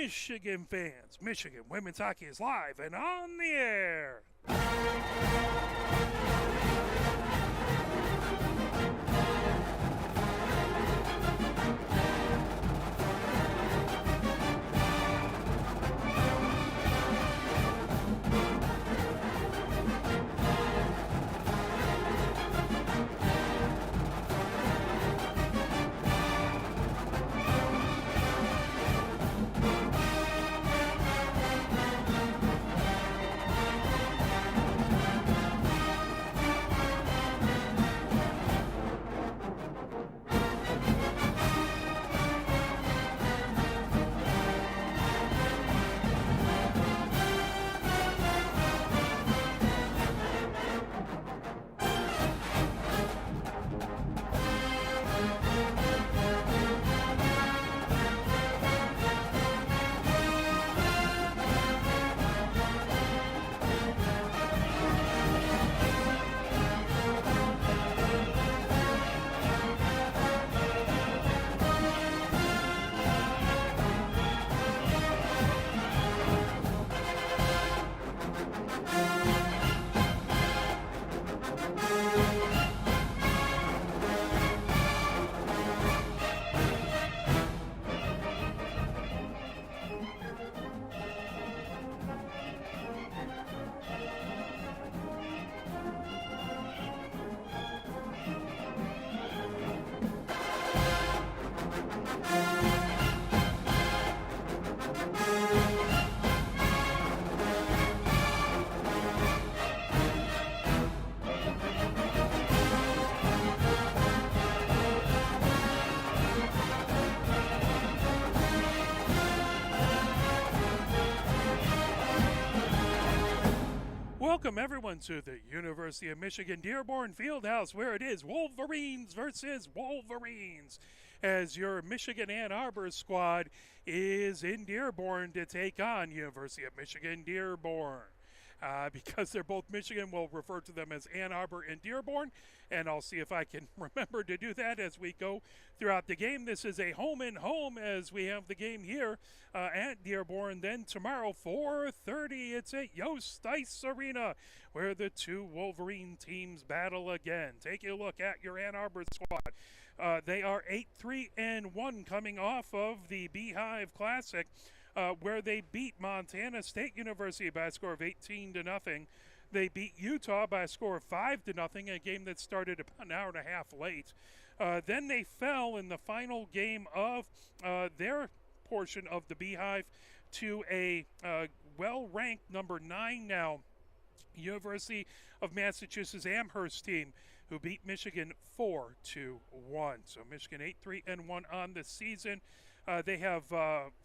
Michigan fans, Michigan women's hockey is live and on the air. Welcome everyone to the University of Michigan-Dearborn Fieldhouse, where it is Wolverines versus Wolverines, as your Michigan-Ann Arbor squad is in Dearborn to take on University of Michigan-Dearborn. Because they're both Michigan, we'll refer to them as Ann Arbor and Dearborn, and I'll see if I can remember to do that as we go throughout the game. This is a home and home as we have the game here at Dearborn. Then tomorrow, 4:30, it's at Yost Ice Arena, where the two Wolverine teams battle again. Taking a look at your Ann Arbor squad. They are 8-3-1 coming off of the Beehive Classic, where they beat Montana State University by a score of 18-0. They beat Utah by a score of 5-0, a game that started about an hour and a half late. Then they fell in the final game of their portion of the Beehive to a well-ranked number 9 now University of Massachusetts Amherst team, who beat Michigan 4-1. So Michigan 8-3-1 on the season. They have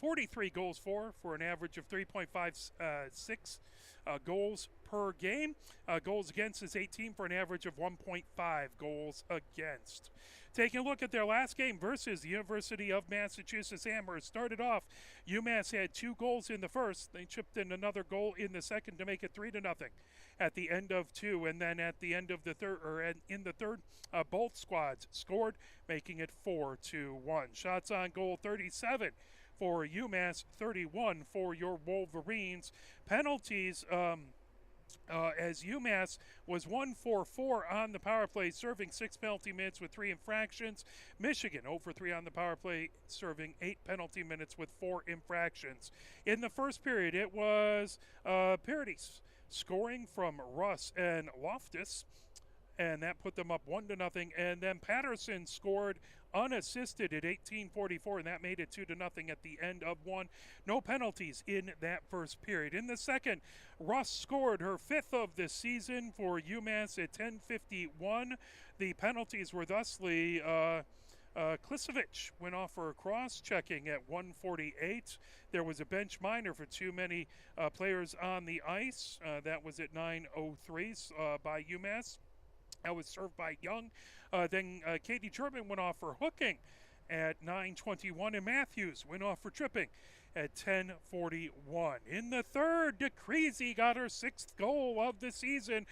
43 goals for an average of 3.56 goals per game. Goals against is 18 for an average of 1.5 goals against. Taking a look at their last game versus the University of Massachusetts Amherst. Started off, UMass had 2 goals in the first. They chipped in another goal in the second to make it 3-0 at the end of 2. And then at the end of the third, or in the third, both squads scored, making it 4-1. Shots on goal, 37 for UMass, 31 for your Wolverines. Penalties, as UMass was 1-for-4 on the power play, serving 6 penalty minutes with 3 infractions. Michigan 0-for-3 on the power play, serving 8 penalty minutes with 4 infractions. In the first period, it was Paradis scoring from Russ and Loftus, and that put them up 1-0. And then Patterson scored unassisted at 18:44, and that made it 2-0 at the end of 1. No penalties in that first period. In the second, Russ scored her 5th of the season for UMass at 10:51. The penalties were thusly Klisovic went off for a cross-checking at 1:48. There was a bench minor for too many players on the ice. That was at 9:03 by UMass. That was served by Young. Then Katie German went off for hooking at 9:21, and Matthews went off for tripping at 10:41. In the third, DeCreasy got her 6th goal of the season,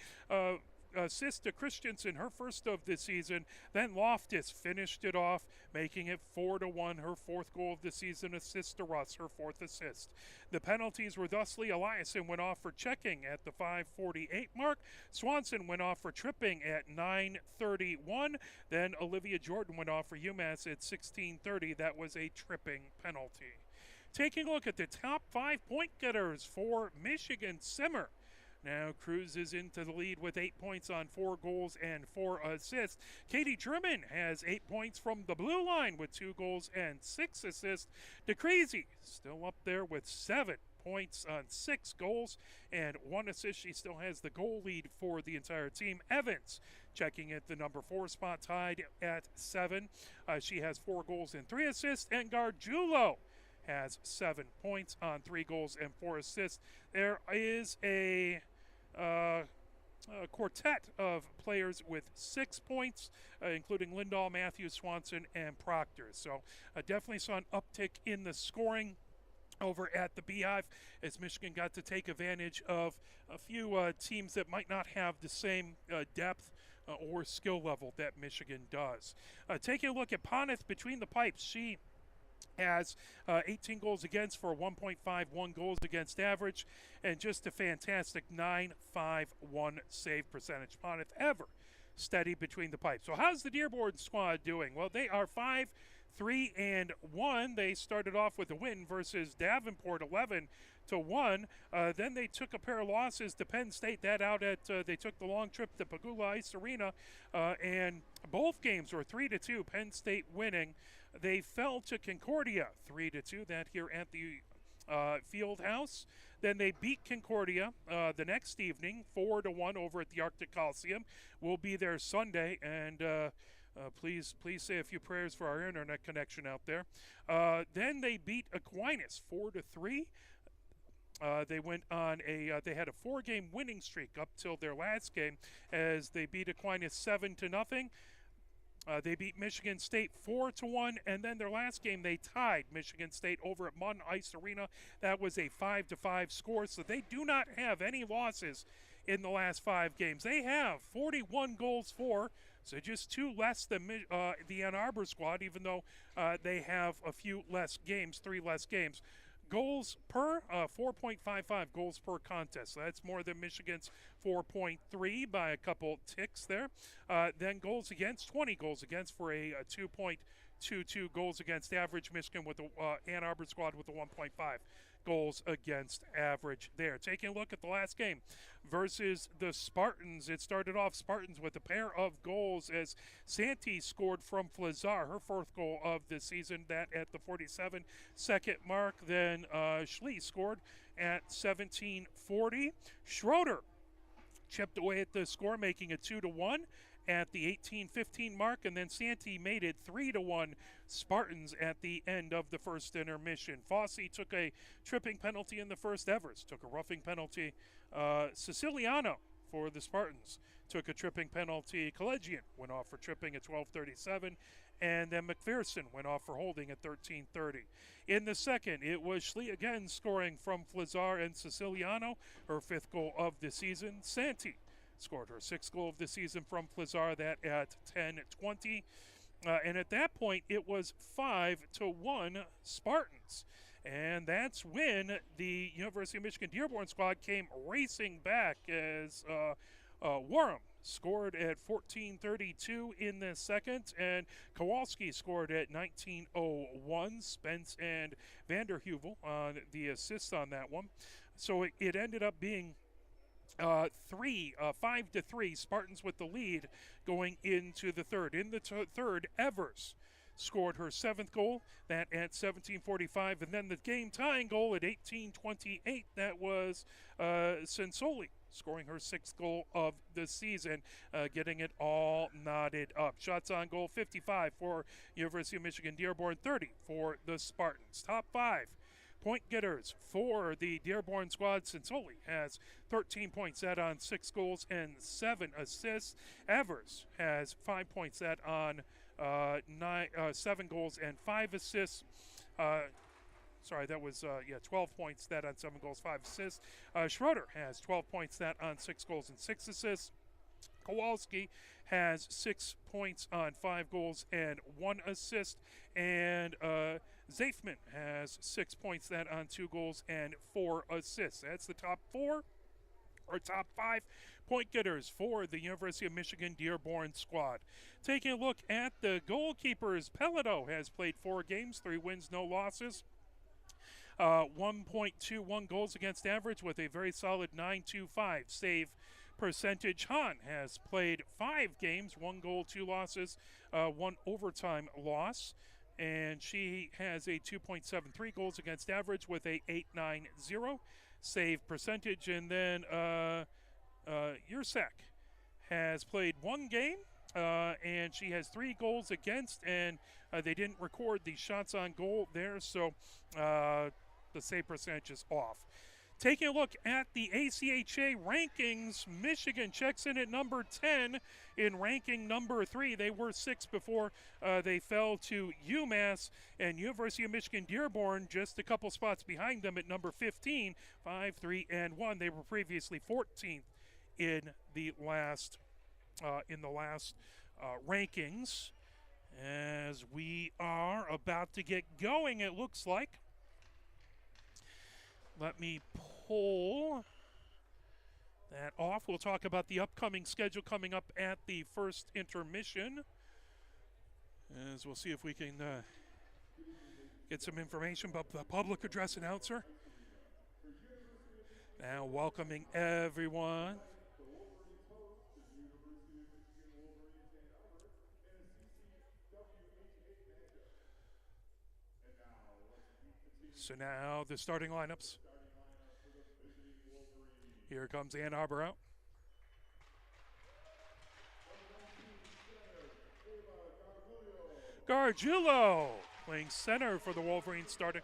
assist to Christensen, her first of the season. Then Loftus finished it off, making it 4-1, her fourth goal of the season. Assist to Russ, her fourth assist. The penalties were thusly: Eliasson went off for checking at the 5:48 mark. Swanson went off for tripping at 9:31. Then Olivia Jordan went off for UMass at 16:30. That was a tripping penalty. Taking a look at the top 5 point getters for Michigan, Simmer now cruises into the lead with 8 points on 4 goals and 4 assists. Katie German has 8 points from the blue line with 2 goals and 6 assists. DeCrazy still up there with 7 points on 6 goals and 1 assist. She still has the goal lead for the entire team. Evans checking at the number 4 spot, tied at 7. She has 4 goals and 3 assists. And Gargiulo has 7 points on 3 goals and 4 assists. There is a quartet of players with 6 points, including Lindahl, Matthews, Swanson, and Proctor. So definitely saw an uptick in the scoring over at the Beehive as Michigan got to take advantage of a few teams that might not have the same depth or skill level that Michigan does. Taking a look at Poneth between the pipes, she has 18 goals against for a 1.51 goals against average and just a fantastic 9.51 save percentage. Poneth ever steady between the pipes. So how's the Dearborn squad doing? Well, they are 5-3-1. They started off with a win versus Davenport, 11-1. Then they took a pair of losses to Penn State. That out at they took the long trip to Pagula Ice Arena, and both games were 3-2. Penn State winning. They fell to Concordia 3-2. That here at the Field House. Then they beat Concordia the next evening 4-1 over at the Arctic Coliseum. We'll be there Sunday, and please say a few prayers for our internet connection out there. Then they beat Aquinas 4-3. They went on they had a 4-game winning streak up till their last game as they beat Aquinas 7-0. They beat Michigan State 4-1, and then their last game they tied Michigan State over at Munn Ice Arena. That was a 5-5 score, so they do not have any losses in the last 5 games. They have 41 goals for, so just 2 less than the Ann Arbor squad, even though they have a few less games, 3 less games. Goals per, 4.55 goals per contest. So that's more than Michigan's 4.3 by a couple ticks there. Then goals against, 20 goals against for a 2.22 goals against average. Michigan with the Ann Arbor squad with the 1.5 goals against average there. Taking a look at the last game versus the Spartans. It started off Spartans with a pair of goals as Santee scored from Flazar, her 4th goal of the season, that at the 47-second mark. Then Schlee scored at 17:40. Schroeder chipped away at the score, making it 2-1 at the 18:15 mark, and then Santee made it 3-1 Spartans at the end of the first intermission. Fossey took a tripping penalty in the first. Evers took a roughing penalty. Siciliano for the Spartans took a tripping penalty. Collegian went off for tripping at 12:37, and then McPherson went off for holding at 13:30. In the second, it was Schlee again scoring from Flazar and Siciliano, her 5th goal of the season. Santee scored her 6th goal of the season from Flazar, that at 10:20. And at that point, it was 5-1 Spartans. And that's when the University of Michigan-Dearborn squad came racing back as Warham scored at 14:32 in the second, and Kowalski scored at 19:01. Spence and Vanderheuvel on the assists on that one. So it ended up being 5-3 Spartans with the lead going into the third. In the third, Evers scored her 7th goal, that at 17:45, and then the game-tying goal at 18:28. That was Sensoli scoring her 6th goal of the season, getting it all knotted up. Shots on goal, 55 for University of Michigan-Dearborn, 30 for the Spartans. Top 5 point getters for the Dearborn squad. Sensoli has 13 points, that on 6 goals and 7 assists. Evers has 5 points, that on 7 goals and 5 assists. That was 12 points, that on 7 goals, 5 assists. Schroeder has 12 points, that on 6 goals and 6 assists. Kowalski has 6 points on 5 goals and 1 assist. And Zafman has 6 points that on 2 goals and 4 assists. That's the top 4 or top 5 point getters for the University of Michigan-Dearborn squad. Taking a look at the goalkeepers, Pelledo has played 4 games, 3 wins, no losses. 1.21 goals against average with a very solid 9.25 save percentage. Hahn has played 5 games, 1 goal, 2 losses, 1 overtime loss. And she has a 2.73 goals against average with a 8.90 save percentage. And then Yursek has played 1 game, and she has 3 goals against, and they didn't record the shots on goal there, so the save percentage is off. Taking a look at the ACHA rankings, Michigan checks in at number 10 in ranking number 3. They were 6 before they fell to UMass, and University of Michigan-Dearborn just a couple spots behind them at number 15, 5-3-1. They were previously 14th in the last rankings. As we are about to get going, it looks like. Let me pull that off. We'll talk about the upcoming schedule coming up at the first intermission, as we'll see if we can get some information about the public address announcer. Now welcoming everyone. So now the starting lineups. Here comes Ann Arbor out. Gargiulo playing center for the Wolverines starting.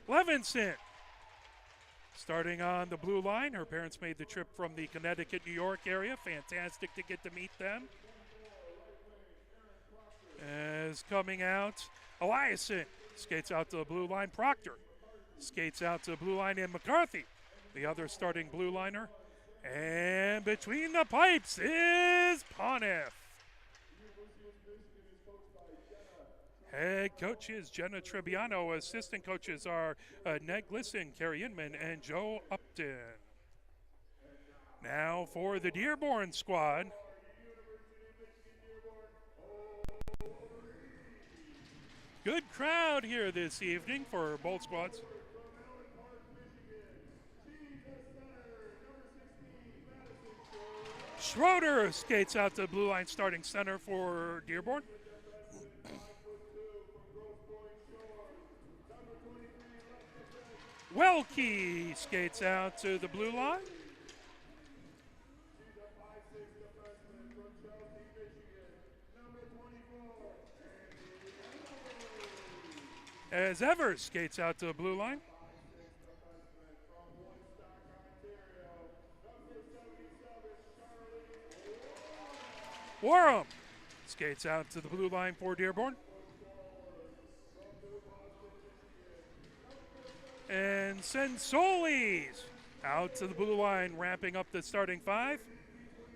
Levinson starting on the blue line. Her parents made the trip from the Connecticut, New York area. Fantastic to get to meet them. As coming out, Eliason skates out to the blue line. Proctor skates out to the blue line, and McCarthy, the other starting blue liner. And between the pipes is Ponef. Head coach is Jenna Trebbiano. Assistant coaches are Ned Glisson, Carrie Inman, and Joe Upton. Now for the Dearborn squad. Good crowd here this evening for both squads. Schroeder skates out to the blue line, starting center for Dearborn. Welke skates out to the blue line. As Evers skates out to the blue line. Warham skates out to the blue line for Dearborn. And Sensolis out to the blue line, wrapping up the starting 5.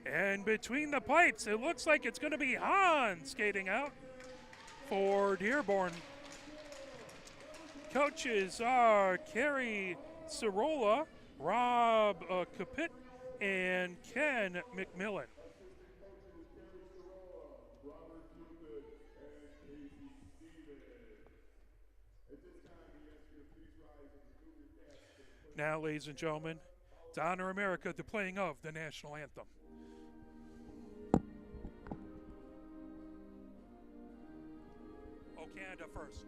And between the pipes, it looks like it's going to be Hahn skating out for Dearborn. Coaches are Carrie Cirola, Rob Capit, and Ken McMillan. Now, ladies and gentlemen, to honor America, the playing of the national anthem. Oh, Canada first.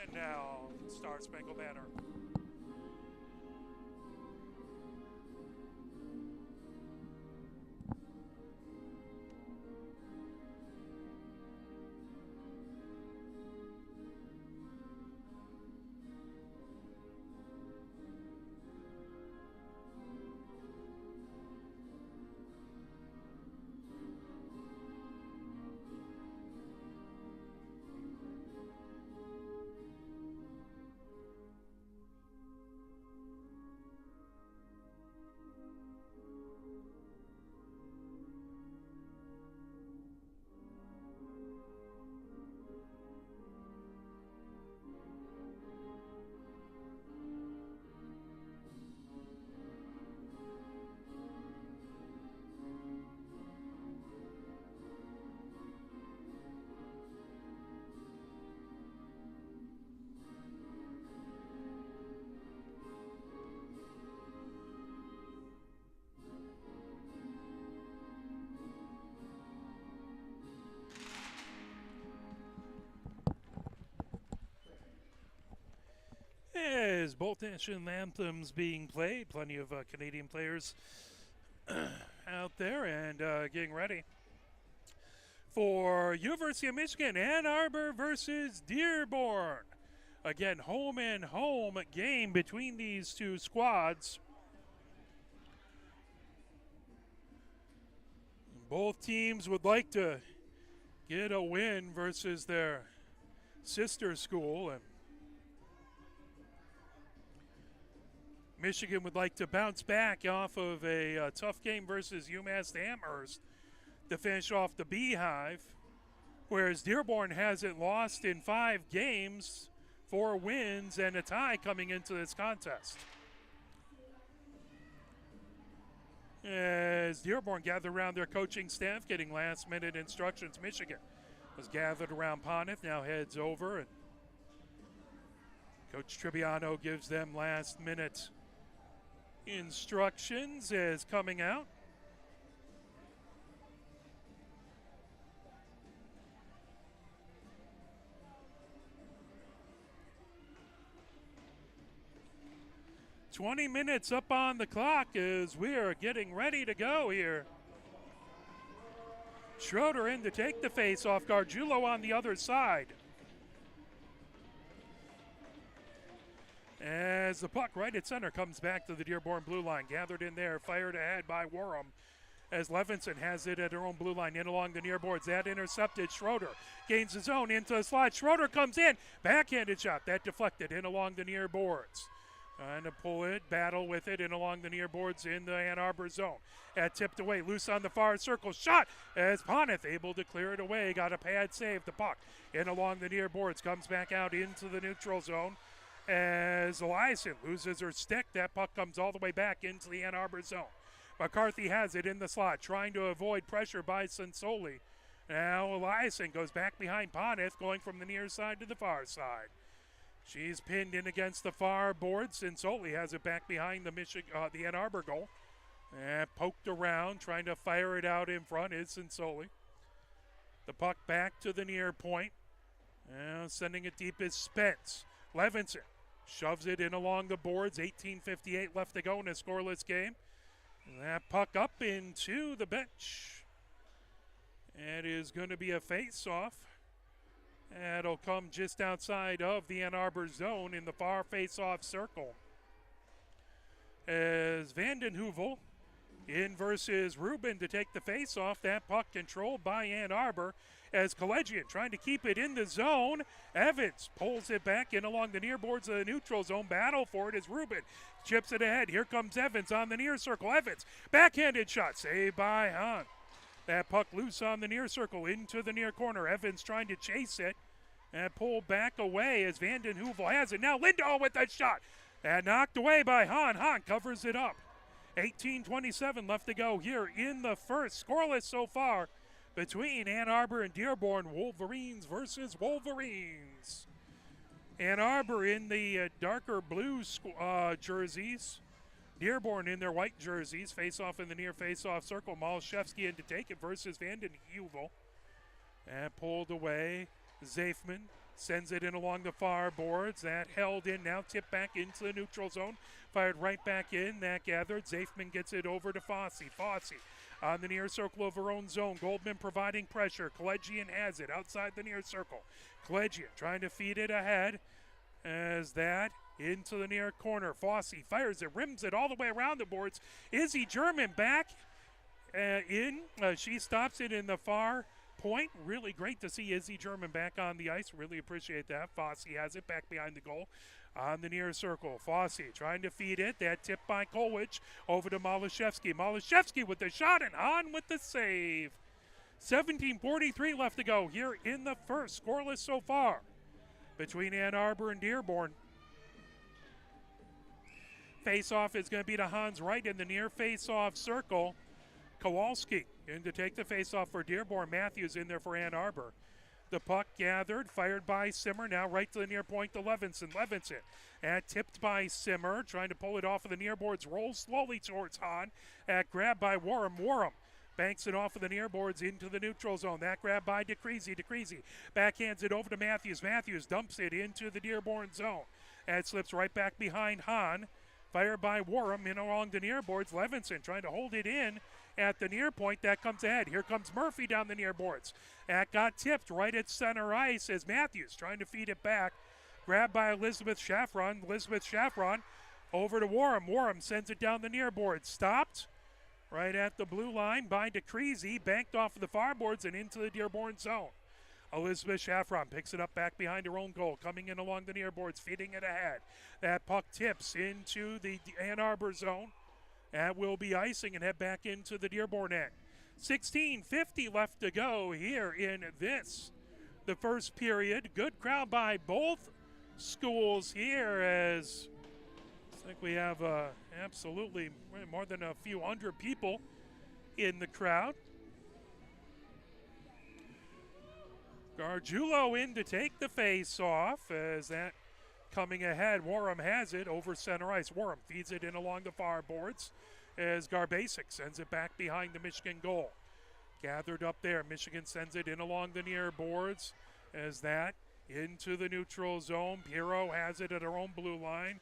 And now, Star Spangled Banner. As both national anthems being played, plenty of Canadian players out there and getting ready for University of Michigan, Ann Arbor versus Dearborn. Again, home and home game between these two squads. Both teams would like to get a win versus their sister school, and Michigan would like to bounce back off of a tough game versus UMass Amherst to finish off the Beehive, whereas Dearborn hasn't lost in 5 games, 4 wins, and a tie coming into this contest. As Dearborn gathered around their coaching staff, getting last-minute instructions, Michigan was gathered around Pontiff, now heads over, and Coach Tribbiano gives them last-minute instructions as coming out. "20 minutes up on the clock as we are getting ready to go here. Schroeder in to take the face off. Gargiulo on the other side. As the puck right at center comes back to the Dearborn blue line. Gathered in there, fired ahead by Warham. As Levinson has it at her own blue line, in along the near boards. That intercepted. Schroeder gains his own into the slot. Schroeder comes in. Backhanded shot. That deflected in along the near boards. Trying to pull it, battle with it in along the near boards in the Ann Arbor zone. That tipped away, loose on the far circle. Shot as Ponith able to clear it away. Got a pad save. The puck in along the near boards. Comes back out into the neutral zone as Eliason loses her stick. That puck comes all the way back into the Ann Arbor zone. McCarthy has it in the slot, trying to avoid pressure by Sensoli. Now Eliason goes back behind Ponith, going from the near side to the far side. She's pinned in against the far board. Sensoli has it back behind the Ann Arbor goal. And poked around, trying to fire it out in front is Sensoli. The puck back to the near point. Sending it deep is Spence. Levinson shoves it in along the boards. 18:58 left to go in a scoreless game. And that puck up into the bench. It is going to be a face-off. That'll come just outside of the Ann Arbor zone in the far face-off circle. As Vanden Heuvel in versus Rubin to take the face-off. That puck controlled by Ann Arbor as Collegian trying to keep it in the zone. Evans pulls it back in along the near boards of the neutral zone. Battle for it as Rubin chips it ahead. Here comes Evans on the near circle. Evans, backhanded shot, saved by Hahn. That puck loose on the near circle into the near corner. Evans trying to chase it and pull back away as Vanden Heuvel has it. Now Lindahl with that shot. And knocked away by Hahn. Hahn covers it up. 18:27 left to go here in the first. Scoreless so far between Ann Arbor and Dearborn. Wolverines versus Wolverines. Ann Arbor in the darker blue jerseys. Dearborn in their white jerseys. Face-off in the near face-off circle. Malashevsky in to take it versus Vanden Heuvel. And pulled away. Zafman Sends it in along the far boards. That held in, now tipped back into the neutral zone. Fired right back in. That gathered. Zafman gets it over to Fosse. Fosse on the near circle of her own zone. Goldman providing pressure. Collegian has it outside the near circle. Collegian trying to feed it ahead as that into the near corner. Fosse fires it, rims it all the way around the boards. Izzy German back in. She stops it in the far point. Really great to see Izzy German back on the ice. Really appreciate that. Fosse has it back behind the goal on the near circle. Fosse trying to feed it. That tip by Kolwich over to Malashevsky. Malashevsky with the shot and on with the save. 17:43 left to go here in the first. Scoreless so far between Ann Arbor and Dearborn. Face-off is going to be to Hans Wright in the near face-off circle. Kowalski in to take the face-off for Dearborn. Matthews in there for Ann Arbor. The puck gathered, fired by Simmer. Now right to the near point to Levinson. Levinson tipped by Simmer, trying to pull it off of the near boards. Rolls slowly towards Hahn. Grabbed by Warham. Warham banks it off of the near boards into the neutral zone. That grab by DeCreasy. DeCreasy backhands it over to Matthews. Matthews dumps it into the Dearborn zone. That slips right back behind Hahn. Fired by Warham in along the near boards. Levinson trying to hold it in at the near point. That comes ahead. Here comes Murphy down the near boards. That got tipped right at center ice as Matthews trying to feed it back. Grabbed by Elizabeth Shaffron. Elizabeth Shaffron over to Warham. Warham sends it down the near boards. Stopped right at the blue line by DeCreasy. Banked off of the far boards and into the Dearborn zone. Elizabeth Shaffron picks it up back behind her own goal. Coming in along the near boards, feeding it ahead. That puck tips into the Ann Arbor zone. That will be icing and head back into the Dearborn end. 16:50 left to go here in the first period. Good crowd by both schools here as I think we have absolutely more than a few hundred people in the crowd. Gargiulo in to take the face off as that coming ahead. Warham has it over center ice. Warham feeds it in along the far boards as Garbasic sends it back behind the Michigan goal. Gathered up there. Michigan sends it in along the near boards as that into the neutral zone. Pirro has it at her own blue line.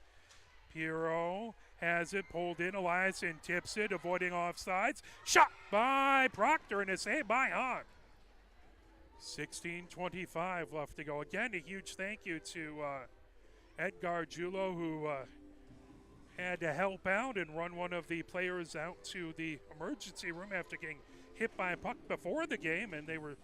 Pirro has it pulled in. Eliasson tips it, avoiding offsides. Shot by Proctor and a save by Hahn. 16:25 left to go. Again, a huge thank you to Ed Gargiulo, who had to help out and run one of the players out to the emergency room after getting hit by a puck before the game, and they were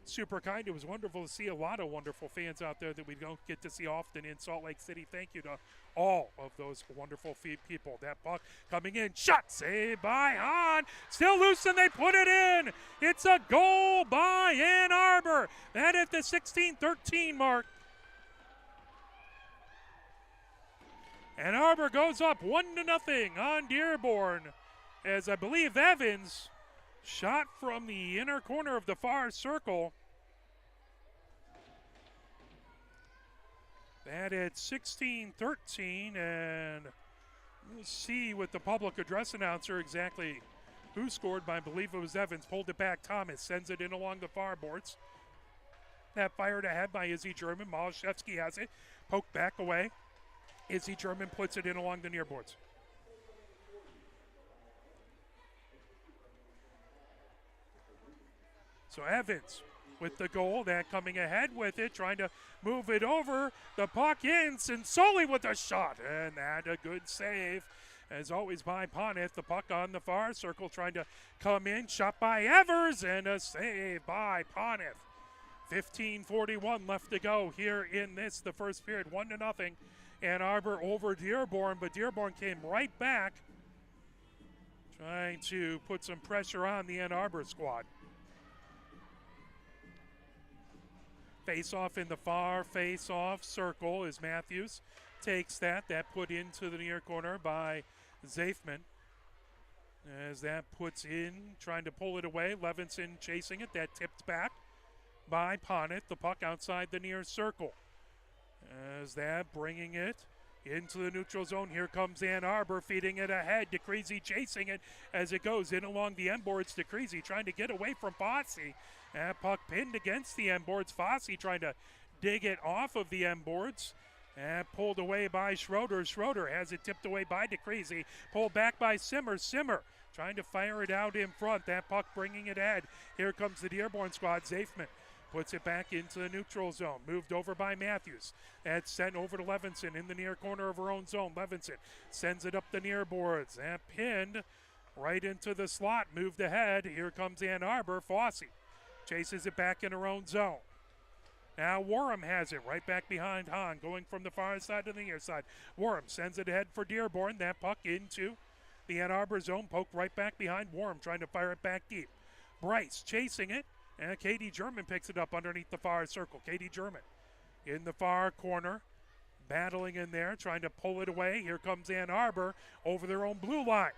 super kind. It was wonderful to see a lot of wonderful fans out there that we don't get to see often in Salt Lake City. Thank you to all of those wonderful people. That puck coming in, shot, saved by Hahn. Still loose and they put it in. It's a goal by Ann Arbor. That at the 16-13 mark. Ann Arbor goes up 1-0 on Dearborn as I believe Evans shot from the inner corner of the far circle. That at 16-13, and we'll see with the public address announcer exactly who scored, but I believe it was Evans. Pulled it back. Thomas sends it in along the far boards. That fired ahead by Izzy German. Malashevsky has it. Poked back away. Izzy German puts it in along the near boards. So Evans with the goal, that coming ahead with it, trying to move it over. The puck in, Sinsoli with a shot, and that a good save. As always by Poneth, the puck on the far circle trying to come in. Shot by Evers, and a save by Poneth. 15:41 left to go here in the first period. 1-0. Ann Arbor over Dearborn, but Dearborn came right back, trying to put some pressure on the Ann Arbor squad. Face-off in the far face-off circle as Matthews takes that put into the near corner by Zafman. As that puts in, trying to pull it away. Levinson chasing it. That tipped back by Poneth. The puck outside the near circle. As that bringing it into the neutral zone. Here comes Ann Arbor feeding it ahead. DeCreasy chasing it as it goes in along the end boards. DeCreasy trying to get away from Fosse. That puck pinned against the end boards. Fosse trying to dig it off of the end boards. And pulled away by Schroeder. Schroeder has it tipped away by DeCrazy. Pulled back by Simmer. Simmer trying to fire it out in front. That puck bringing it ahead. Here comes the Dearborn squad. Zafman puts it back into the neutral zone. Moved over by Matthews. That's sent over to Levinson in the near corner of her own zone. Levinson sends it up the near boards. And pinned right into the slot. Moved ahead. Here comes Ann Arbor. Fossey chases it back in her own zone. Now Warham has it right back behind Hahn, going from the far side to the near side. Warham sends it ahead for Dearborn. That puck into the Ann Arbor zone, poked right back behind Warham, trying to fire it back deep. Bryce chasing it, and Katie German picks it up underneath the far circle. Katie German in the far corner, battling in there, trying to pull it away. Here comes Ann Arbor over their own blue line.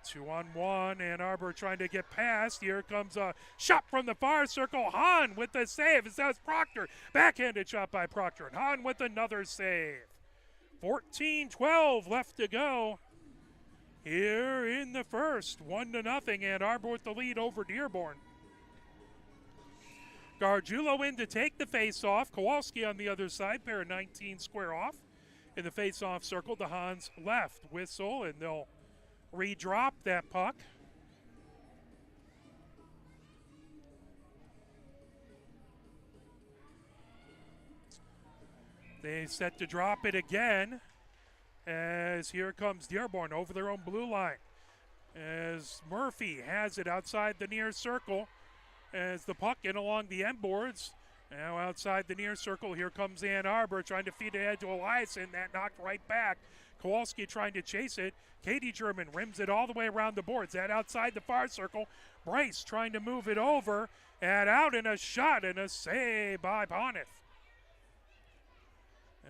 2-on-1, Ann Arbor trying to get past. Here comes a shot from the far circle. Hahn with the save. That's Proctor. Backhanded shot by Proctor. And Hahn with another save. 14-12 left to go here in the first. 1-0. Ann Arbor with the lead over Dearborn. Gargiulo in to take the face-off. Kowalski on the other side. Pair of 19 square off in the face-off circle. The Hahn's left whistle, and they'll redrop that puck. They set to drop it again as here comes Dearborn over their own blue line. As Murphy has it outside the near circle as the puck in along the end boards. Now outside the near circle, here comes Ann Arbor trying to feed it ahead to Eliason. That knocked right back. Kowalski trying to chase it. Katie German rims it all the way around the boards. That outside the far circle. Bryce trying to move it over. And out in a shot and a save by Poneth.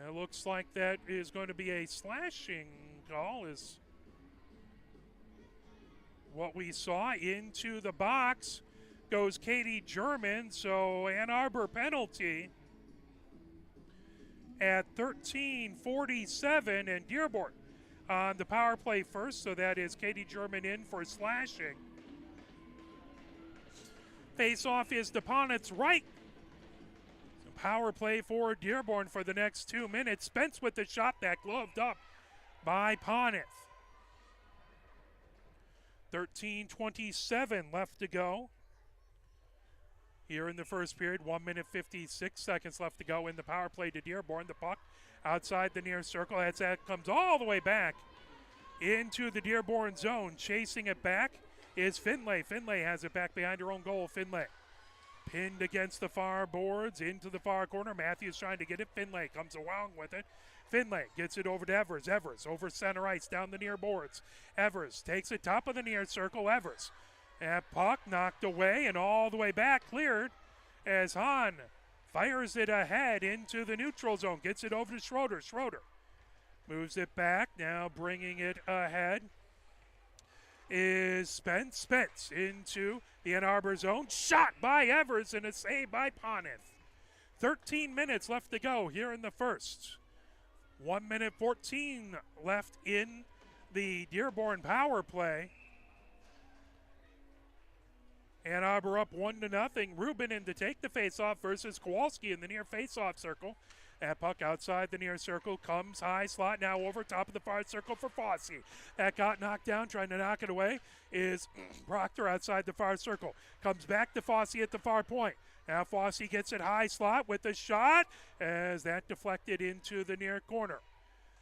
It looks like that is going to be a slashing call, is what we saw. Into the box goes Katie German, so Ann Arbor penalty at 13:47, and Dearborn on the power play first, so that is Katie German in for slashing. Face-off is to Poneth's right. So power play for Dearborn for the next 2 minutes. Spence with the shot, that gloved up by Poneth. 13:27 left to go here in the first period. 1 minute 56 seconds left to go in the power play to Dearborn. The puck outside the near circle. That comes all the way back into the Dearborn zone. Chasing it back is Finlay. Finlay has it back behind her own goal. Finlay pinned against the far boards into the far corner. Matthews trying to get it. Finlay comes along with it. Finlay gets it over to Evers. Evers over center ice down the near boards. Evers takes it top of the near circle. Evers. That puck knocked away and all the way back, cleared as Hahn fires it ahead into the neutral zone. Gets it over to Schroeder. Schroeder moves it back. Now bringing it ahead is Spence. Spence into the Ann Arbor zone. Shot by Evers and a save by Poneth. 13 minutes left to go here in the first. 1 minute 14 left in the Dearborn power play. Ann Arbor up 1-0. Rubin in to take the faceoff versus Kowalski in the near faceoff circle. That puck outside the near circle comes high slot now over top of the far circle for Fossey. That got knocked down, trying to knock it away is Proctor outside the far circle. Comes back to Fossey at the far point. Now Fossey gets it high slot with a shot as that deflected into the near corner.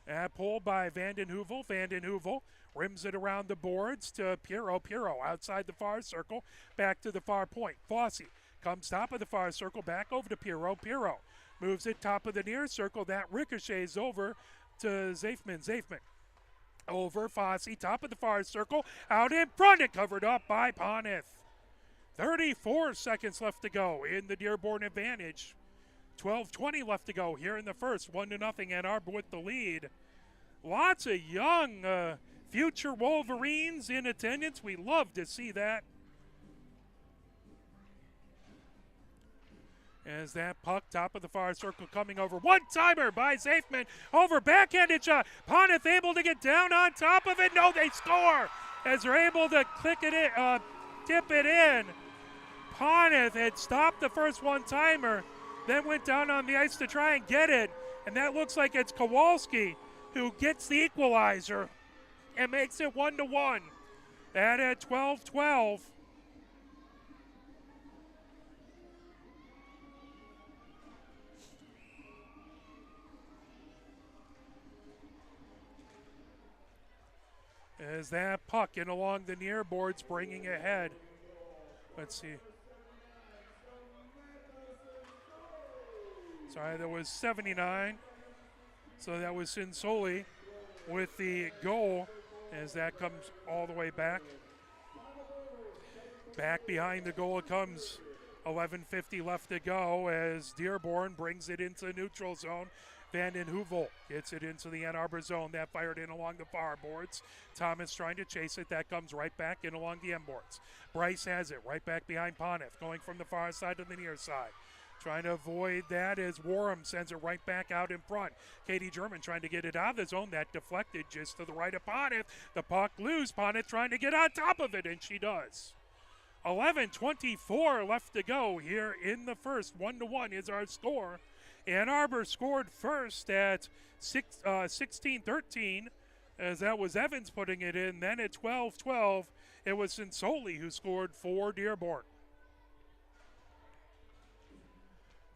That pulled by Vanden Heuvel. Vanden Heuvel rims it around the boards to Piero. Piero outside the far circle, back to the far point. Fossey comes top of the far circle, back over to Piero. Piero moves it top of the near circle. That ricochets over to Zafman. Zafman over Fossey, top of the far circle, out in front and covered up by Poneth. 34 seconds left to go in the Dearborn advantage. 12:20 left to go here in the first. 1-0 Ann Arbor with the lead. Lots of young future Wolverines in attendance. We love to see that. As that puck top of the far circle coming over. One-timer by Zafman. Over backhanded shot. Poneth able to get down on top of it. No, they score as they're able to click it in, tip it in. Poneth had stopped the first one-timer then went down on the ice to try and get it, and that looks like it's Kowalski who gets the equalizer and makes it 1-1. That at 12-12. As that puck in along the near boards, bringing ahead. Let's see. Sorry, that was 79. So that was Sinsoli with the goal as that comes all the way back. Back behind the goal it comes. 11:50 left to go as Dearborn brings it into the neutral zone. Van den Heuvel gets it into the Ann Arbor zone. That fired in along the far boards. Thomas trying to chase it. That comes right back in along the end boards. Bryce has it right back behind Poneth, going from the far side to the near side. Trying to avoid that as Warham sends it right back out in front. Katie German trying to get it out of the zone. That deflected just to the right of Poneth. The puck loose. Poneth trying to get on top of it, and she does. 11:24 left to go here in the first. 1-1 is our score. Ann Arbor scored first at 16-13, as that was Evans putting it in. Then at 12-12, it was Sinsoli who scored for Dearborn.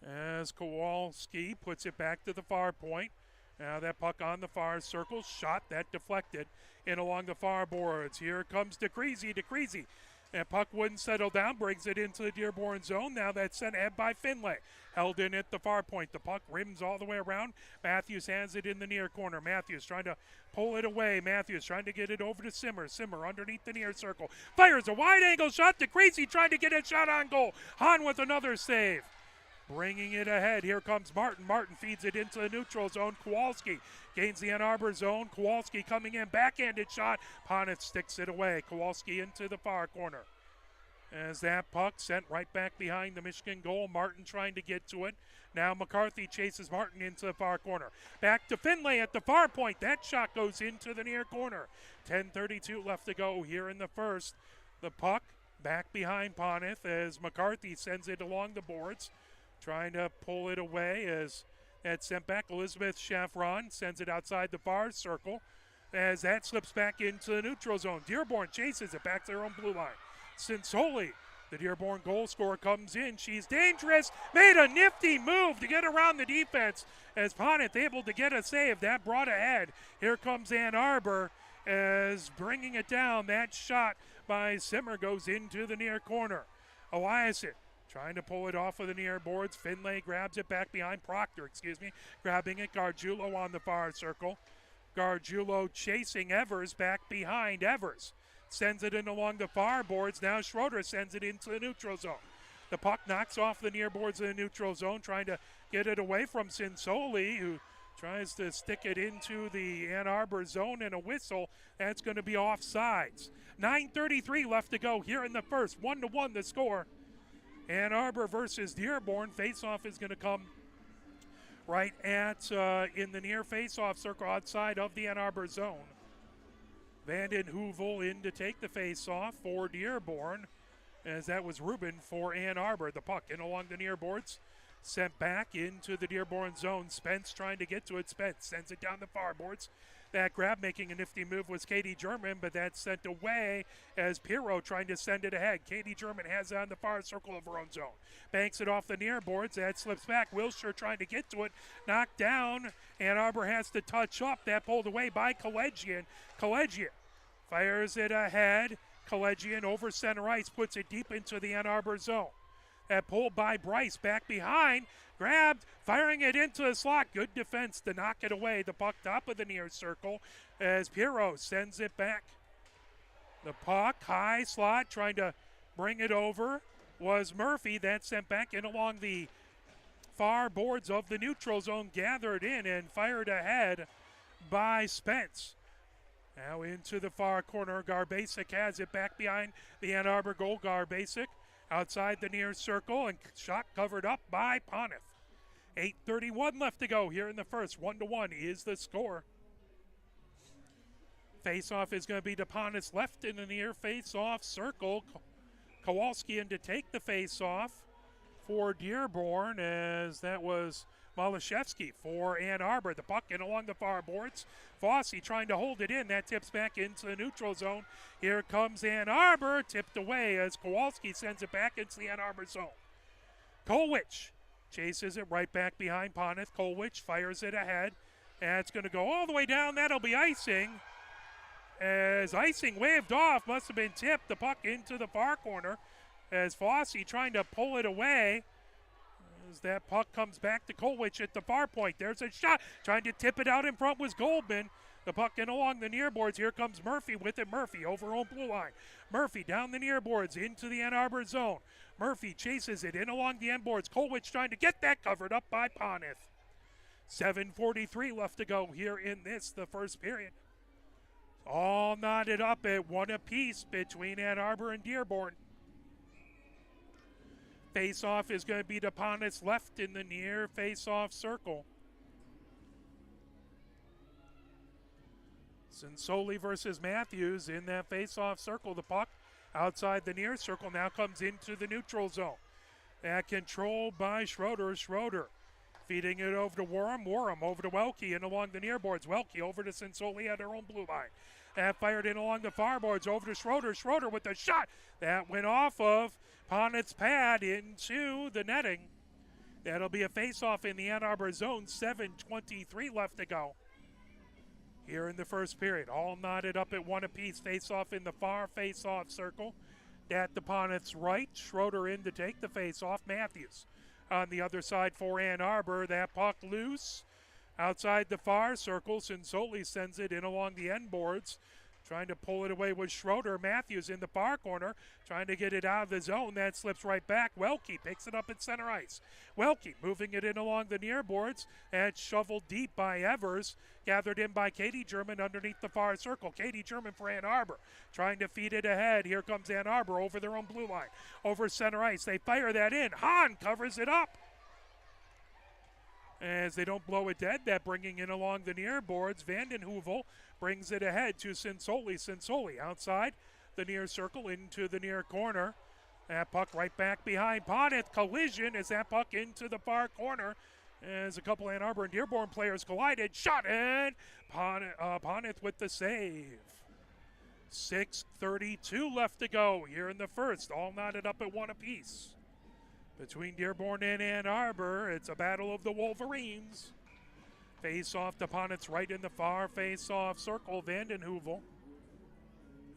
As Kowalski puts it back to the far point. Now that puck on the far circle, shot that deflected in along the far boards. Here comes DeCreasy. That puck wouldn't settle down, brings it into the Dearborn zone. Now that's sent ahead by Finlay. Held in at the far point. The puck rims all the way around. Matthews has it in the near corner. Matthews trying to pull it away. Matthews trying to get it over to Simmer. Simmer underneath the near circle. Fires a wide angle shot. DeCreasy trying to get a shot on goal. Hahn with another save. Bringing it ahead. Here comes Martin. Martin feeds it into the neutral zone. Kowalski gains the Ann Arbor zone. Kowalski coming in. Backhanded shot. Poneth sticks it away. Kowalski into the far corner. As that puck sent right back behind the Michigan goal. Martin trying to get to it. Now McCarthy chases Martin into the far corner. Back to Finlay at the far point. That shot goes into the near corner. 10:32 left to go here in the first. The puck back behind Poneth as McCarthy sends it along the boards. Trying to pull it away as that's sent back. Elizabeth Chaffron sends it outside the far circle as that slips back into the neutral zone. Dearborn chases it back to their own blue line. Sinsoli, the Dearborn goal scorer, comes in. She's dangerous. Made a nifty move to get around the defense as Poneth able to get a save. That brought ahead. Here comes Ann Arbor as bringing it down. That shot by Simmer goes into the near corner. Eliason trying to pull it off of the near boards. Finlay grabs it back behind Proctor, grabbing it. Gargiulo on the far circle. Gargiulo chasing Evers back behind Evers. Sends it in along the far boards. Now Schroeder sends it into the neutral zone. The puck knocks off the near boards of the neutral zone, trying to get it away from Sinsoli, who tries to stick it into the Ann Arbor zone, and a whistle. That's going to be offsides. 9:33 left to go here in the first. 1-1 the score. Ann Arbor versus Dearborn. Faceoff is going to come right at in the near faceoff circle outside of the Ann Arbor zone. Van den Heuvel in to take the faceoff for Dearborn, as that was Rubin for Ann Arbor. The puck in along the near boards, sent back into the Dearborn zone. Spence trying to get to it. Spence sends it down the far boards. That grab making a nifty move was Katie German, but that's sent away as Pirro trying to send it ahead. Katie German has it on the far circle of her own zone. Banks it off the near boards. That slips back. Wilshire trying to get to it. Knocked down. Ann Arbor has to touch up. That pulled away by Collegian. Collegian fires it ahead. Collegian over center ice puts it deep into the Ann Arbor zone. That pulled by Bryce back behind. Grabbed, firing it into the slot. Good defense to knock it away. The puck top of the near circle as Pirro sends it back. The puck, high slot, trying to bring it over was Murphy. That sent back in along the far boards of the neutral zone, gathered in and fired ahead by Spence. Now into the far corner. Garbasic has it back behind the Ann Arbor goal. Garbasic outside the near circle, and shot covered up by Poneth. 8:31 left to go here in the first. 1-1 is the score. Face-off is going to be to Poneth's left in the near face-off circle. Kowalski in to take the face-off. for Dearborn, as that was Malashevsky for Ann Arbor. The puck in along the far boards. Fossey trying to hold it in. That tips back into the neutral zone. Here comes Ann Arbor, tipped away as Kowalski sends it back into the Ann Arbor zone. Kolwich chases it right back behind Poneth. Kolwich fires it ahead. And it's going to go all the way down. That'll be icing. As icing waved off, must have been tipped. The puck into the far corner as Fossey trying to pull it away. As that puck comes back to Kolwich at the far point. There's a shot. Trying to tip it out in front was Goldman. The puck in along the near boards. Here comes Murphy with it. Murphy over on blue line. Murphy down the near boards into the Ann Arbor zone. Murphy chases it in along the end boards. Kolwich trying to get that covered up by Poneth. 7:43 left to go here in the first period. All knotted up at 1 apiece between Ann Arbor and Dearborn. Face-off is going to be to Poneth's left in the near face-off circle. Sinsoli versus Matthews in that face-off circle. The puck outside the near circle now comes into the neutral zone. That controlled by Schroeder. Schroeder feeding it over to Warham. Warham over to Welke and along the near boards. Welke over to Sinsoli at her own blue line. That fired in along the far boards over to Schroeder. Schroeder with the shot. That went off of Poneth's pad into the netting. That'll be a face-off in the Ann Arbor zone. 7:23 left to go here in the first period. All knotted up at 1 apiece. Face-off in the far face-off circle. At the Poneth's right. Schroeder in to take the face-off. Matthews on the other side for Ann Arbor. That puck loose outside the far circle. Sinsoli sends it in along the end boards. Trying to pull it away with Schroeder. Matthews in the far corner, trying to get it out of the zone. That slips right back. Welke picks it up at center ice. Welke moving it in along the near boards. And shoveled deep by Evers. Gathered in by Katie German underneath the far circle. Katie German for Ann Arbor, trying to feed it ahead. Here comes Ann Arbor over their own blue line. Over center ice. They fire that in. Hahn covers it up. As they don't blow it dead, that bringing in along the near boards. Vanden Heuvel brings it ahead to Sinsoli. Sinsoli outside the near circle into the near corner. That puck right back behind Poneth. Collision as that puck into the far corner as a couple Ann Arbor and Dearborn players collided. Shot in. Poneth with the save. 6:32 left to go here in the first. All knotted up at 1 apiece. Between Dearborn and Ann Arbor, it's a battle of the Wolverines. Face-off to Poneth's right in the far face-off circle. Vanden Heuvel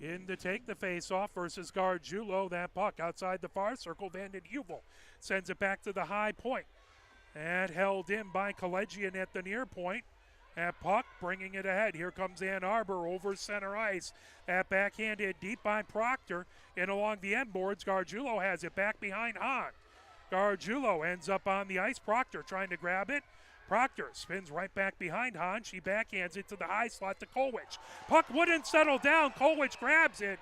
in to take the face-off versus Gargiulo. That puck outside the far circle. Vanden Heuvel sends it back to the high point. And held in by Collegian at the near point. That puck bringing it ahead. Here comes Ann Arbor over center ice. That backhanded deep by Proctor. And along the end boards, Gargiulo has it back behind Hahn. Gargiulo ends up on the ice. Proctor trying to grab it. Proctor spins right back behind Hahn. She backhands it to the high slot to Kolwich. Puck wouldn't settle down. Kolwich grabs it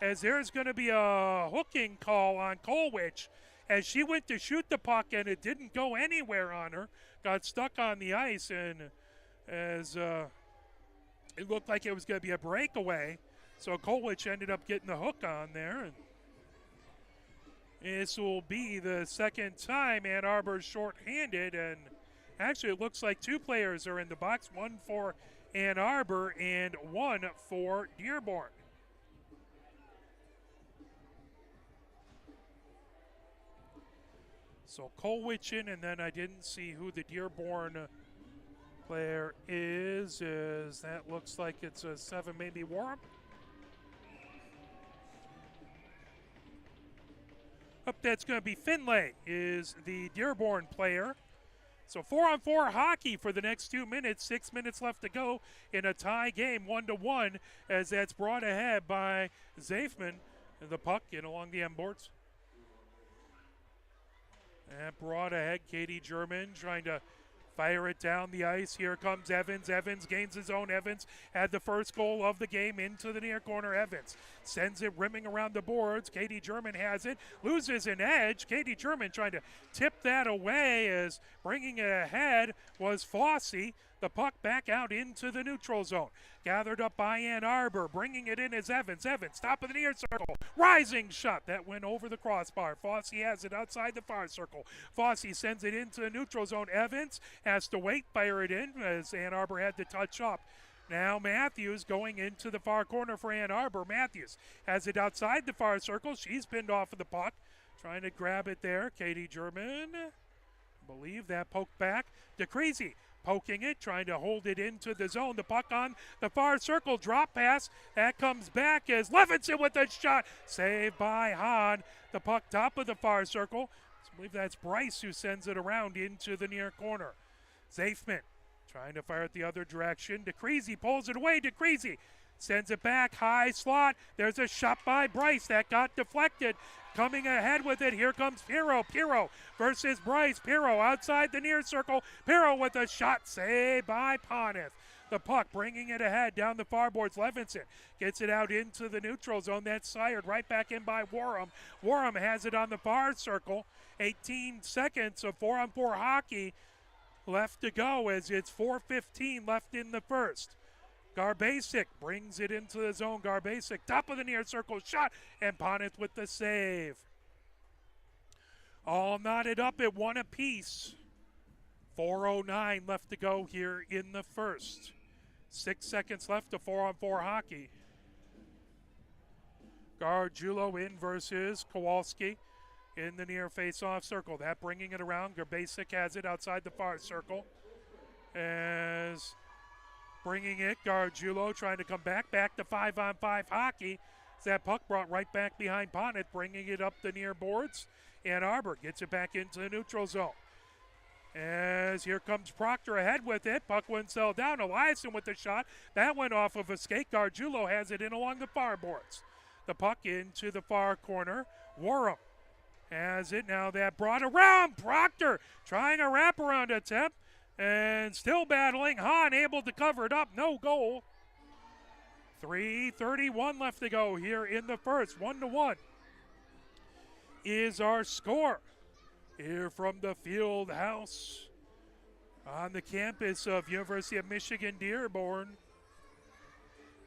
as there's going to be a hooking call on Kolwich as she went to shoot the puck and it didn't go anywhere on her. Got stuck on the ice, and as it looked like it was going to be a breakaway. So Kolwich ended up getting the hook on there. And this will be the second time Ann Arbor's shorthanded, and actually it looks like 2 players are in the box, 1 for Ann Arbor and 1 for Dearborn. So Kolwich in, and then I didn't see who the Dearborn player is. That looks like it's a 7, maybe Warham. Up, that's going to be Finlay, is the Dearborn player. So 4-on-4 hockey for the next 2 minutes. 6 minutes left to go in a tie game, 1-1, as that's brought ahead by Zafman. The puck in along the end boards. And brought ahead, Katie German trying to fire it down the ice. Here comes Evans. Evans gains his own. Evans had the first goal of the game into the near corner. Evans sends it rimming around the boards. Katie German has it. Loses an edge. Katie German trying to tip that away as bringing it ahead was Fossey. The puck back out into the neutral zone. Gathered up by Ann Arbor. Bringing it in is Evans. Evans, top of the near circle. Rising shot. That went over the crossbar. Fosse has it outside the far circle. Fosse sends it into the neutral zone. Evans has to wait, fire it in as Ann Arbor had to touch up. Now Matthews going into the far corner for Ann Arbor. Matthews has it outside the far circle. She's pinned off of the puck. Trying to grab it there. Katie German. Believe that poke back. DeCreasy poking it, trying to hold it into the zone. The puck on the far circle, drop pass. That comes back as Levinson with a shot. Saved by Hahn. The puck top of the far circle. I believe that's Bryce who sends it around into the near corner. Zafman trying to fire it the other direction. DeCreasy pulls it away. DeCreasy sends it back, high slot. There's a shot by Bryce that got deflected. Coming ahead with it, here comes Pirro. Pirro versus Bryce. Pirro outside the near circle. Pirro with a shot, saved by Poneth. The puck bringing it ahead down the far boards. Levinson gets it out into the neutral zone. That's sired right back in by Warham. Warham has it on the far circle. 18 seconds of 4-on-4 hockey left to go as it's 4:15 left in the first. Garbasic brings it into the zone. Garbasic, top of the near circle shot, and Poneth with the save. All knotted up at 1 apiece. 4:09 left to go here in the first. 6 seconds left to 4-on-4 hockey. Gargiulo in versus Kowalski in the near face-off circle. That bringing it around. Garbasic has it outside the far circle. As bringing it, Gargiulo trying to come back to 5-on-5 hockey. That puck brought right back behind Poneth, bringing it up the near boards. Ann Arbor gets it back into the neutral zone. As here comes Proctor ahead with it. Puck went sell down. Eliason with the shot. That went off of a skate. Gargiulo has it in along the far boards. The puck into the far corner. Warham has it now. That brought around. Proctor trying a wraparound attempt. And still battling. Hahn able to cover it up. No goal. 3:31 left to go here in the first. 1-1 is our score here from the field house on the campus of University of Michigan-Dearborn.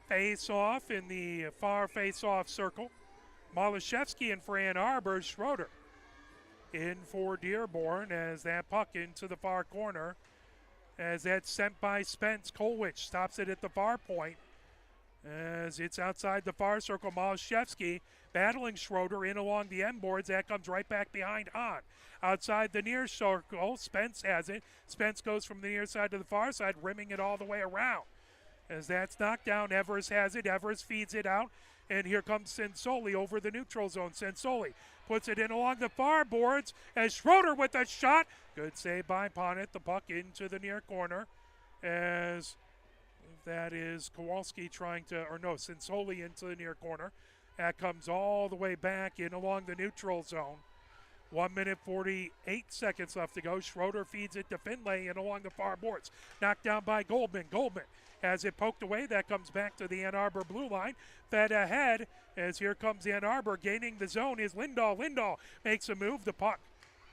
Face-off in the far face-off circle. Malashevsky in for Ann Arbor. Schroeder in for Dearborn as that puck into the far corner. As that's sent by Spence. Kolwich stops it at the far point. As it's outside the far circle, Malashevsky battling Schroeder in along the end boards. That comes right back behind Hahn. Outside the near circle, Spence has it. Spence goes from the near side to the far side, rimming it all the way around. As that's knocked down, Evers has it. Evers feeds it out. And here comes Sensoli over the neutral zone. Sensoli puts it in along the far boards as Schroeder with a shot. Good save by Poneth. The puck into the near corner as that is Kowalski trying to, or no, Sensoli into the near corner. That comes all the way back in along the neutral zone. 1 minute 48 seconds left to go. Schroeder feeds it to Finlay and along the far boards. Knocked down by Goldman. Goldman has it poked away. That comes back to the Ann Arbor blue line. Fed ahead as here comes Ann Arbor. Gaining the zone is Lindahl. Lindahl makes a move. The puck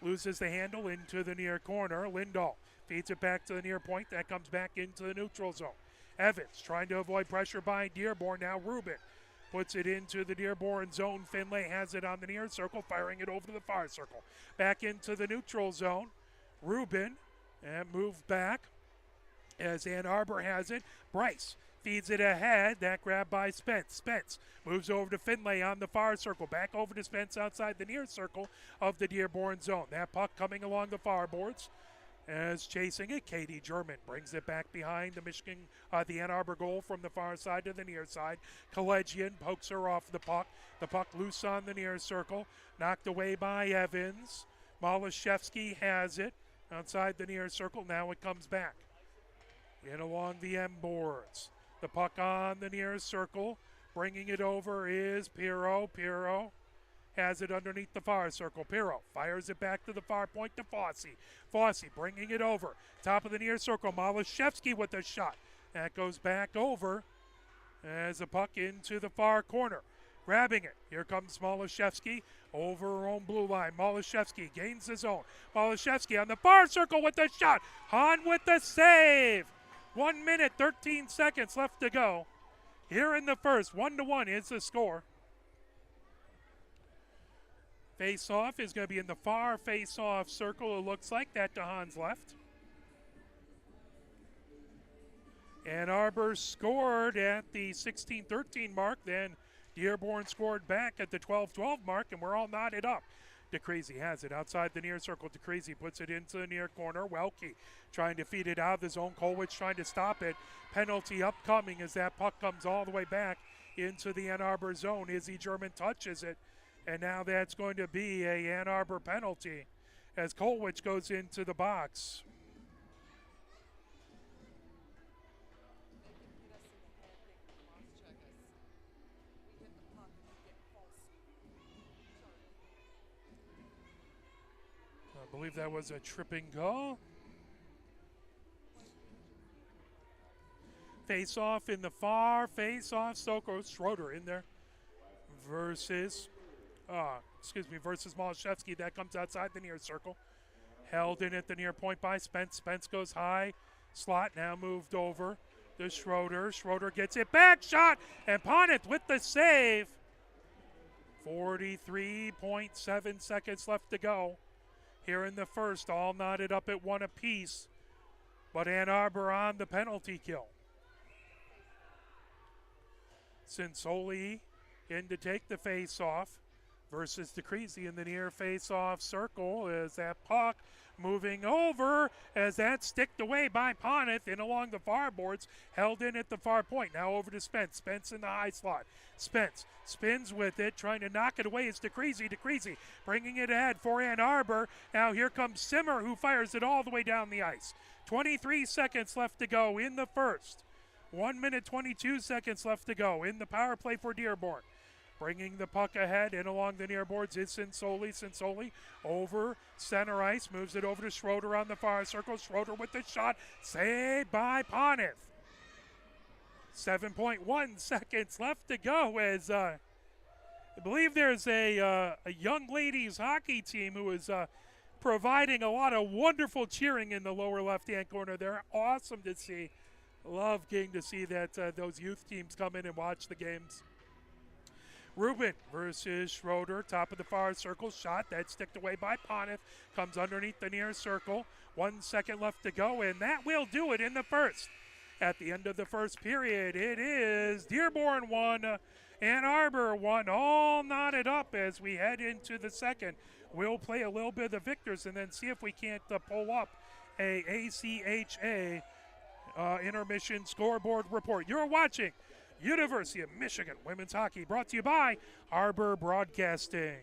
loses the handle into the near corner. Lindahl feeds it back to the near point. That comes back into the neutral zone. Evans trying to avoid pressure by Dearborn. Now Rubin puts it into the Dearborn zone. Finlay has it on the near circle, firing it over to the far circle. Back into the neutral zone. Rubin and moved back as Ann Arbor has it. Bryce feeds it ahead. That grab by Spence. Spence moves over to Finlay on the far circle. Back over to Spence outside the near circle of the Dearborn zone. That puck coming along the far boards. As chasing it, Katie German brings it back behind the Ann Arbor goal from the far side to the near side. Collegian pokes her off the puck. The puck loose on the near circle. Knocked away by Evans. Malashevsky has it outside the near circle. Now it comes back in along the end boards. The puck on the near circle. Bringing it over is Pirro. Pirro has it underneath the far circle. Pirro fires it back to the far point to Fosse. Fosse bringing it over. Top of the near circle. Malashevsky with a shot. That goes back over as a puck into the far corner. Grabbing it. Here comes Malashevsky over her own blue line. Malashevsky gains the zone. Malashevsky on the far circle with the shot. Hahn with the save. 1 minute, 13 seconds left to go. Here in the first, 1-1 is the score. Face-off is going to be in the far face-off circle, it looks like, that to Hans left. Ann Arbor scored at the 16-13 mark, then Dearborn scored back at the 12-12 mark, and we're all knotted up. DeCrazy has it outside the near circle. DeCrazy puts it into the near corner. Welke trying to feed it out of the zone. Colwich trying to stop it. Penalty upcoming as that puck comes all the way back into the Ann Arbor zone. Izzy German touches it, and now that's going to be a Ann Arbor penalty as Colwich goes into the box. I believe that was a tripping goal. Face-off in the far face-off. Soko Schroeder in there versus Malashevsky. That comes outside the near circle. Held in at the near point by Spence. Spence goes high. Slot now moved over to Schroeder. Schroeder gets it back. Shot. And Poneth with the save. 43.7 seconds left to go. Here in the first, all knotted up at 1 apiece. But Ann Arbor on the penalty kill. Sinsoli in to take the face-off versus DeCrazy in the near face-off circle as that puck moving over as that's sticked away by Poneth in along the far boards, held in at the far point. Now over to Spence. Spence in the high slot. Spence spins with it, trying to knock it away. It's DeCrazy. DeCrazy bringing it ahead for Ann Arbor. Now here comes Simmer, who fires it all the way down the ice. 23 seconds left to go in the first. 1 minute, 22 seconds left to go in the power play for Dearborn. Bringing the puck ahead and along the near boards is Sinsoli. Sinsoli over center ice, moves it over to Schroeder on the far circle. Schroeder with the shot, saved by Poneth. 7.1 seconds left to go as I believe there's a young ladies hockey team who is providing a lot of wonderful cheering in the lower left-hand corner. They're awesome to see. Love getting to see that those youth teams come in and watch the games. Rubin versus Schroeder, top of the far circle. Shot that's sticked away by Poneth. Comes underneath the near circle. 1 second left to go, and that will do it in the first. At the end of the first period, it is Dearborn 1, Ann Arbor 1, all knotted up as we head into the second. We'll play a little bit of the victors and then see if we can't pull up a ACHA intermission scoreboard report. You're watching University of Michigan Women's Hockey, brought to you by Arbor Broadcasting.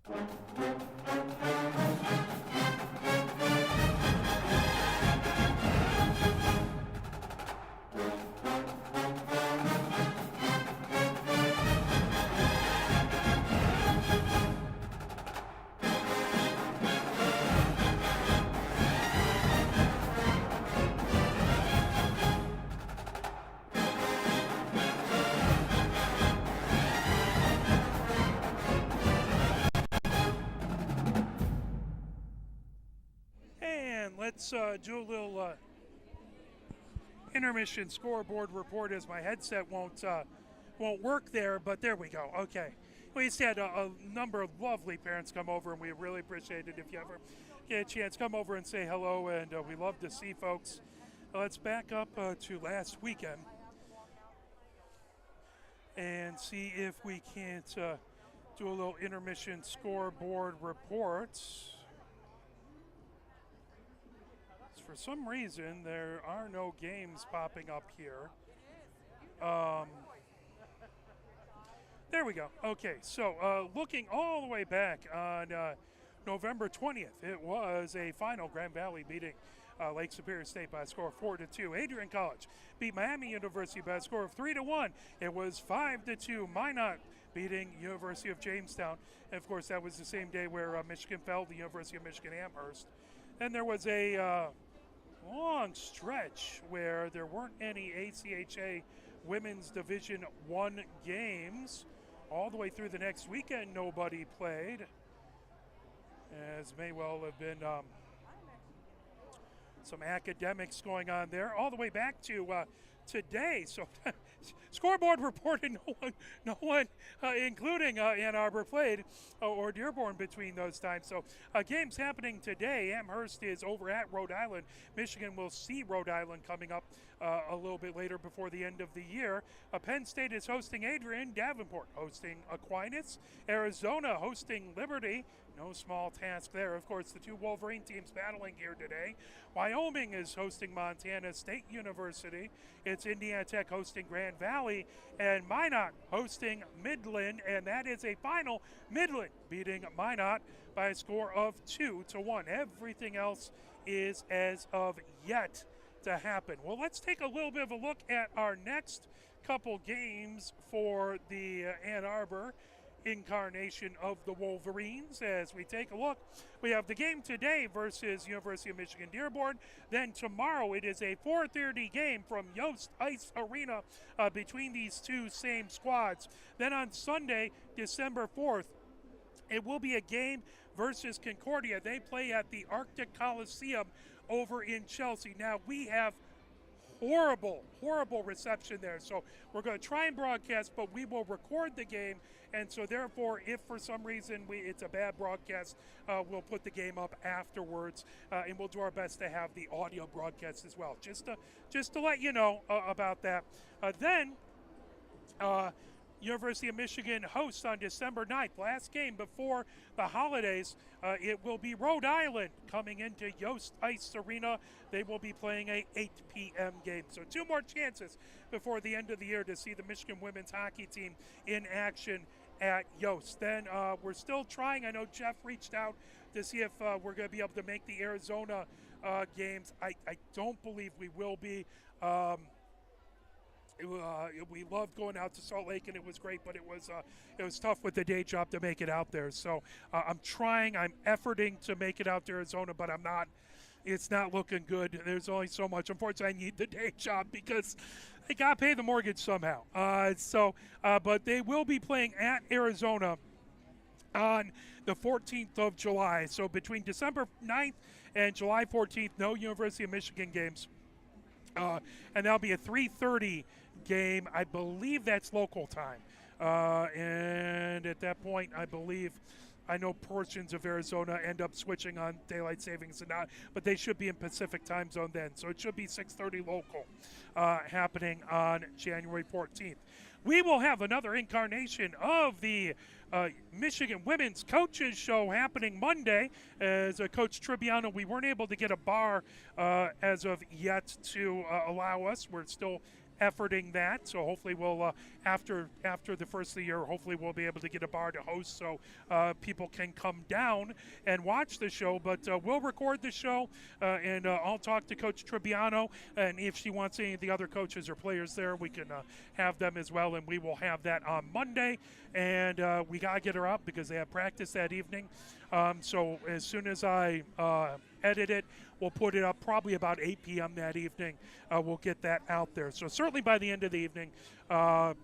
And let's do a little intermission scoreboard report as my headset won't work there, but there we go. Okay. We just had a number of lovely parents come over, and we really appreciate it. If you ever get a chance, come over and say hello, and we love to see folks. Let's back up to last weekend and see if we can't do a little intermission scoreboard report. For some reason, there are no games popping up here. There we go. Okay, so looking all the way back on November 20th, it was a final. Grand Valley beating Lake Superior State by a score of 4-2. Adrian College beat Miami University by a score of 3-1. It was 5-2. Minot beating University of Jamestown. And of course, that was the same day where Michigan fell to the University of Michigan-Amherst. And there was a long stretch where there weren't any ACHA Women's Division I games. All the way through the next weekend, nobody played. As may well have been some academics going on there. All the way back to today. So scoreboard reported no one including Ann Arbor played or Dearborn between those times. So games happening today. Amherst is over at Rhode Island. Michigan will see Rhode Island coming up a little bit later before the end of the year. Penn State is hosting Adrian. Davenport hosting Aquinas. Arizona hosting Liberty. No small task there. Of course, the two Wolverine teams battling here today. Wyoming is hosting Montana State University. It's Indiana Tech hosting Grand Valley. And Minot hosting Midland. And that is a final. Midland beating Minot by a score of 2-1. Everything else is as of yet to happen. Well, let's take a little bit of a look at our next couple games for the Ann Arbor incarnation of the Wolverines. As we take a look, we have the game today versus University of Michigan-Dearborn. Then tomorrow it is a 4:30 game from Yost Ice Arena between these two same squads. Then on Sunday, December 4th, it will be a game versus Concordia. They play at the Arctic Coliseum over in Chelsea. Now, we have horrible reception there. So we're going to try and broadcast, but we will record the game. And so therefore, if for some reason it's a bad broadcast, we'll put the game up afterwards, and we'll do our best to have the audio broadcast as well. Just to let you know about that. Then University of Michigan hosts on December 9th. Last game before the holidays, it will be Rhode Island coming into Yost Ice Arena. They will be playing a 8 p.m. game. So two more chances before the end of the year to see the Michigan women's hockey team in action at Yost. Then we're still trying. I know Jeff reached out to see if we're going to be able to make the Arizona games. I don't believe we will be. We loved going out to Salt Lake, and it was great, but it was tough with the day job to make it out there. So I'm efforting to make it out to Arizona, but I'm not. It's not looking good. There's only so much. Unfortunately, I need the day job because I got to pay the mortgage somehow. But they will be playing at Arizona on the 14th of July. So between December 9th and July 14th, no University of Michigan games. And that'll be a 3:30 game. I believe that's local time. And at that point, I know portions of Arizona end up switching on daylight savings and not, but they should be in Pacific time zone then. So it should be 6:30 local happening on January 14th. We will have another incarnation of the Michigan Women's Coaches Show happening Monday. As Coach Tribbiano, we weren't able to get a bar as of yet to allow us. We're still efforting that. So hopefully we'll after the first of the year, hopefully we'll be able to get a bar to host so people can come down and watch the show. But we'll record the show and I'll talk to Coach Tribbiano, and if she wants any of the other coaches or players there, we can have them as well, and we will have that on Monday. And we got to get her up because they have practice that evening. So as soon as I edit it, we'll put it up probably about 8 p.m. that evening. We'll get that out there. So certainly by the end of the evening,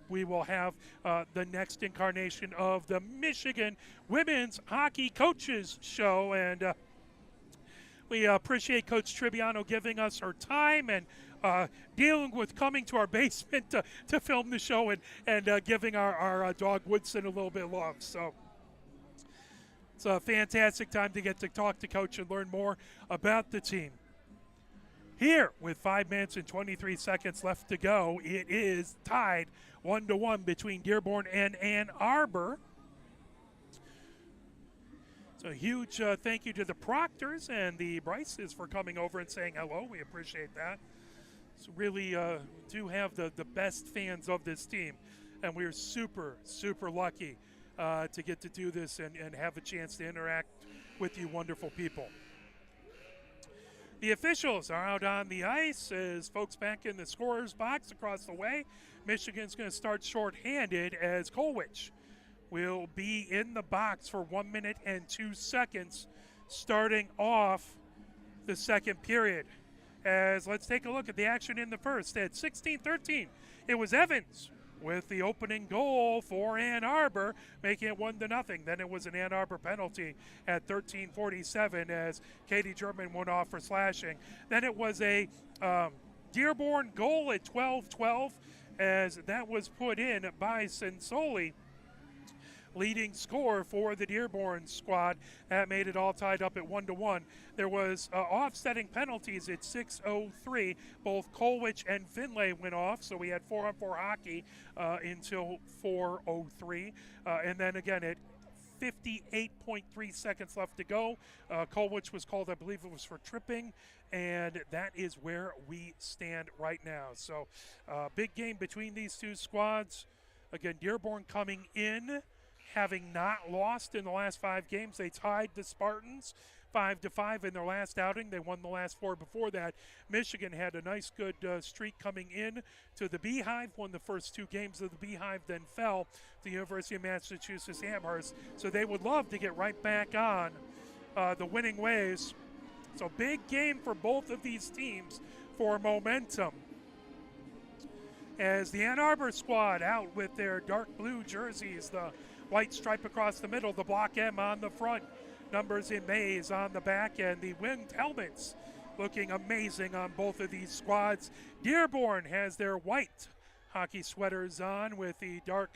we will have the next incarnation of the Michigan Women's Hockey Coaches Show. And we appreciate Coach Tribbiano giving us her time and dealing with coming to our basement to film the show and giving our dog Woodson a little bit of love. So it's a fantastic time to get to talk to Coach and learn more about the team. Here, with 5 minutes and 23 seconds left to go, it is tied 1-1 between Dearborn and Ann Arbor. So a huge thank you to the Proctors and the Bryces for coming over and saying hello. We appreciate that. So really do have the best fans of this team, and we're super, super lucky to get to do this and have a chance to interact with you wonderful people. The officials are out on the ice as folks back in the scorer's box across the way. Michigan's going to start shorthanded as Colwich will be in the box for 1 minute and 2 seconds starting off the second period. As let's take a look at the action in the first. At 16-13, it was Evans with the opening goal for Ann Arbor, making it 1-0. Then it was an Ann Arbor penalty at 13:47 as Katie German went off for slashing. Then it was a Dearborn goal at 12-12 as that was put in by Sensoli, leading scorer for the Dearborn squad. That made it all tied up at 1-1. There was offsetting penalties at 6:03. Both Colwich and Finlay went off, so we had 4-on-4 hockey until 4:03. And then again at 58.3 seconds left to go, Colwich was called, I believe it was for tripping, and that is where we stand right now. So big game between these two squads. Again, Dearborn coming in, having not lost in the last 5 games. They tied the Spartans 5-5 in their last outing. They won the last 4 before that. Michigan had a nice, good streak coming in to the Beehive, won the first 2 games of the Beehive, then fell to the University of Massachusetts Amherst. So they would love to get right back on the winning ways. So big game for both of these teams for momentum. As the Ann Arbor squad out with their dark blue jerseys, the white stripe across the middle, the block M on the front, numbers in maize on the back, and the winged helmets looking amazing on both of these squads. Dearborn has their white hockey sweaters on with the dark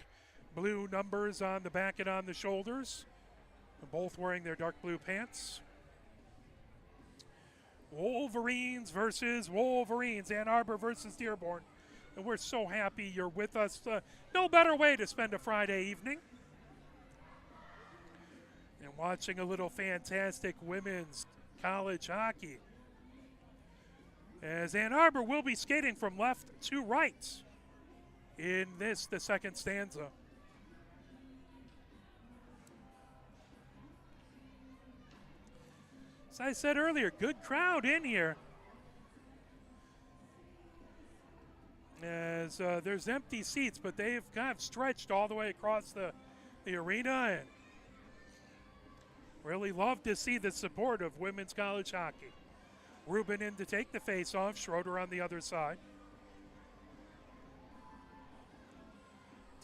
blue numbers on the back and on the shoulders. They're both wearing their dark blue pants. Wolverines versus Wolverines, Ann Arbor versus Dearborn. And we're so happy you're with us. No better way to spend a Friday evening. And watching a little fantastic women's college hockey. As Ann Arbor will be skating from left to right in this, the second stanza. As I said earlier, good crowd in here. As there's empty seats, but they've kind of stretched all the way across the arena, and really love to see the support of women's college hockey. Rubin in to take the face-off, Schroeder on the other side.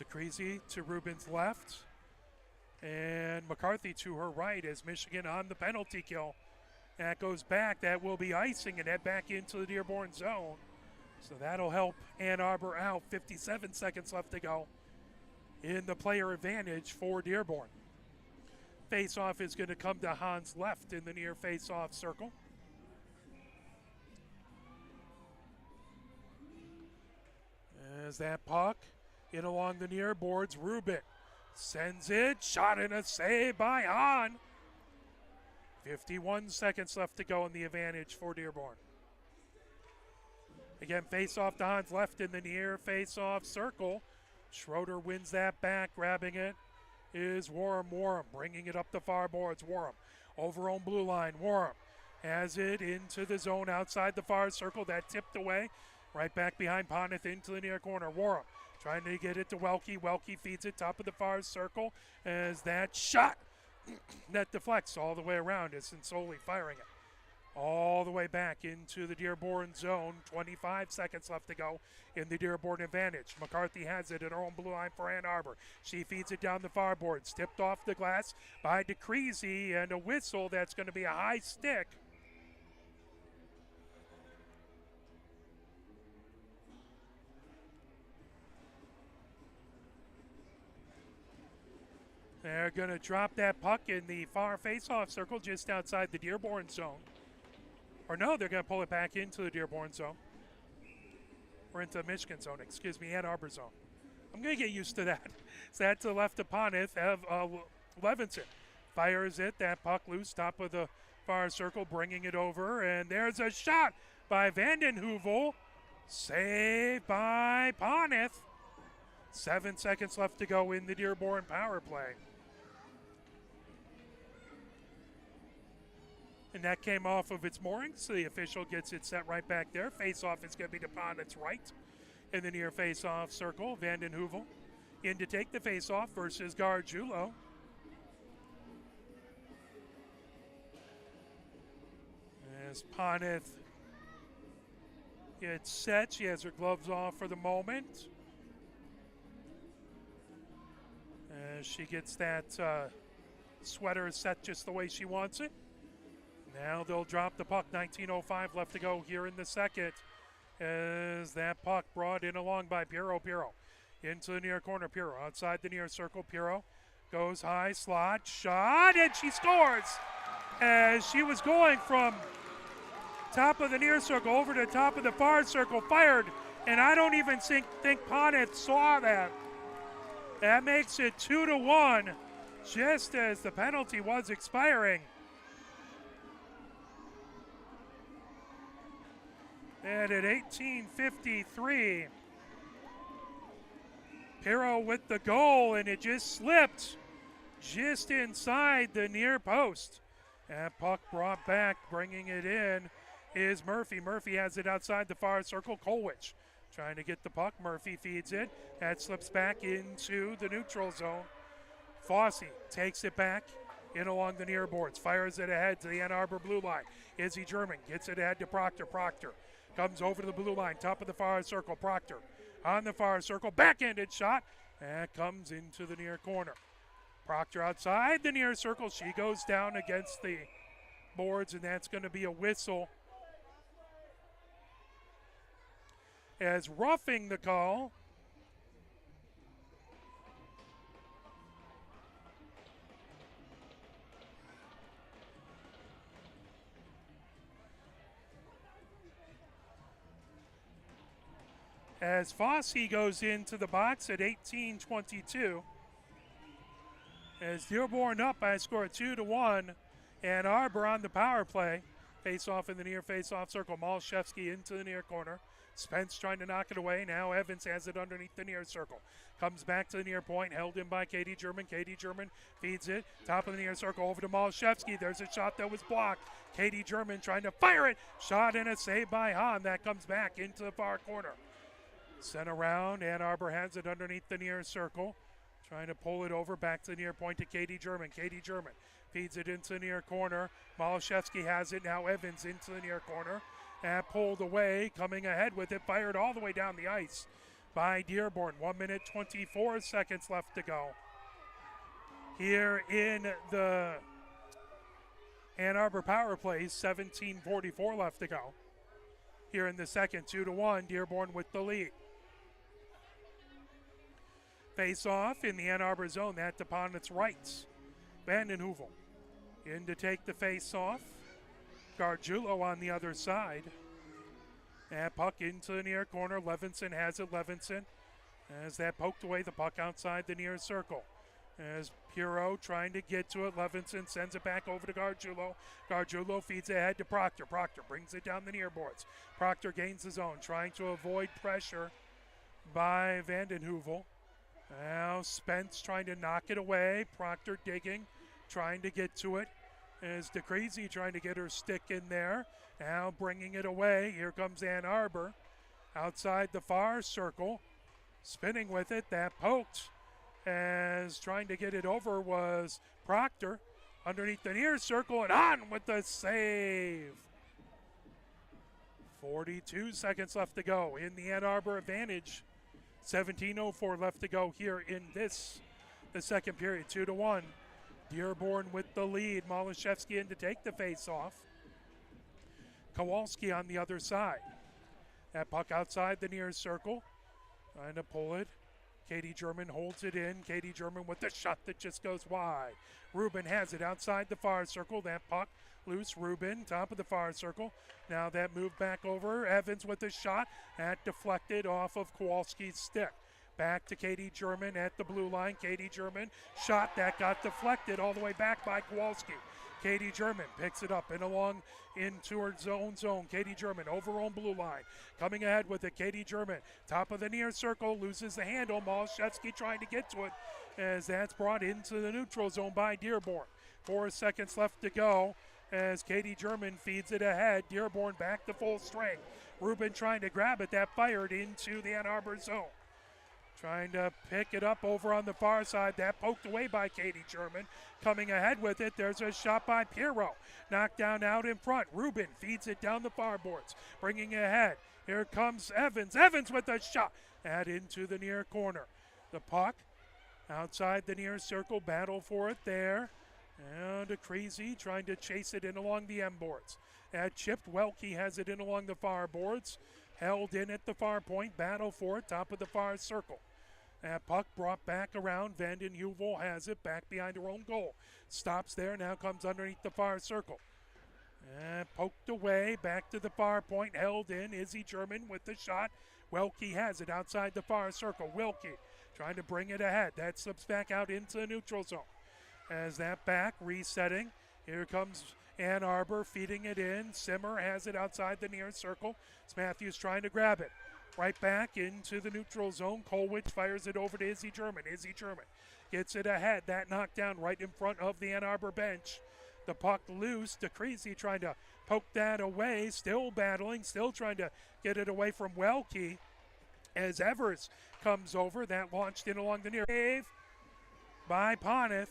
DeCreasy to Rubin's left, and McCarthy to her right as Michigan on the penalty kill. That goes back, that will be icing and head back into the Dearborn zone. So that'll help Ann Arbor out. 57 seconds left to go in the player advantage for Dearborn. Face-off is going to come to Hans left in the near face-off circle. As that puck in along the near boards, Rubin sends it, shot and a save by Hahn. 51 seconds left to go in the advantage for Dearborn. Again, face-off to Hans, left in the near face-off circle. Schroeder wins that back, grabbing it is Warren. Warren bringing it up the far boards. Warren over on blue line. Warren has it into the zone outside the far circle. That tipped away. Right back behind Poneth into the near corner. Warren trying to get it to Welke. Welke feeds it top of the far circle as that shot that deflects all the way around as Sensoli firing it all the way back into the Dearborn zone. 25 seconds left to go in the Dearborn advantage. McCarthy has it at her own blue line for Ann Arbor. She feeds it down the far boards. Tipped off the glass by DeCreasy, and a whistle that's going to be a high stick. They're going to drop that puck in the far face-off circle just outside the Dearborn zone. Or no, they're going to pull it back into the Dearborn zone. Or into the Michigan zone, excuse me, Ann Arbor zone. I'm going to get used to that. So that's to the left of Poneth. Levinson fires it, that puck loose, top of the far circle, bringing it over. And there's a shot by Vanden Heuvel. Saved by Poneth. 7 seconds left to go in the Dearborn power play. And that came off of its moorings, so the official gets it set right back there. Face-off is going to be to Poneth's right in the near face-off circle. Vanden Heuvel in to take the face-off versus Gargiulo. As Poneth gets set, she has her gloves off for the moment. As she gets that sweater set just the way she wants it. Now they'll drop the puck. 19:05 left to go here in the second. As that puck brought in along by Piero. Piero into the near corner. Piero outside the near circle. Piero goes high, slot, shot, and she scores! As she was going from top of the near circle over to top of the far circle, fired, and I don't even think Poneth saw that. That makes it 2-1, just as the penalty was expiring. And at 18:53, Piero with the goal, and it just slipped just inside the near post. And puck brought back, bringing it in, is Murphy. Murphy has it outside the far circle. Kolwich trying to get the puck. Murphy feeds it. That slips back into the neutral zone. Fossey takes it back in along the near boards. Fires it ahead to the Ann Arbor blue line. Izzy German gets it ahead to Proctor. Proctor comes over to the blue line, top of the far circle. Proctor on the far circle, backhanded shot, and comes into the near corner. Proctor outside the near circle. She goes down against the boards, and that's going to be a whistle. As roughing the call. As Fossey goes into the box at 18:22. As Dearborn up by a score of 2-1. Ann Arbor on the power play. Face off in the near face off circle. Malszewski into the near corner. Spence trying to knock it away. Now Evans has it underneath the near circle. Comes back to the near point. Held in by Katie German. Katie German feeds it. Top of the near circle over to Malszewski. There's a shot that was blocked. Katie German trying to fire it. Shot and a save by Hahn. That comes back into the far corner. Sent around. Ann Arbor has it underneath the near circle. Trying to pull it over back to the near point to Katie German. Katie German feeds it into the near corner. Malszewski has it. Now Evans into the near corner. And pulled away. Coming ahead with it. Fired all the way down the ice by Dearborn. 1 minute, 24 seconds left to go. Here in the Ann Arbor power play. 17:44 left to go. Here in the second. 2-1. Dearborn with the lead. Face off in the Ann Arbor zone. That upon its rights. Vanden Heuvel in to take the face off. Gargiulo on the other side. And puck into the near corner. Levinson has it. Levinson as that poked away the puck outside the near circle. As Puro trying to get to it, Levinson sends it back over to Gargiulo. Gargiulo feeds ahead to Proctor. Proctor brings it down the near boards. Proctor gains the zone, trying to avoid pressure by Vanden Heuvel. Now Spence trying to knock it away. Proctor digging, trying to get to it. As DeCrazy trying to get her stick in there. Now bringing it away. Here comes Ann Arbor. Outside the far circle. Spinning with it. That poked. As trying to get it over was Proctor. Underneath the near circle and on with the save. 42 seconds left to go in the Ann Arbor advantage. 17:04 left to go here in the second period. 2-1. Dearborn with the lead. Malashevsky in to take the face-off. Kowalski on the other side. That puck outside the near circle. Trying to pull it. Katie German holds it in. Katie German with the shot that just goes wide. Rubin has it outside the far circle. That puck loose. Rubin, top of the far circle. Now that move back over. Evans with the shot. That deflected off of Kowalski's stick. Back to Katie German at the blue line. Katie German shot that got deflected all the way back by Kowalski. Katie German picks it up and along into her own zone. Katie German over on blue line. Coming ahead with it, Katie German. Top of the near circle, loses the handle. Malashevsky trying to get to it as that's brought into the neutral zone by Dearborn. 4 seconds left to go as Katie German feeds it ahead. Dearborn back to full strength. Rubin trying to grab it. That fired into the Ann Arbor zone. Trying to pick it up over on the far side. That poked away by Katie German. Coming ahead with it, there's a shot by Pirro. Knocked down out in front. Rubin feeds it down the far boards. Bringing it ahead. Here comes Evans. Evans with a shot. Add into the near corner. The puck outside the near circle. Battle for it there. And a Crazy trying to chase it in along the M boards. At chipped, Welke has it in along the far boards. Held in at the far point. Battle for it. Top of the far circle. That puck brought back around. Vanden Heuvel has it back behind her own goal. Stops there. Now comes underneath the far circle. And poked away. Back to the far point. Held in. Izzy German with the shot. Welke has it outside the far circle. Wilkie trying to bring it ahead. That slips back out into the neutral zone. As that back resetting. Here comes Ann Arbor feeding it in. Simmer has it outside the near circle. It's Matthews trying to grab it. Right back into the neutral zone. Kolwich fires it over to Izzy German. Izzy German gets it ahead. That knockdown right in front of the Ann Arbor bench. The puck loose. DeCrazy trying to poke that away. Still battling. Still trying to get it away from Welke. As Evers comes over. That launched in along the near save by Poneth.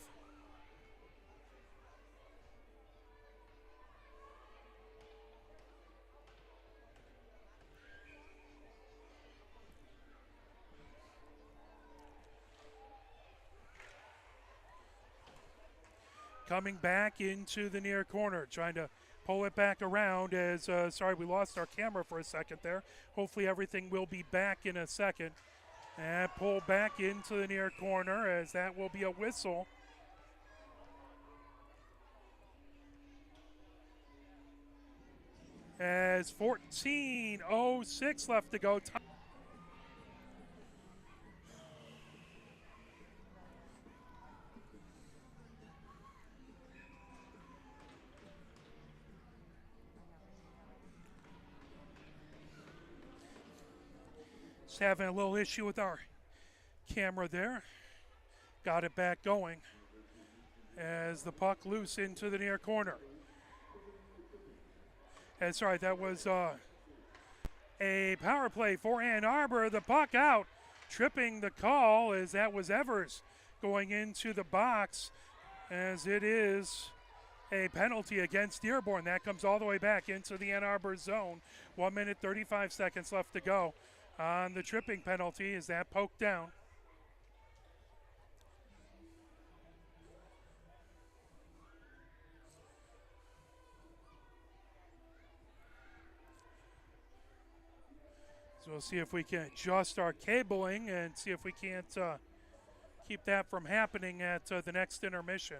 Coming back into the near corner, trying to pull it back around as, sorry, we lost our camera for a second there. Hopefully everything will be back in a second. And pull back into the near corner as that will be a whistle. As 14:06 left to go. Just having a little issue with our camera there. Got it back going as the puck loose into the near corner. And sorry, that was a power play for Ann Arbor. The puck out, tripping the call as that was Evers going into the box as it is a penalty against Dearborn. That comes all the way back into the Ann Arbor zone. 1 minute, 35 seconds left to go on the tripping penalty. Is that poked down? So we'll see if we can adjust our cabling and see if we can't keep that from happening at the next intermission.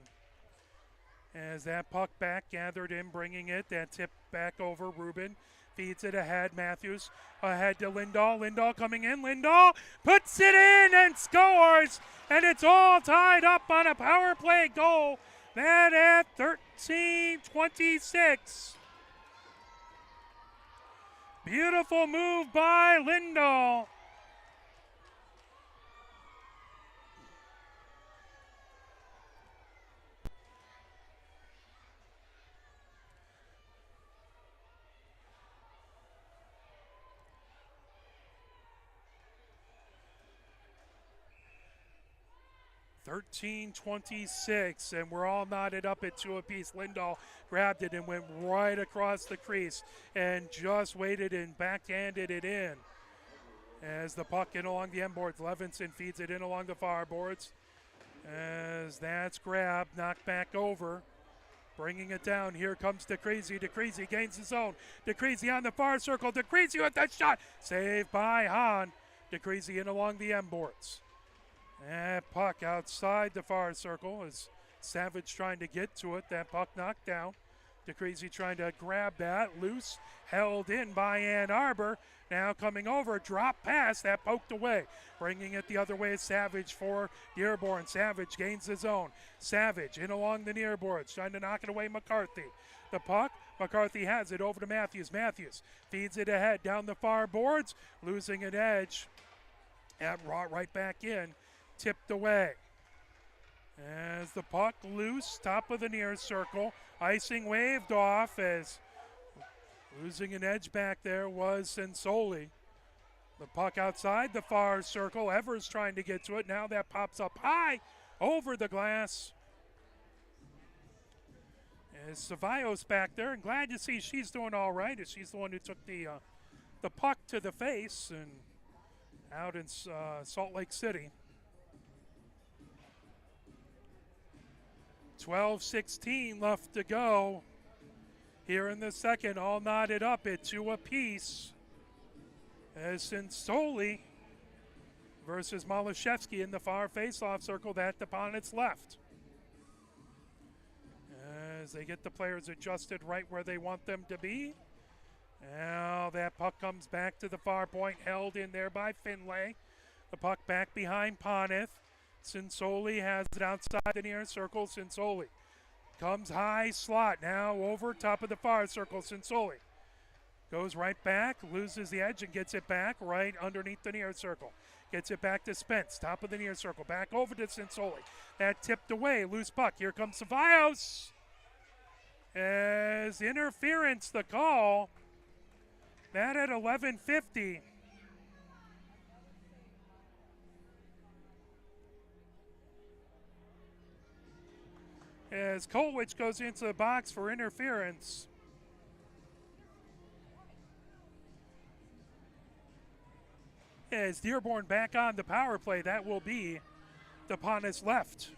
As that puck back gathered in, bringing it. That tip back over. Rubin feeds it ahead. Matthews ahead to Lindahl. Lindahl coming in. Lindahl puts it in and scores. And it's all tied up on a power play goal. That at 13:26. Beautiful move by Lindahl. (13:26), and we're all knotted up at 2 apiece. Lindahl grabbed it and went right across the crease and just waited and backhanded it in. As the puck in along the end boards, Levinson feeds it in along the far boards. As that's grabbed, knocked back over. Bringing it down, here comes DeCreasy. DeCreasy gains his own. DeCreasy on the far circle. DeCreasy with that shot. Saved by Hahn. DeCreasy in along the end boards. That puck outside the far circle as Savage trying to get to it. That puck knocked down. DeCreasy trying to grab that. Loose, held in by Ann Arbor. Now coming over, drop pass, that poked away. Bringing it the other way is Savage for Dearborn. Savage gains his own. Savage in along the near boards, trying to knock it away McCarthy. The puck, McCarthy has it over to Matthews. Matthews feeds it ahead down the far boards, losing an edge. That brought right back in. Tipped away. As the puck loose, top of the near circle. Icing waved off as losing an edge back there was Sensoli. The puck outside the far circle. Evers trying to get to it. Now that pops up high over the glass. As Cevallos back there, and glad to see she's doing all right as she's the one who took the puck to the face and out in Salt Lake City. 12:16 left to go here in the second, all knotted up at 2 apiece. As Sensoli versus Malashevsky in the far face-off circle, that upon its left. As they get the players adjusted right where they want them to be. Now that puck comes back to the far point, held in there by Finlay. The puck back behind Poneth. Sensoli has it outside the near circle. Sensoli comes high slot, now over top of the far circle. Sensoli goes right back, loses the edge and gets it back right underneath the near circle. Gets it back to Spence, top of the near circle, back over to Sensoli. That tipped away, loose puck. Here comes Cevallos. As interference, the call. That at 11:50. As Kolwich goes into the box for interference. As Dearborn back on the power play, that will be to Ponet's left.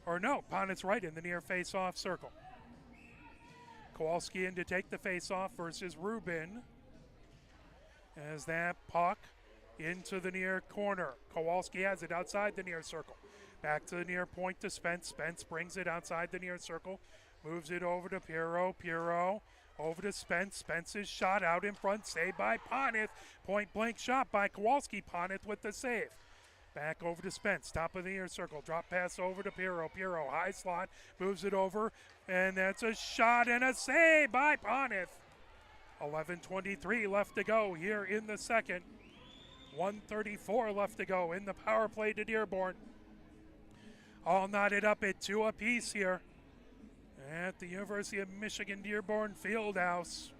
Or no, Ponet's right in the near face-off circle. Kowalski in to take the face-off versus Rubin. As that puck into the near corner. Kowalski has it outside the near circle. Back to the near point to Spence. Spence brings it outside the near circle. Moves it over to Pirro. Pirro over to Spence. Spence's shot out in front. Saved by Poneth. Point blank shot by Kowalski. Poneth with the save. Back over to Spence. Top of the near circle. Drop pass over to Pirro. Pirro high slot. Moves it over. And that's a shot and a save by Poneth. 11:23 left to go here in the second. 1:34 left to go in the power play to Dearborn. All knotted up at 2 apiece here at the University of Michigan-Dearborn Fieldhouse.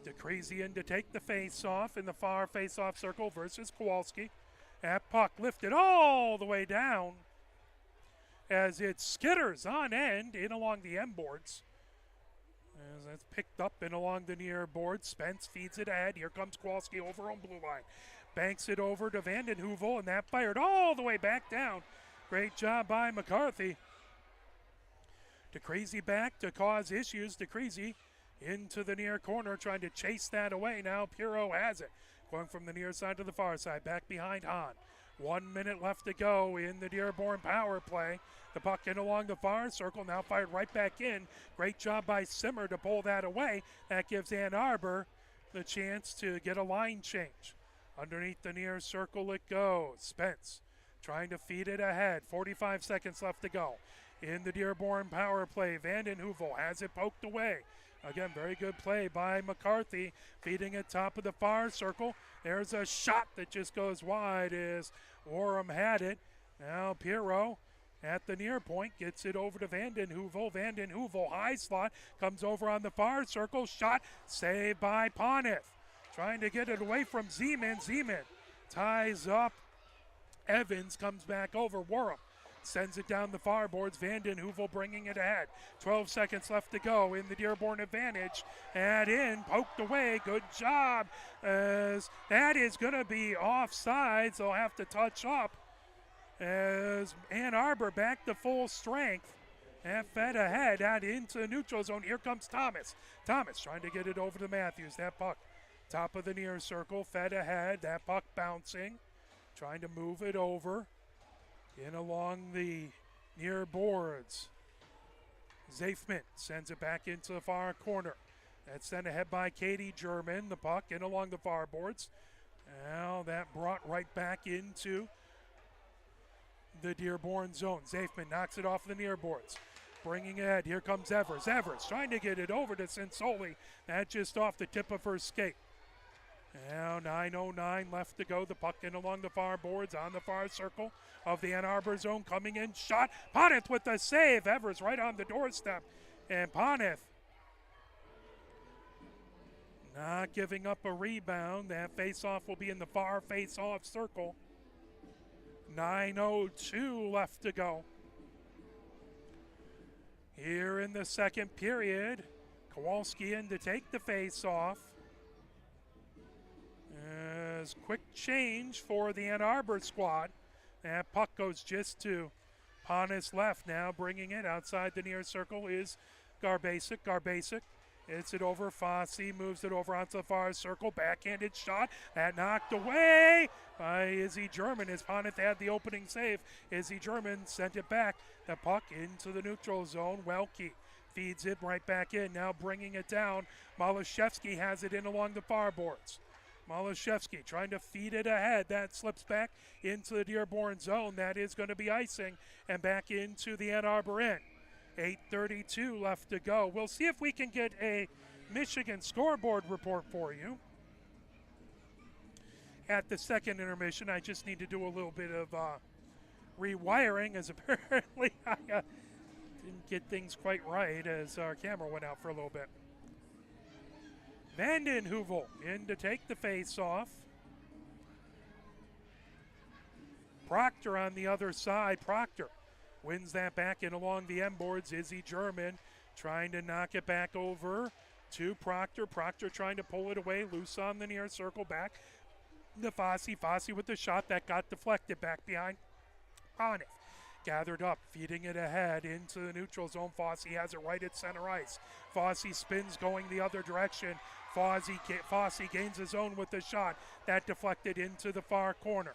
DeCreasy in to take the face-off in the far face-off circle versus Kowalski. That puck lifted all the way down as it skitters on end in along the end boards. As that's picked up in along the near board. Spence feeds it ahead. Here comes Kowalski over on blue line. Banks it over to Vanden Heuvel, and that fired all the way back down. Great job by McCarthy. DeCreasy back to cause issues. DeCreasy into the near corner, trying to chase that away. Now Pirro has it. Going from the near side to the far side. Back behind Hahn. 1 minute left to go in the Dearborn power play. The puck in along the far circle, now fired right back in. Great job by Simmer to pull that away. That gives Ann Arbor the chance to get a line change. Underneath the near circle it goes. Spence trying to feed it ahead. 45 seconds left to go. In the Dearborn power play, Vanden Heuvel has it poked away. Again, very good play by McCarthy, feeding it top of the far circle. There's a shot that just goes wide as Warham had it. Now Pirro at the near point gets it over to Vanden Heuvel. Vanden Heuvel, high slot, comes over on the far circle. Shot saved by Poneth. Trying to get it away from Zeman. Zeman ties up Evans, comes back over. Warham sends it down the far boards. Vanden Heuvel bringing it ahead. 12 seconds left to go in the Dearborn advantage. And in, poked away. Good job. As that is going to be offside. They'll have to touch up. As Ann Arbor back to full strength. And fed ahead out into the neutral zone. Here comes Thomas. Thomas trying to get it over to Matthews. That puck top of the near circle. Fed ahead. That puck bouncing. Trying to move it over. In along the near boards. Zafman sends it back into the far corner. That's sent ahead by Katie German. The puck in along the far boards. Now that brought right back into the Dearborn zone. Zafman knocks it off the near boards. Bringing it. Here comes Evers. Evers trying to get it over to Sensoli. That just off the tip of her skate. Now 9:09 left to go. The puck in along the far boards on the far circle of the Ann Arbor zone. Coming in, shot. Poneth with the save. Evers right on the doorstep. And Poneth not giving up a rebound. That face-off will be in the far face-off circle. 9:02 left to go. Here in the second period, Kowalski in to take the face-off. As quick change for the Ann Arbor squad. That puck goes just to Poneth's left now. Bringing it outside the near circle is Garbasic. Garbasic hits it over. Fossey moves it over onto the far circle. Backhanded shot. That knocked away by Izzy German as Poneth had the opening save. Izzy German sent it back. The puck into the neutral zone. Welke feeds it right back in. Now bringing it down. Malashevsky has it in along the far boards. Malashevsky trying to feed it ahead. That slips back into the Dearborn zone. That is going to be icing and back into the Ann Arbor end. 8:32 left to go. We'll see if we can get a Michigan scoreboard report for you. At the second intermission, I just need to do a little bit of rewiring as apparently I didn't get things quite right as our camera went out for a little bit. Vanden Heuvel in to take the face-off. Proctor on the other side. Proctor wins that back in along the end boards. Izzy German trying to knock it back over to Proctor. Proctor trying to pull it away. Loose on the near circle back to Fossey. Fossey with the shot that got deflected back behind Poneth. Gathered up, feeding it ahead into the neutral zone. Fossey has it right at center ice. Fossey spins going the other direction. Fossey gains his own with the shot. That deflected into the far corner.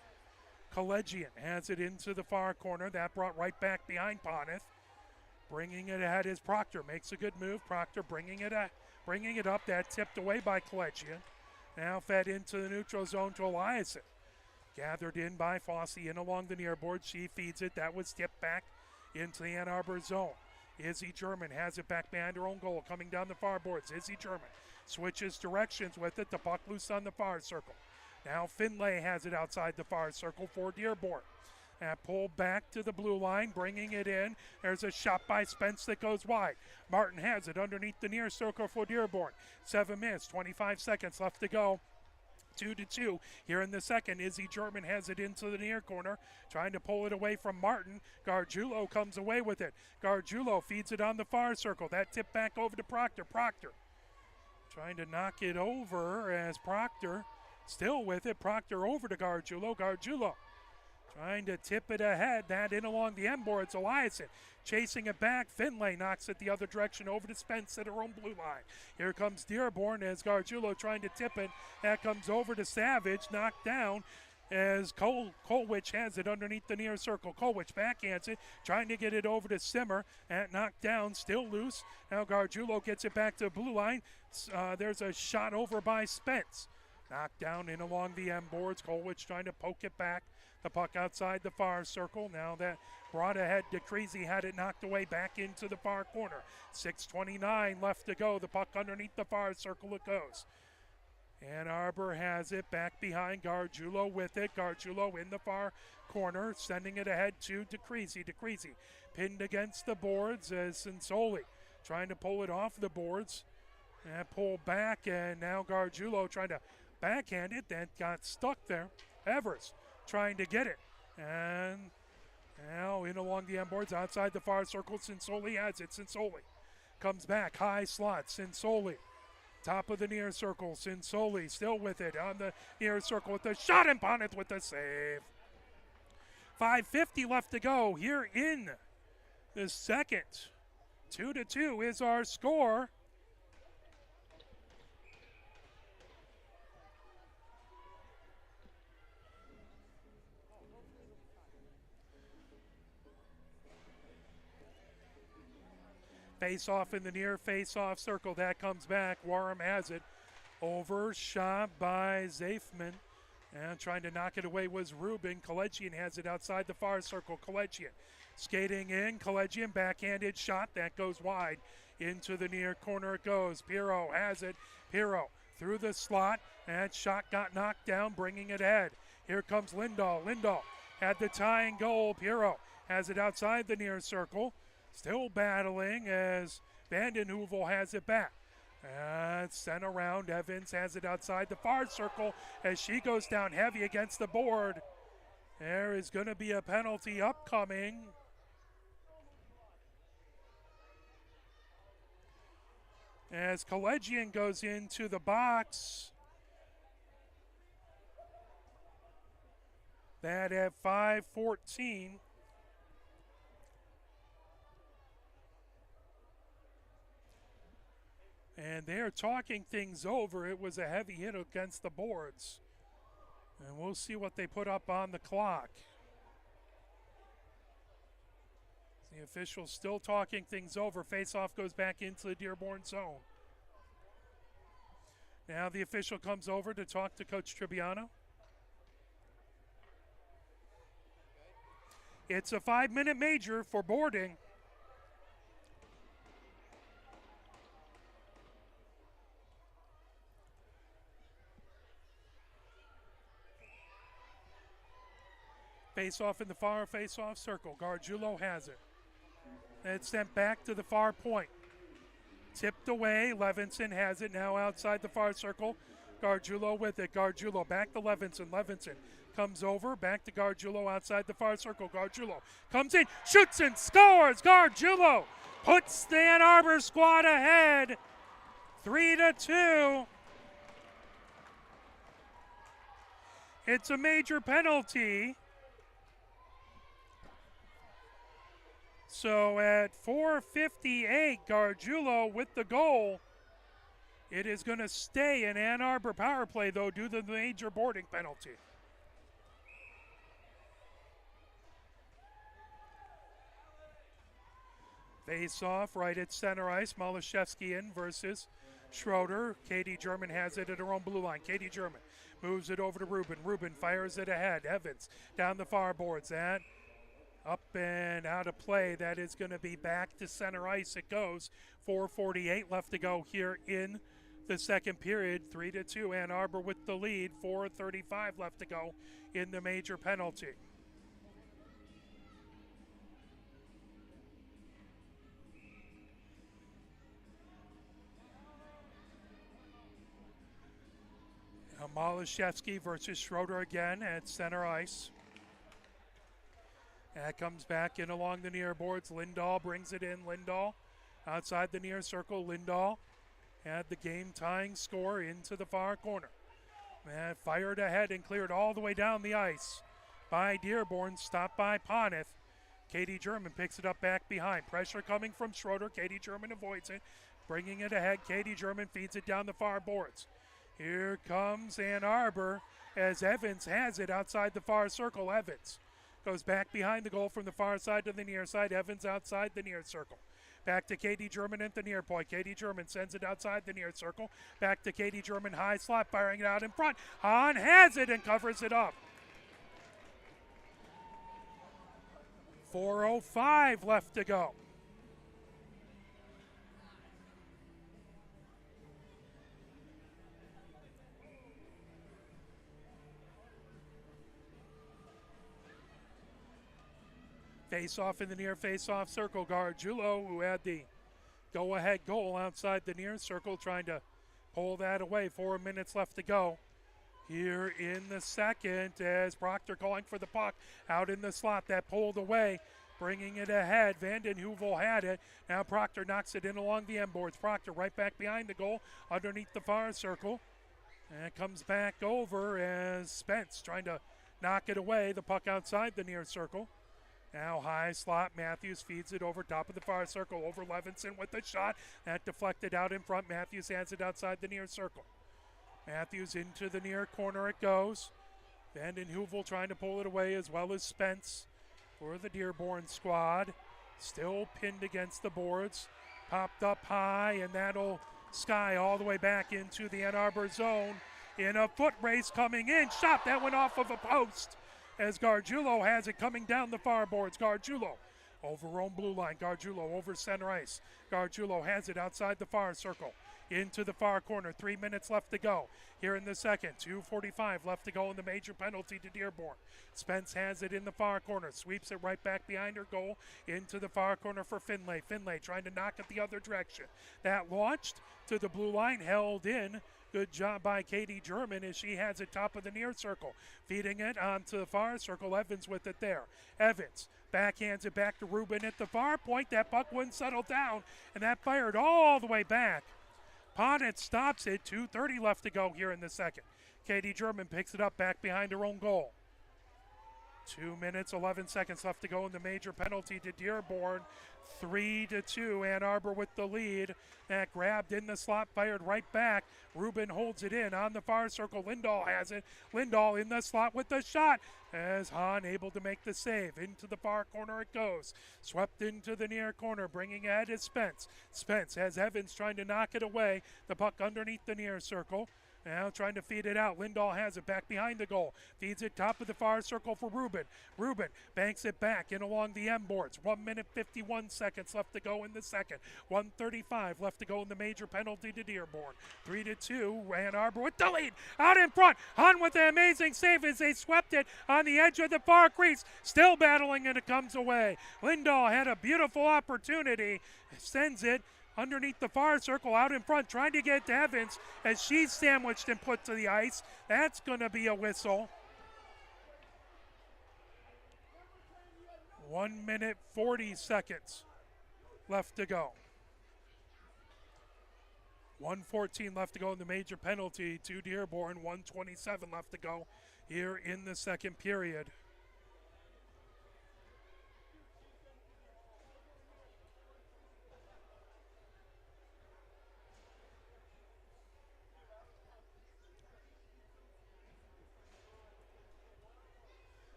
Collegian has it into the far corner. That brought right back behind Poneth. Bringing it ahead is Proctor. Makes a good move. Proctor bringing it up. That tipped away by Collegian. Now fed into the neutral zone to Eliason. Gathered in by Fossey in along the near board. She feeds it. That was tipped back into the Ann Arbor zone. Izzy German has it back behind her own goal. Coming down the far boards. Izzy German switches directions with it. The puck loose on the far circle. Now Finlay has it outside the far circle for Dearborn. And pulled back to the blue line, bringing it in. There's a shot by Spence that goes wide. Martin has it underneath the near circle for Dearborn. 7 minutes, 25 seconds left to go. 2-2 here in the second. Izzy German has it into the near corner, trying to pull it away from Martin. Gargiulo comes away with it. Gargiulo feeds it on the far circle. That tip back over to Proctor. Proctor trying to knock it over as Proctor still with it. Proctor over to Gargiulo. Gargiulo trying to tip it ahead. That in along the end boards. Eliason chasing it back. Finlay knocks it the other direction over to Spence at her own blue line. Here comes Dearborn as Gargiulo trying to tip it. That comes over to Savage. Knocked down as Kolwich has it underneath the near circle. Kolwich backhands it, trying to get it over to Simmer. That knocked down, still loose. Now Gargiulo gets it back to the blue line. There's a shot over by Spence. Knocked down in along the end boards. Kolwich trying to poke it back. The puck outside the far circle. Now that brought ahead, DeCreasy had it knocked away back into the far corner. 6:29 left to go. The puck underneath the far circle it goes. Ann Arbor has it back behind. Gargiulo with it. Gargiulo in the far corner, sending it ahead to DeCreasy. DeCreasy pinned against the boards as Sinsoli trying to pull it off the boards. And pull back, and now Gargiulo trying to backhand it. That got stuck there. Evers trying to get it. And now in along the end boards, outside the far circle, Sinsoli has it. Sinsoli comes back, high slot. Sinsoli. Top of the near circle, Sinsoli still with it on the near circle with the shot, and Bonnet with the save. 5:50 left to go here in the second. 2-2 is our score. Face-off in the near face-off circle. That comes back. Warham has it. Overshot by Zafman. And trying to knock it away was Rubin. Collegian has it outside the far circle. Collegian skating in. Collegian backhanded shot. That goes wide. Into the near corner it goes. Pirro has it. Pirro through the slot. That shot got knocked down, bringing it ahead. Here comes Lindahl. Lindahl had the tying goal. Pirro has it outside the near circle. Still battling as Vandenheuvel has it back. It's sent around. Evans has it outside the far circle as she goes down heavy against the board. There is going to be a penalty upcoming. As Collegian goes into the box. That at 5:14. And they're talking things over. It was a heavy hit against the boards. And we'll see what they put up on the clock. The officials still talking things over. Face-off goes back into the Dearborn zone. Now the official comes over to talk to Coach Tribbiano. It's a 5-minute major for boarding. Face-off in the far face-off circle. Gargiulo has it. It's sent back to the far point. Tipped away. Levinson has it now outside the far circle. Gargiulo with it. Gargiulo back to Levinson. Levinson comes over. Back to Gargiulo outside the far circle. Gargiulo comes in, shoots and scores. Gargiulo puts the Ann Arbor squad ahead. 3-2. It's a major penalty. So at 4:58, Gargiulo with the goal. It is going to stay an Ann Arbor power play, though, due to the major boarding penalty. Face-off right at center ice. Malashevsky in versus Schroeder. Katie German has it at her own blue line. Katie German moves it over to Rubin. Rubin fires it ahead. Evans down the far boards. That up and out of play. That is going to be back to center ice. It goes. 4:48 left to go here in the second period. 3-2. Ann Arbor with the lead. 4:35 left to go in the major penalty. Now Malashevsky versus Schroeder again at center ice. That comes back in along the near boards. Lindahl brings it in. Lindahl outside the near circle. Lindahl had the game-tying score into the far corner. And fired ahead and cleared all the way down the ice by Dearborn. Stopped by Poneth. Katie German picks it up back behind. Pressure coming from Schroeder. Katie German avoids it. Bringing it ahead. Katie German feeds it down the far boards. Here comes Ann Arbor as Evans has it outside the far circle. Evans goes back behind the goal from the far side to the near side. Evans outside the near circle. Back to Katie German at the near point. Katie German sends it outside the near circle. Back to Katie German, high slot, firing it out in front. Hahn has it and covers it up. 4:05 left to go. Face-off in the near face-off circle. Gargiulo, who had the go-ahead goal outside the near circle, trying to pull that away. 4 minutes left to go here in the second as Proctor calling for the puck out in the slot. That pulled away, bringing it ahead. Vanden Heuvel had it. Now Proctor knocks it in along the end boards. Proctor right back behind the goal underneath the far circle. And it comes back over as Spence trying to knock it away. The puck outside the near circle. Now high slot, Matthews feeds it over top of the far circle, over Levinson with the shot. That deflected out in front. Matthews has it outside the near circle. Matthews into the near corner it goes. Vanden Heuvel trying to pull it away as well as Spence for the Dearborn squad. Still pinned against the boards. Popped up high, and that'll sky all the way back into the Ann Arbor zone. In a foot race coming in. Shot that went off of a post as Gargiulo has it coming down the far boards. Gargiulo over own blue line. Gargiulo over center ice. Gargiulo has it outside the far circle. Into the far corner. 3 minutes left to go here in the second. 2:45 left to go in the major penalty to Dearborn. Spence has it in the far corner. Sweeps it right back behind her goal into the far corner for Finlay. Finlay trying to knock it the other direction. That launched to the blue line, held in. Good job by Katie German as she has it top of the near circle. Feeding it onto the far circle. Evans with it there. Evans backhands it back to Rubin at the far point. That puck wouldn't settle down, and that fired all the way back. Ponnet stops it. 2:30 left to go here in the second. Katie German picks it up back behind her own goal. 2 minutes, 11 seconds left to go in the major penalty to Dearborn. 3-2, Ann Arbor with the lead. That grabbed in the slot, fired right back. Rubin holds it in on the far circle. Lindahl has it. Lindahl in the slot with the shot as Hahn able to make the save. Into the far corner it goes. Swept into the near corner, bringing ahead is Spence. Spence has Evans trying to knock it away. The puck underneath the near circle. Now trying to feed it out. Lindahl has it back behind the goal. Feeds it top of the far circle for Rubin. Rubin banks it back in along the end boards. 1 minute, 51 seconds left to go in the second. 1:35 left to go in the major penalty to Dearborn. 3-2, Ann Arbor with the lead. Out in front. Hahn with an amazing save as they swept it on the edge of the far crease. Still battling and it comes away. Lindahl had a beautiful opportunity. Sends it underneath the far circle out in front, trying to get to Evans as she's sandwiched and put to the ice. That's going to be a whistle. 1 minute, 40 seconds left to go. 1:14 left to go in the major penalty to Dearborn. 1:27 left to go here in the second period.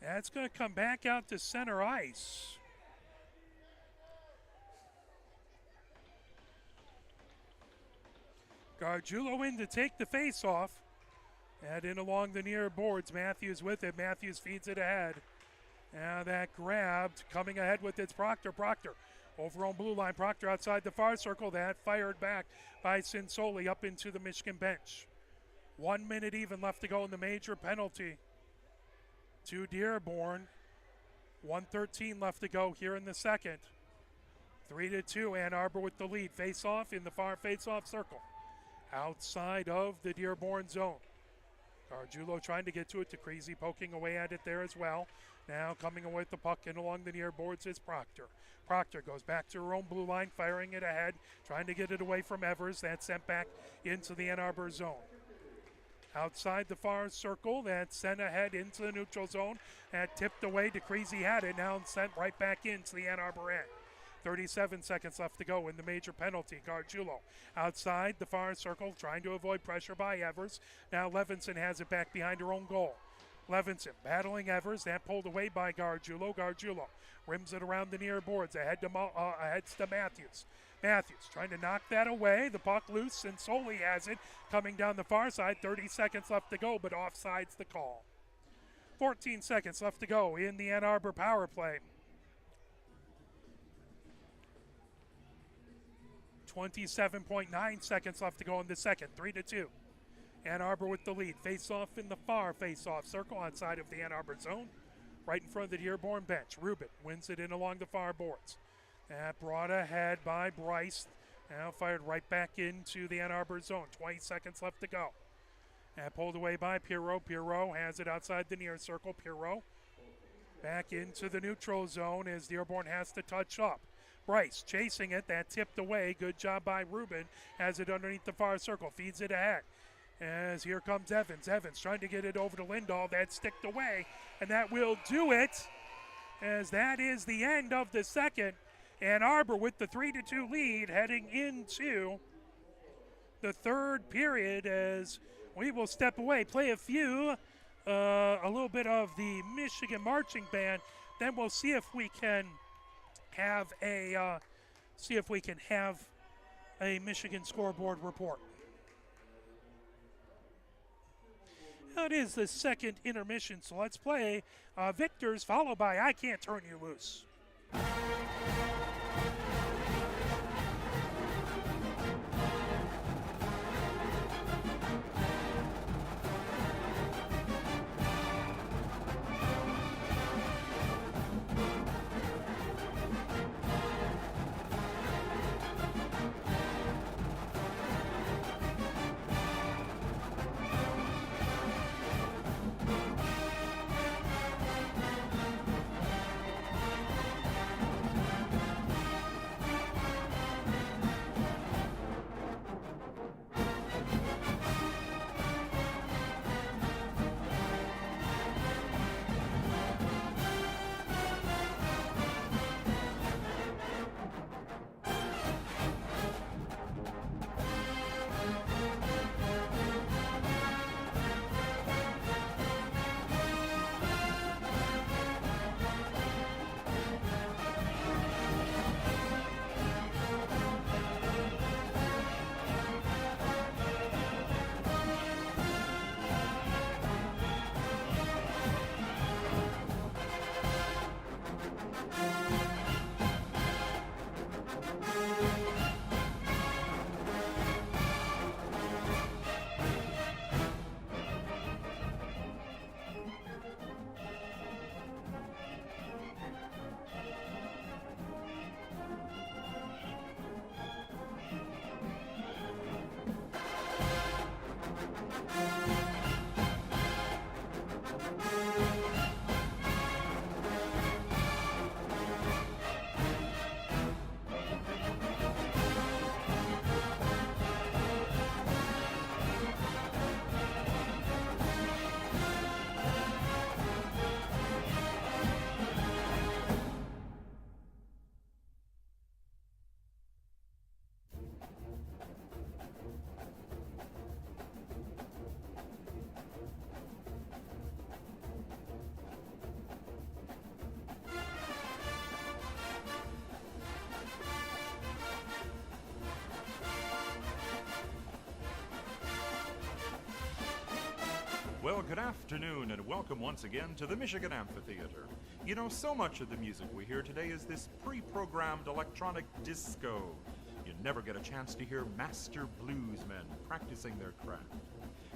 That's going to come back out to center ice. Gargiulo in to take the face-off. And in along the near boards, Matthews with it. Matthews feeds it ahead. Now that grabbed, coming ahead with it's Proctor. Proctor over on blue line. Proctor outside the far circle. That fired back by Sinsoli up into the Michigan bench. 1 minute even left to go in the major penalty to Dearborn. 1:13 left to go here in the second. 3-2, Ann Arbor with the lead. Face-off in the far face-off circle. Outside of the Dearborn zone. Gargiulo trying to get to it. DeCreasy poking away at it there as well. Now coming away with the puck in along the near boards is Proctor. Proctor goes back to her own blue line, firing it ahead, trying to get it away from Evers. That's sent back into the Ann Arbor zone. Outside the far circle, that's sent ahead into the neutral zone. That tipped away, DeCreasy had it, now sent right back into the Ann Arbor end. 37 seconds left to go in the major penalty. Gargiulo outside the far circle, trying to avoid pressure by Evers. Now Levinson has it back behind her own goal. Levinson battling Evers, that pulled away by Gargiulo. Gargiulo rims it around the near boards, ahead to Matthews. Matthews trying to knock that away. The puck loose, and Soley has it coming down the far side. 30 seconds left to go, but offside's the call. 14 seconds left to go in the Ann Arbor power play. 27.9 seconds left to go in the second. 3-2. Ann Arbor with the lead. Face-off in the far face-off circle outside of the Ann Arbor zone. Right in front of the Dearborn bench. Rubin wins it in along the far boards. That brought ahead by Bryce. Now fired right back into the Ann Arbor zone. 20 seconds left to go. And pulled away by Pirro. Pirro has it outside the near circle. Pirro back into the neutral zone as Dearborn has to touch up. Bryce chasing it. That tipped away. Good job by Rubin. Has it underneath the far circle. Feeds it ahead. As here comes Evans. Evans trying to get it over to Lindahl. That sticked away. And that will do it. As that is the end of the second. Ann Arbor with the 3-2 lead heading into the third period, as we will step away, play a little bit of the Michigan marching band. Then we'll see if we can have a Michigan scoreboard report. That is the second intermission, so let's play Victors, followed by I Can't Turn You Loose. Well, good afternoon and welcome once again to the Michigan Amphitheater. You know, so much of the music we hear today is this pre-programmed electronic disco. You never get a chance to hear master bluesmen practicing their craft.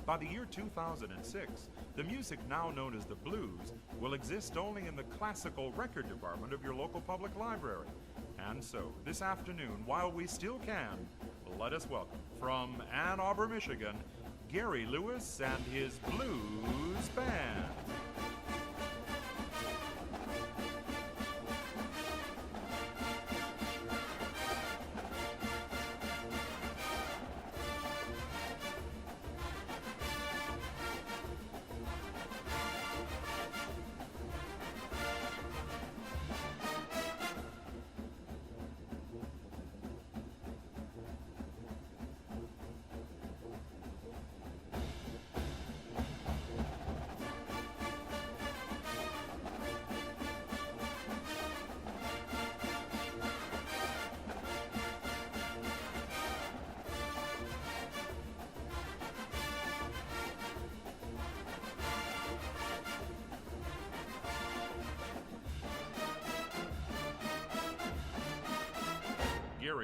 By the year 2006, the music now known as the blues will exist only in the classical record department of your local public library. And so, this afternoon, while we still can, let us welcome from Ann Arbor, Michigan, Gary Lewis and his blues band.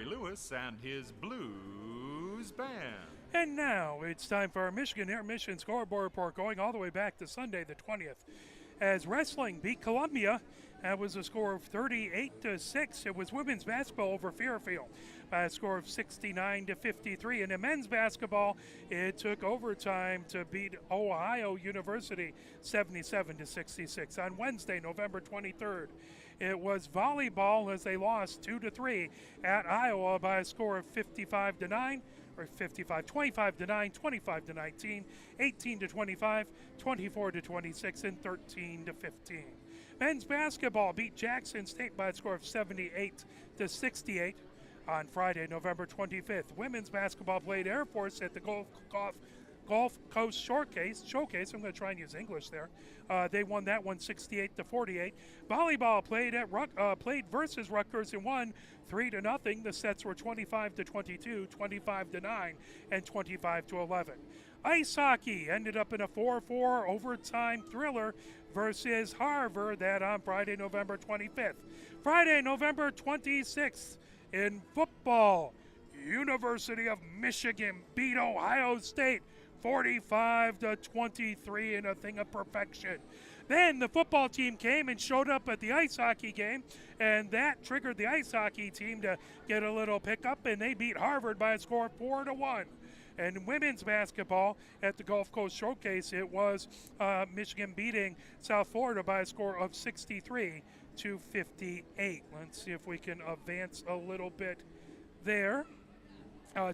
Larry Lewis and his Blues Band. And now it's time for our Michigan Intermission Scoreboard Report going all the way back to Sunday the 20th. As wrestling beat Columbia, that was a score of 38-6. It was women's basketball over Fairfield by a score of 69-53. And in men's basketball, it took overtime to beat Ohio University 77-66. On Wednesday, November 23rd, it was volleyball as they lost 2-3 at Iowa by a score of 55-9. Or 25-9, 25-19, 18-25, 24-26, and 13-15. Men's basketball beat Jackson State by a score of 78-68 on Friday, November 25th. Women's basketball played Air Force at the Gulf Coast Showcase. I'm going to try and use English there. They won that one 68-48. Volleyball played versus Rutgers and won 3-0. The sets were 25-22, 25-9, and 25-11. Ice hockey ended up in a 4-4 overtime thriller versus Harvard, that on Friday, November 25th. Friday, November 26th, in football, University of Michigan beat Ohio State 45-23 in a thing of perfection. Then the football team came and showed up at the ice hockey game, and that triggered the ice hockey team to get a little pickup, and they beat Harvard by a score of 4-1. And women's basketball at the Gulf Coast Showcase, it was Michigan beating South Florida by a score of 63-58. Let's see if we can advance a little bit there.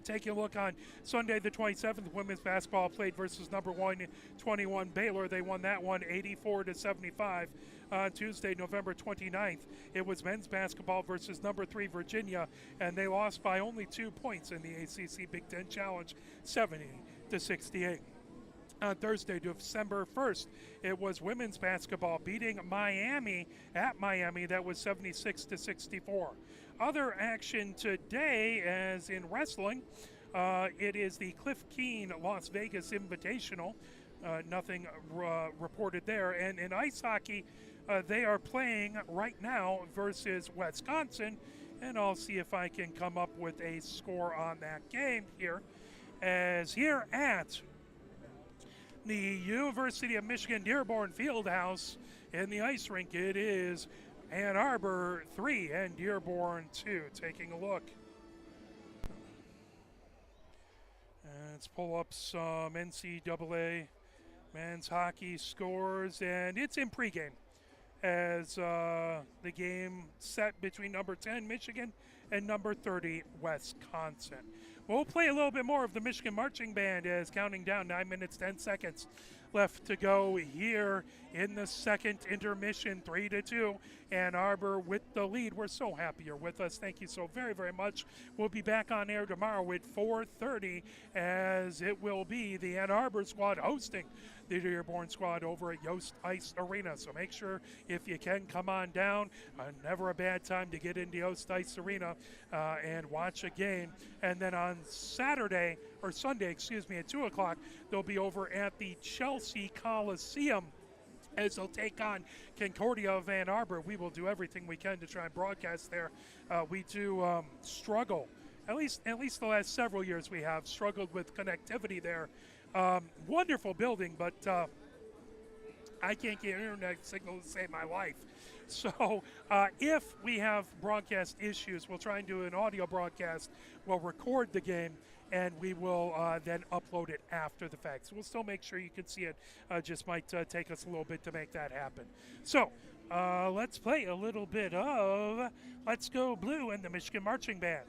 Taking a look on Sunday the 27th, women's basketball played versus number 21 Baylor. They won that one 84-75. On Tuesday, November 29th, it was men's basketball versus number 3 Virginia, and they lost by only 2 points in the ACC Big Ten Challenge, 70-68. On Thursday, December 1st, it was women's basketball beating Miami at Miami. That was 76-64. Other action today, as in wrestling, it is the Cliff Keen Las Vegas Invitational. Nothing reported there. And in ice hockey, they are playing right now versus Wisconsin. And I'll see if I can come up with a score on that game here. As here at the University of Michigan-Dearborn Fieldhouse in the ice rink, it is Ann Arbor 3 and Dearborn 2. Taking a look. Let's pull up some NCAA men's hockey scores, and it's in pregame as the game set between number 10 Michigan and number 30 Wisconsin. We'll play a little bit more of the Michigan Marching Band as counting down 9 minutes, 10 seconds left to go here in the second intermission, 3-2. Ann Arbor with the lead. We're so happy you're with us. Thank you so very, very much. We'll be back on air tomorrow at 4:30 as it will be the Ann Arbor squad hosting the Dearborn squad over at Yost Ice Arena. So make sure if you can come on down. Never a bad time to get into Yost Ice Arena and watch a game. And then on Sunday, at 2 o'clock, they'll be over at the Chelsea Coliseum as they'll take on Concordia of Ann Arbor. We will do everything we can to try and broadcast there. We do struggle, at least the last several years we have struggled with connectivity there. Wonderful building, but I can't get internet signal to save my life. So if we have broadcast issues, we'll try and do an audio broadcast. We'll record the game, and we will then upload it after the fact. So we'll still make sure you can see it. Just might take us a little bit to make that happen. So let's play a little bit of Let's Go Blue and the Michigan Marching Band.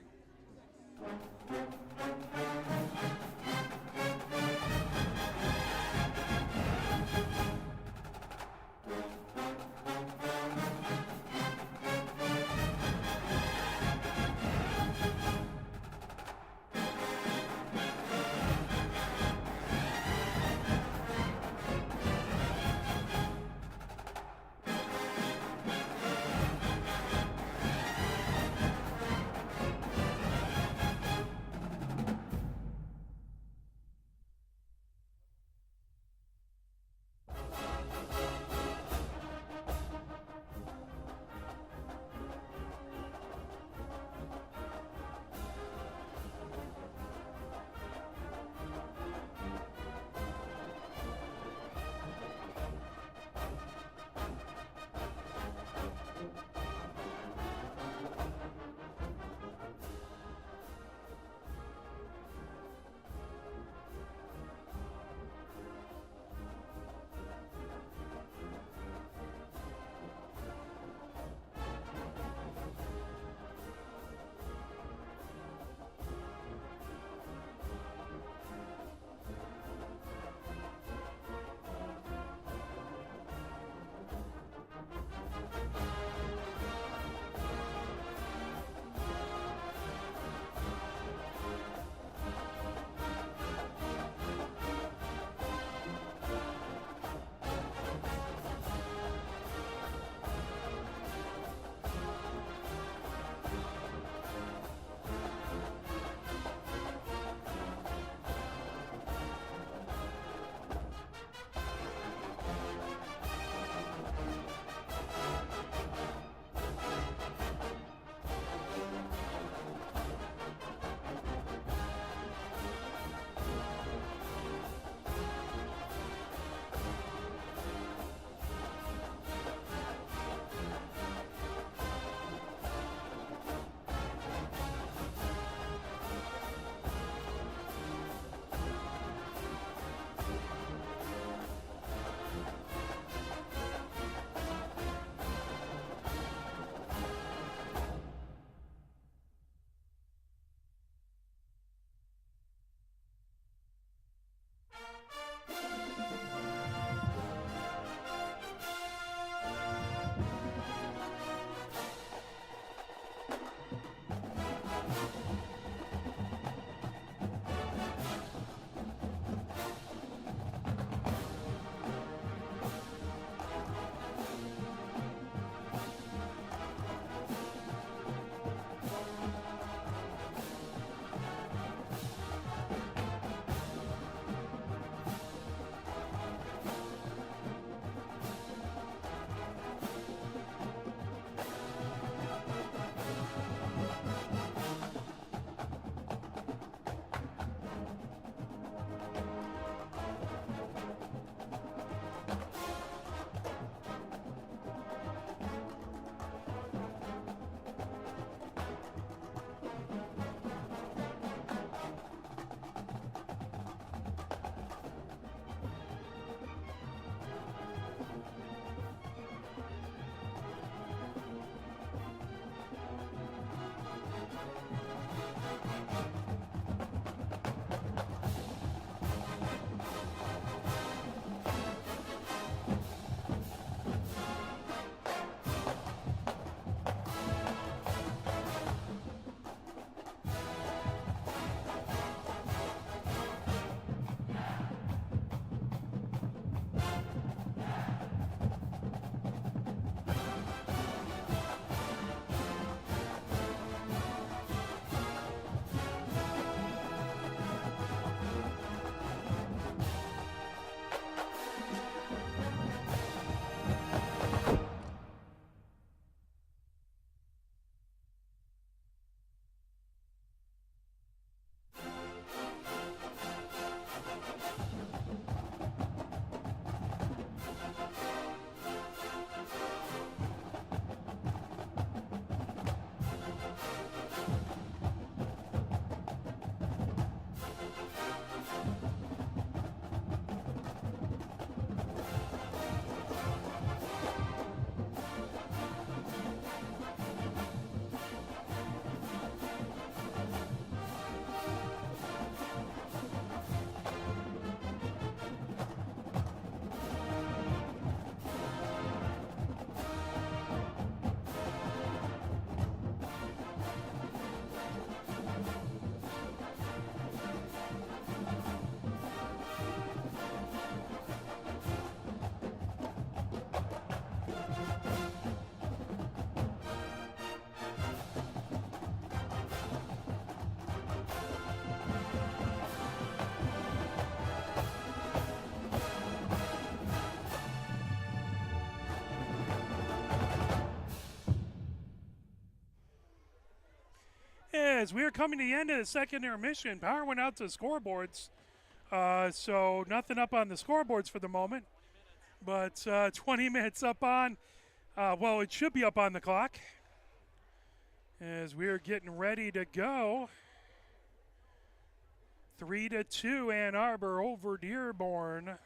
As we are coming to the end of the second intermission, power went out to the scoreboards. So nothing up on the scoreboards for the moment. But 20 minutes up on, well, it should be up on the clock. As we are getting ready to go. 3-2 Ann Arbor over Dearborn.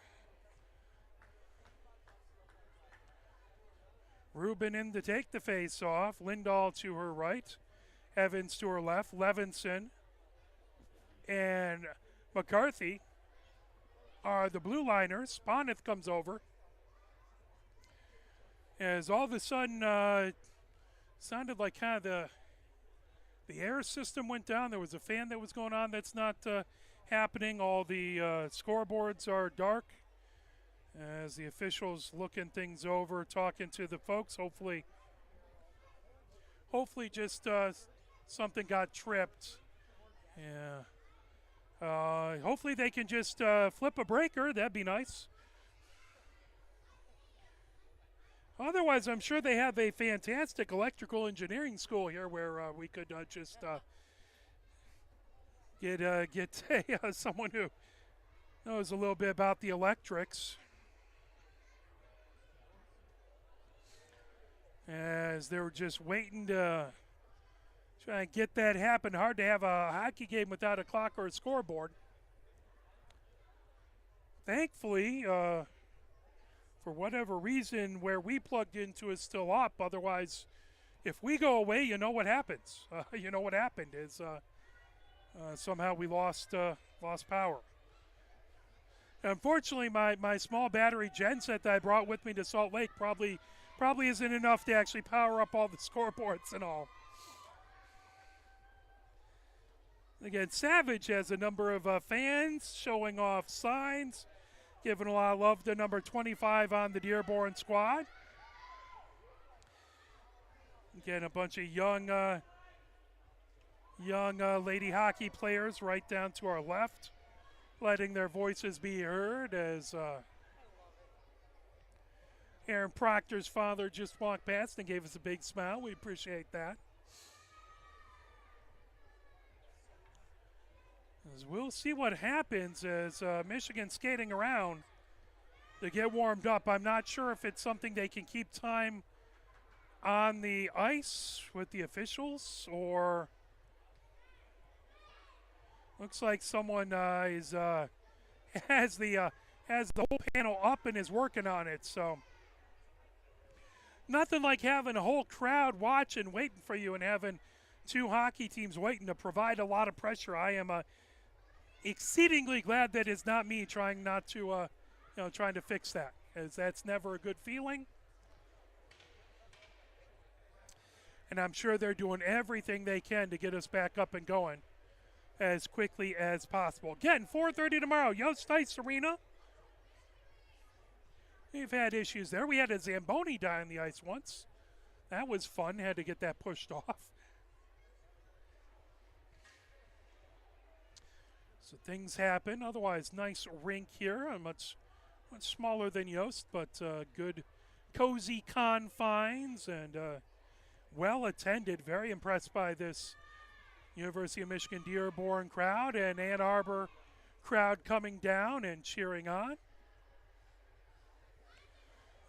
Rubin in to take the face off. Lindahl to her right. Evans to her left. Levinson and McCarthy are the blue liners. Sponeth comes over. As all of a sudden, sounded like kind of the air system went down. There was a fan that was going on that's not happening. All the scoreboards are dark as the officials looking things over, talking to the folks. Hopefully just something got tripped. Yeah. Hopefully they can just flip a breaker. That'd be nice. Otherwise, I'm sure they have a fantastic electrical engineering school here where we could just get someone who knows a little bit about the electrics. As they were just waiting to try and get that happen. Hard to have a hockey game without a clock or a scoreboard. Thankfully, for whatever reason, where we plugged into is still up. Otherwise, if we go away, you know what happens. You know what happened is somehow we lost power. Unfortunately, my small battery genset that I brought with me to Salt Lake probably isn't enough to actually power up all the scoreboards and all. Again, Savage has a number of fans showing off signs, giving a lot of love to number 25 on the Dearborn squad. Again, a bunch of young lady hockey players right down to our left, letting their voices be heard as Aaron Proctor's father just walked past and gave us a big smile. We appreciate that. As we'll see what happens as Michigan skating around to get warmed up. I'm not sure if it's something they can keep time on the ice with the officials, or looks like someone has the whole panel up and is working on it. So nothing like having a whole crowd watching, waiting for you, and having two hockey teams waiting to provide a lot of pressure. I am exceedingly glad that it's not me trying not to, trying to fix that, as that's never a good feeling. And I'm sure they're doing everything they can to get us back up and going as quickly as possible. Again, 4:30 tomorrow, Yost Ice Arena. We've had issues there. We had a Zamboni die on the ice once. That was fun. Had to get that pushed off. So things happen. Otherwise, nice rink here. Much smaller than Yost, but good, cozy confines and well attended. Very impressed by this University of Michigan-Dearborn crowd and Ann Arbor crowd coming down and cheering on.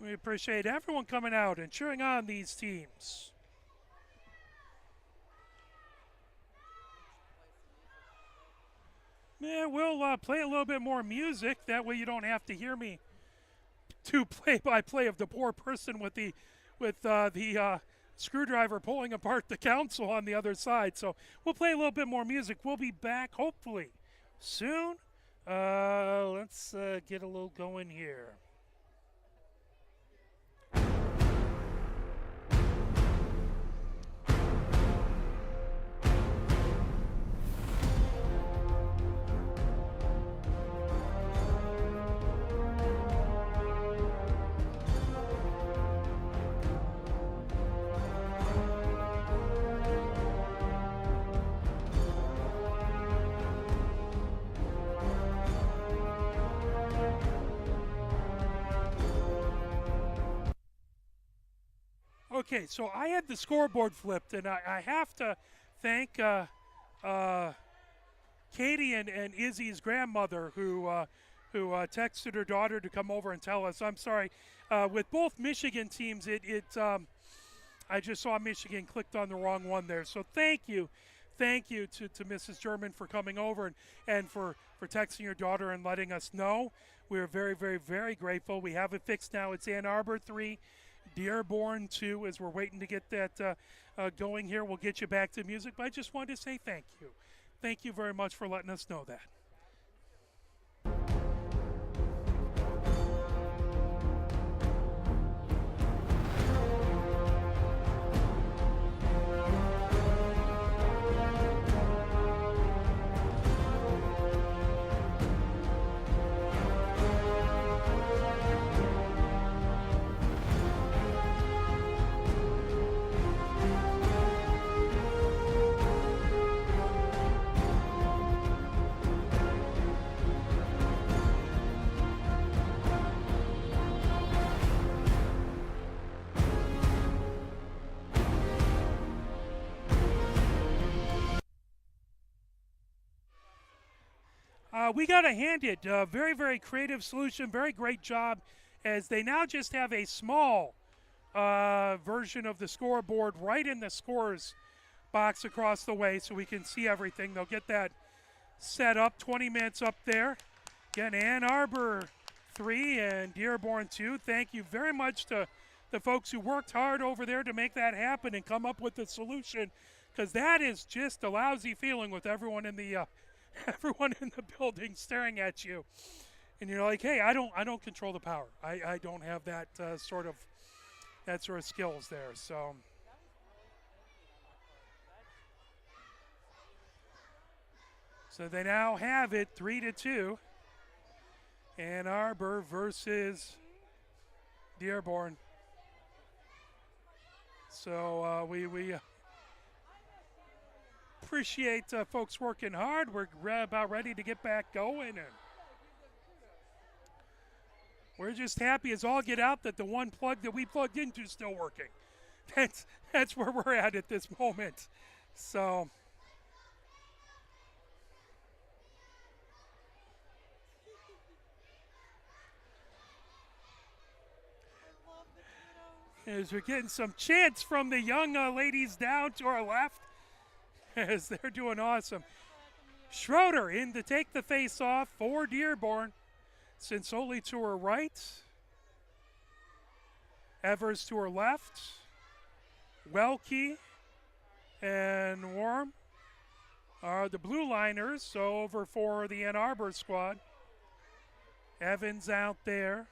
We appreciate everyone coming out and cheering on these teams. Yeah, we'll play a little bit more music. That way you don't have to hear me do play-by-play of the poor person with the screwdriver pulling apart the console on the other side. So we'll play a little bit more music. We'll be back hopefully soon. Let's get a little going here. Okay, so I had the scoreboard flipped, and I have to thank Katie and Izzy's grandmother who texted her daughter to come over and tell us. I'm sorry. With both Michigan teams, I just saw Michigan clicked on the wrong one there. So thank you to Mrs. German for coming over and for texting your daughter and letting us know. We're very, very, very grateful. We have it fixed now. It's Ann Arbor 3. Dearborn 2, as we're waiting to get that going here. We'll get you back to music, but I just wanted to say thank you. Thank you very much for letting us know that. We got to hand it. Very, very creative solution. Very great job, as they now just have a small version of the scoreboard right in the scores box across the way so we can see everything. They'll get that set up. 20 minutes up there. Again, Ann Arbor 3 and Dearborn 2. Thank you very much to the folks who worked hard over there to make that happen and come up with the solution, because that is just a lousy feeling with everyone in the building staring at you, and you're like, hey, I don't control the power. I don't have that sort of skills there. So they now have it 3-2. Ann Arbor versus Dearborn. So we appreciate folks working hard. We're about ready to get back going, and we're just happy as all get out that the one plug that we plugged into is still working. That's where we're at this moment. So as we're getting some chants from the young ladies down to our left, as they're doing awesome. Schroeder in to take the face off for Dearborn. Sinsoli to her right. Evers to her left. Welke and Warm are the blue liners. So over for the Ann Arbor squad. Evans out there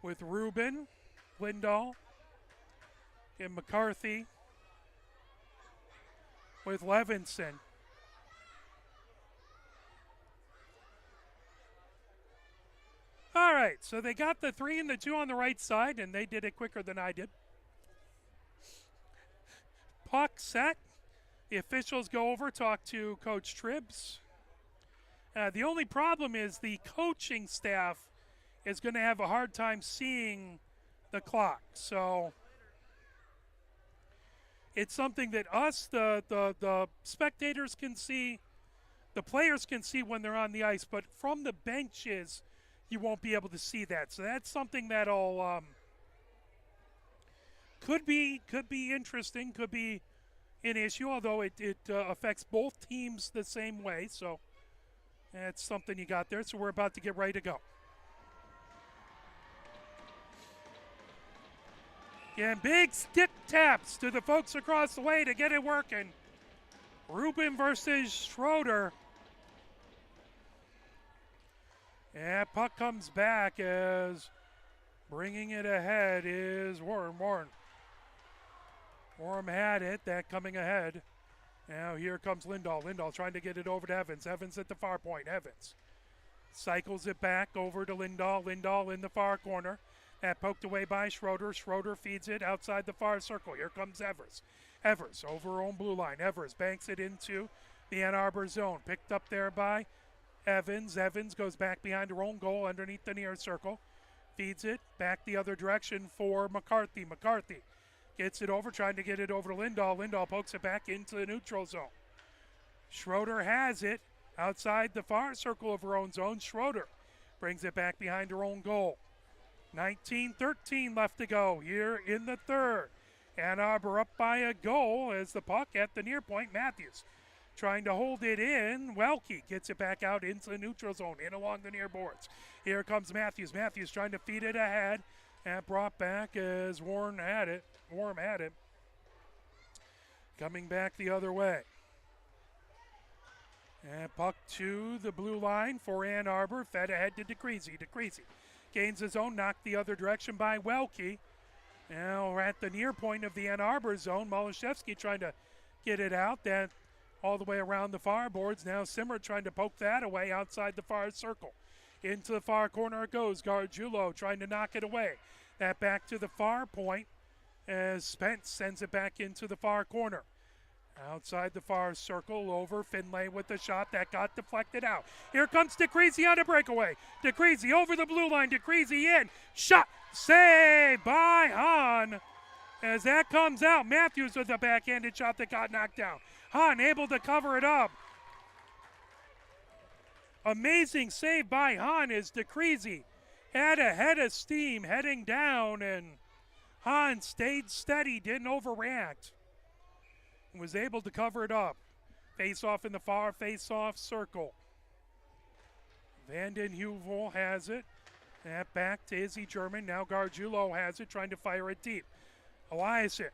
with Rubin, Lindahl, and McCarthy with Levinson. All right, so they got the 3 and the 2 on the right side, and they did it quicker than I did. Puck set. The officials go over, talk to Coach Tribbs. The only problem is the coaching staff is going to have a hard time seeing the clock. So it's something that us, the spectators can see, the players can see when they're on the ice, but from the benches, you won't be able to see that. So that's something that'll could be interesting, could be an issue, although it affects both teams the same way. So that's something you got there. So we're about to get ready to go. And big stick taps to the folks across the way to get it working. Rubin versus Schroeder. And puck comes back as bringing it ahead is Warren. Warren had it, that coming ahead. Now here comes Lindahl. Lindahl trying to get it over to Evans. Evans at the far point. Evans cycles it back over to Lindahl. Lindahl in the far corner. That poked away by Schroeder. Schroeder feeds it outside the far circle. Here comes Evers. Evers over own blue line. Evers banks it into the Ann Arbor zone. Picked up there by Evans. Evans goes back behind her own goal underneath the near circle. Feeds it back the other direction for McCarthy. McCarthy gets it over, trying to get it over to Lindahl. Lindahl pokes it back into the neutral zone. Schroeder has it outside the far circle of her own zone. Schroeder brings it back behind her own goal. 19-13 left to go here in the third. Ann Arbor up by a goal as the puck at the near point. Matthews trying to hold it in. Welke gets it back out into the neutral zone, in along the near boards. Here comes Matthews. Matthews trying to feed it ahead. And brought back as Warren had it. Coming back the other way. And puck to the blue line for Ann Arbor. Fed ahead to DeCreasy. DeCreasy gains his own, knocked the other direction by Welke. Now we're at the near point of the Ann Arbor zone. Malashevsky trying to get it out. That all the way around the far boards. Now Simmer trying to poke that away outside the far circle. Into the far corner it goes. Gargiulo trying to knock it away. That back to the far point as Spence sends it back into the far corner. Outside the far circle, over Finlay with the shot that got deflected out. Here comes DeCreasy on a breakaway. DeCreasy over the blue line. DeCreasy in. Shot. Save by Hahn. As that comes out, Matthews with a backhanded shot that got knocked down. Hahn able to cover it up. Amazing save by Hahn as DeCreasy had a head of steam heading down, and Hahn stayed steady, didn't overreact. Was able to cover it up. Face off in the far face-off circle. Vanden Heuvel has it. That back to Izzy German. Now Gargiulo has it, trying to fire it deep. Eliason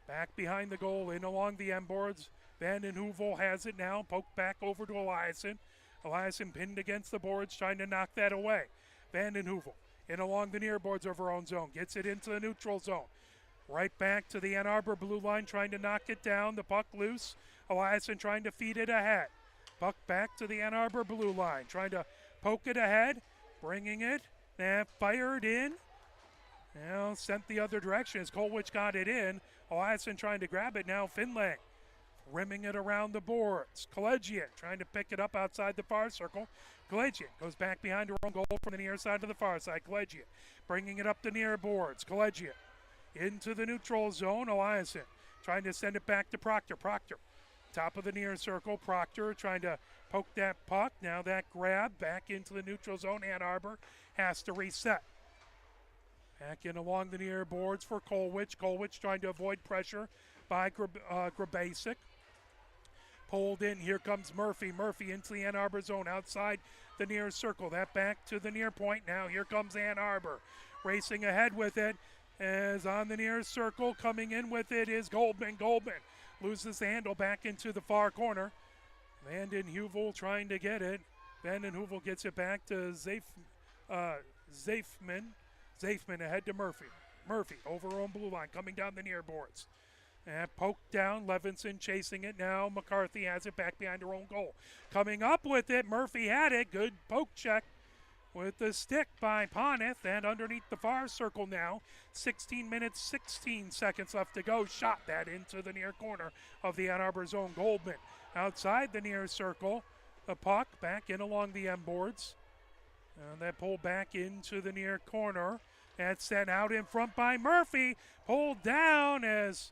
back behind the goal, in along the end boards. Vanden Heuvel has it now. Poked back over to Eliason. Eliason pinned against the boards, trying to knock that away. Vanden Heuvel in along the near boards of her own zone. Gets it into the neutral zone. Right back to the Ann Arbor blue line, trying to knock it down. The puck loose. Eliason trying to feed it ahead. Puck back to the Ann Arbor blue line, trying to poke it ahead. Bringing it. And fired in. Now sent the other direction as Kolwich got it in. Eliason trying to grab it. Now Finlay rimming it around the boards. Collegiate trying to pick it up outside the far circle. Collegiate goes back behind her own goal from the near side to the far side. Collegiate bringing it up the near boards. Collegiate into the neutral zone. Eliason trying to send it back to Proctor. Proctor, top of the near circle. Proctor trying to poke that puck. Now that grab back into the neutral zone. Ann Arbor has to reset. Back in along the near boards for Kolwich. Kolwich trying to avoid pressure by Grabasic. Pulled in. Here comes Murphy. Murphy into the Ann Arbor zone outside the near circle. That back to the near point. Now here comes Ann Arbor. Racing ahead with it. As on the near circle, coming in with it is Goldman. Goldman loses the handle back into the far corner. Vanden Heuvel trying to get it. Vanden Heuvel gets it back to Zafman. Zafman ahead to Murphy. Murphy over on blue line, coming down the near boards. And poked down, Levinson chasing it now. McCarthy has it back behind her own goal. Coming up with it, Murphy had it. Good poke check with the stick by Poneth, and underneath the far circle now. 16 minutes, 16 seconds left to go. Shot that into the near corner of the Ann Arbor zone. Goldman outside the near circle. The puck back in along the M boards. And that pulled back into the near corner. That's sent out in front by Murphy. Pulled down as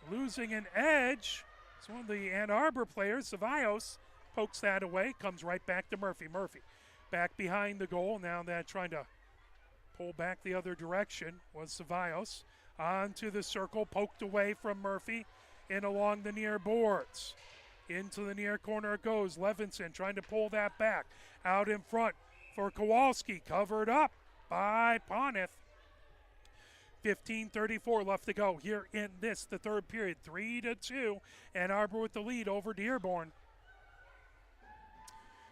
losing an edge. It's one of the Ann Arbor players, Cevallos, pokes that away. Comes right back to Murphy. Murphy back behind the goal. Now that trying to pull back the other direction was Cevallos. Onto the circle, poked away from Murphy. In along the near boards. Into the near corner it goes. Levinson trying to pull that back. Out in front for Kowalski. Covered up by Poneth. 15:34 left to go here in the third period. 3-2. Ann Arbor with the lead over Dearborn.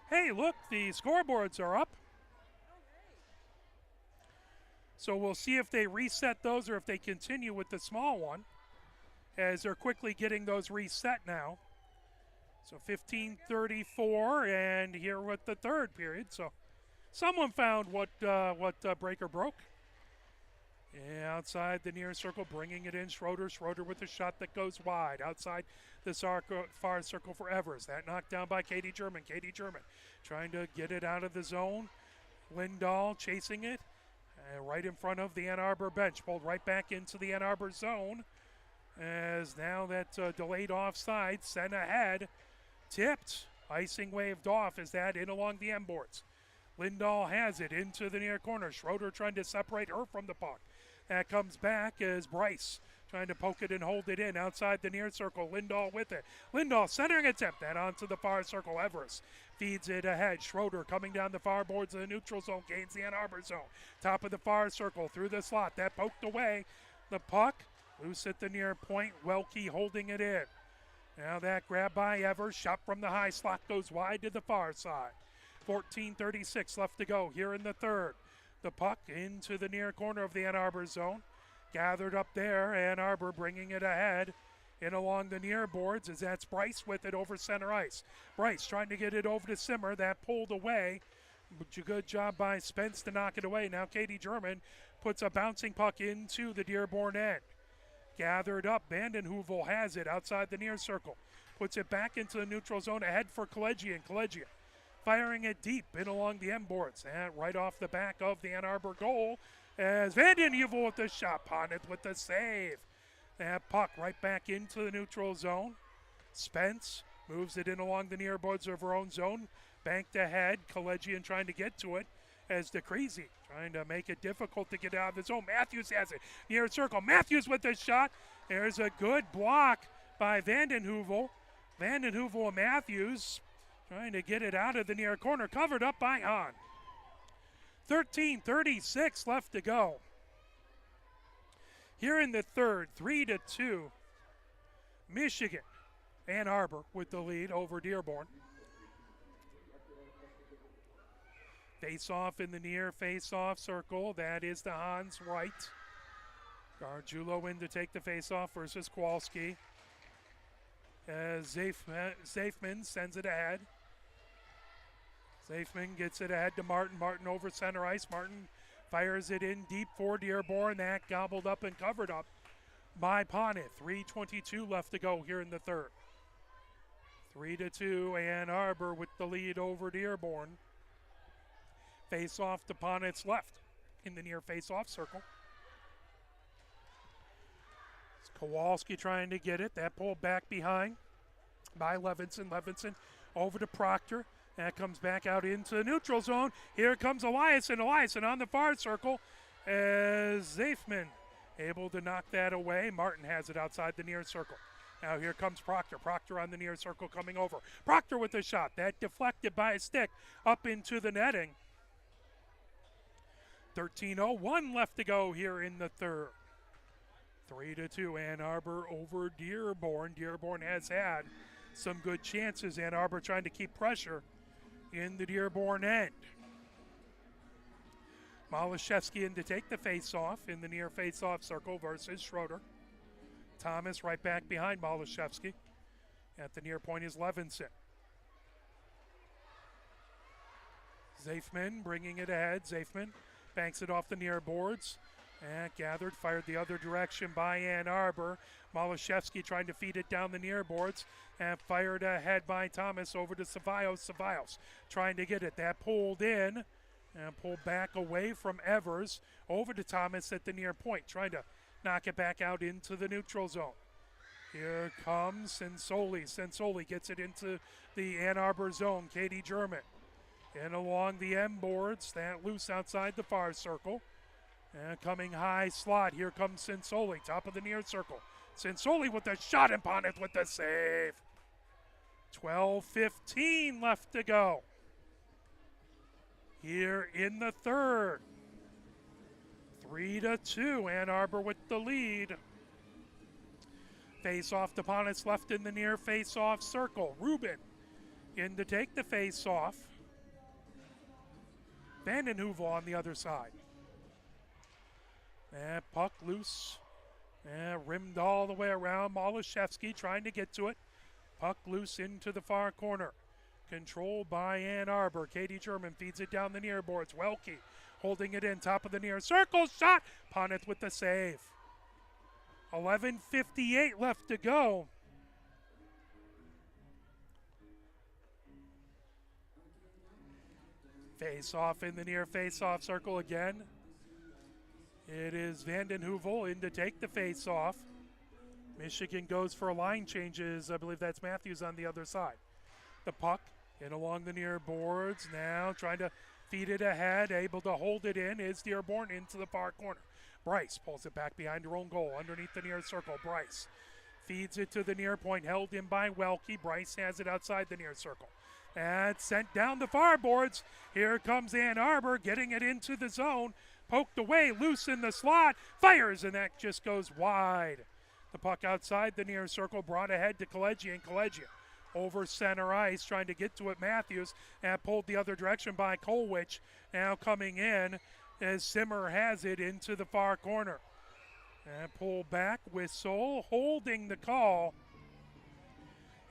Hey, look, the scoreboards are up. So we'll see if they reset those or if they continue with the small one, as they're quickly getting those reset now. So 15:34, and here with the third period. So someone found what breaker broke. Yeah, outside the near circle, bringing it in. Schroeder with a shot that goes wide. Outside the far circle for Evers. That knocked down by Katie German. Katie German trying to get it out of the zone. Lindahl chasing it. Right in front of the Ann Arbor bench. Pulled right back into the Ann Arbor zone. As now that delayed offside sent ahead. Tipped. Icing waved off as that in along the M boards. Lindahl has it into the near corner. Schroeder trying to separate her from the puck. That comes back as Bryce trying to poke it and hold it in outside the near circle. Lindahl with it. Lindahl centering attempt. That onto the far circle. Evers feeds it ahead. Schroeder coming down the far boards of the neutral zone. Gains the Ann Arbor zone. Top of the far circle through the slot. That poked away. The puck loose at the near point. Welke holding it in. Now that grab by Evers. Shot from the high slot goes wide to the far side. 14:36 left to go here in the third. The puck into the near corner of the Ann Arbor zone. Gathered up there, Ann Arbor bringing it ahead in along the near boards as that's Bryce with it over center ice. Bryce trying to get it over to Simmer. That pulled away. Good job by Spence to knock it away. Now Katie German puts a bouncing puck into the Dearborn end. Gathered up, Vanden Heuvel has it outside the near circle. Puts it back into the neutral zone ahead for Collegian. Collegian firing it deep in along the M boards. And right off the back of the Ann Arbor goal as Vanden Heuvel with the shot. Poneth with the save. That puck right back into the neutral zone. Spence moves it in along the near boards of her own zone. Banked ahead. Collegian trying to get to it as DeCreasy trying to make it difficult to get out of the zone. Matthews has it near circle. Matthews with the shot. There's a good block by Vanden Heuvel. Vanden Heuvel and Matthews trying to get it out of the near corner. Covered up by Hahn. 13:36 left to go. Here in the third, 3-2. Michigan. Ann Arbor with the lead over Dearborn. Face-off in the near face-off circle. That is the Hahn's right. Gargiulo in to take the face-off versus Kowalski. As Zafman sends it ahead. Zafman gets it ahead to Martin. Martin over center ice. Martin fires it in deep for Dearborn. That gobbled up and covered up by Poneth. 3:22 left to go here in the third. 3-2, Ann Arbor with the lead over Dearborn. Face off to Poneth's left in the near face-off circle. It's Kowalski trying to get it. That pulled back behind by Levinson. Levinson over to Proctor. That comes back out into the neutral zone. Here comes Eliasson. Eliasson on the far circle as Zafman able to knock that away. Martin has it outside the near circle. Now here comes Proctor. Proctor on the near circle coming over. Proctor with a shot. That deflected by a stick up into the netting. 13:01 left to go here in the third. 3-2 Ann Arbor over Dearborn. Dearborn has had some good chances. Ann Arbor trying to keep pressure in the Dearborn end. Malashevsky in to take the face-off in the near face-off circle versus Schroeder. Thomas right back behind Malashevsky. At the near point is Levinson. Zafman bringing it ahead. Zafman banks it off the near boards. And gathered, fired the other direction by Ann Arbor. Malashevsky trying to feed it down the near boards and fired ahead by Thomas over to Ceballos. Ceballos trying to get it. That pulled in and pulled back away from Evers over to Thomas at the near point, trying to knock it back out into the neutral zone. Here comes Sensoli. Sensoli gets it into the Ann Arbor zone. Katie German in along the M boards. That loose outside the far circle. And coming high slot, here comes Sensoli, top of the near circle. Sensoli with the shot and Ponnet with the save. 12:15 left to go here in the third. 3-2, Ann Arbor with the lead. Face-off to Ponet's left in the near face-off circle. Rubin in to take the face-off. Vandenheuvel on the other side. And puck loose. And rimmed all the way around. Malashevsky trying to get to it. Puck loose into the far corner. Controlled by Ann Arbor. Katie German feeds it down the near boards. Welke holding it in, top of the near circle. Shot! Ponnet with the save. 11:58 left to go. Face-off in the near face-off circle again. It is Vandenheuvel in to take the face-off. Michigan goes for line changes. I believe that's Matthews on the other side. The puck in along the near boards. Now trying to feed it ahead. Able to hold it in is Dearborn into the far corner. Bryce pulls it back behind her own goal underneath the near circle. Bryce feeds it to the near point. Held in by Welke. Bryce has it outside the near circle. And sent down the far boards. Here comes Ann Arbor getting it into the zone. Poked away, loose in the slot, fires, and that just goes wide. The puck outside the near circle, brought ahead to Collegia, and Collegia over center ice, trying to get to it, Matthews, and pulled the other direction by Kolwich. Now coming in as Simmer has it into the far corner. And pull back, whistle, holding the call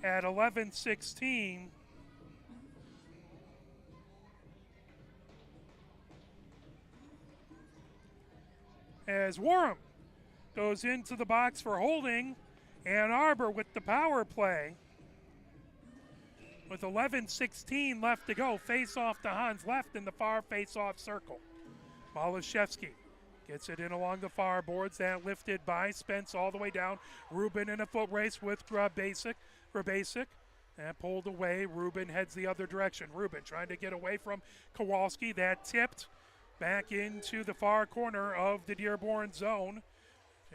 at 11:16. As Warham goes into the box for holding. Ann Arbor with the power play. With 11:16 left to go, face-off to Hans left in the far face-off circle. Malashevsky gets it in along the far boards. That lifted by Spence all the way down. Rubin in a foot race with Grabasic. And pulled away. Rubin heads the other direction. Rubin trying to get away from Kowalski. That tipped back into the far corner of the Dearborn zone.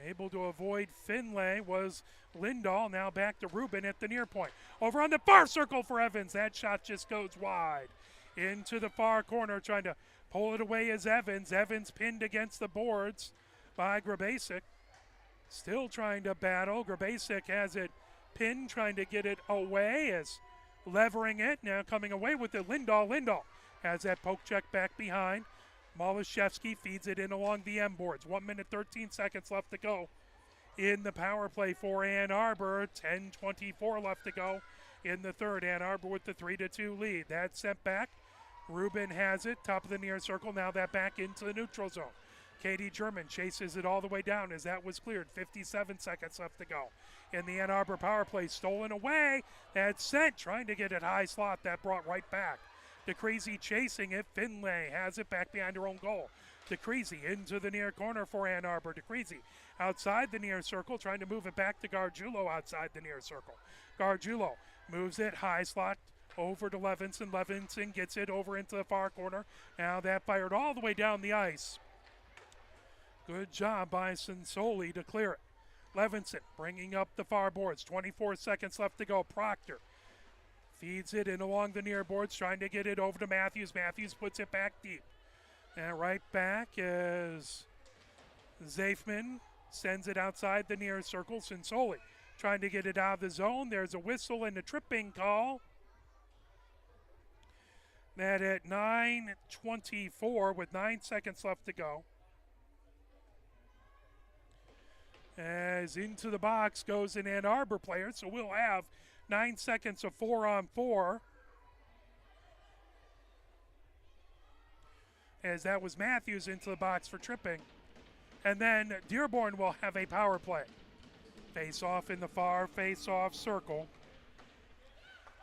Able to avoid Finlay was Lindahl. Now back to Rubin at the near point. Over on the far circle for Evans. That shot just goes wide. Into the far corner, trying to pull it away is Evans. Evans pinned against the boards by Grabasic. Still trying to battle. Grabasic has it pinned, trying to get it away as levering it. Now coming away with it, Lindahl. Lindahl has that poke check back behind. Malashevsky feeds it in along the M boards. 1 minute, 13 seconds left to go in the power play for Ann Arbor. 10:24 left to go in the third. Ann Arbor with the 3-2 lead. That's sent back. Rubin has it, top of the near circle. Now that back into the neutral zone. Katie German chases it all the way down as that was cleared. 57 seconds left to go in the Ann Arbor power play. Stolen away. That's sent, trying to get it high slot. That brought right back. DeCreasy chasing it. Finlay has it back behind her own goal. DeCreasy into the near corner for Ann Arbor. DeCreasy outside the near circle, trying to move it back to Gargiulo outside the near circle. Gargiulo moves it high slot over to Levinson. Levinson gets it over into the far corner. Now that fired all the way down the ice. Good job by Sensoli to clear it. Levinson bringing up the far boards. 24 seconds left to go. Proctor feeds it in along the near boards, trying to get it over to Matthews. Matthews puts it back deep. And right back as Zafman sends it outside the near circle. Sinsoli trying to get it out of the zone. There's a whistle and a tripping call. That at 9:24 with 9 seconds left to go. As into the box goes an Ann Arbor player, so we'll have 9 seconds of 4-on-4. As that was Matthews into the box for tripping. And then Dearborn will have a power play. Face off in the far face-off circle.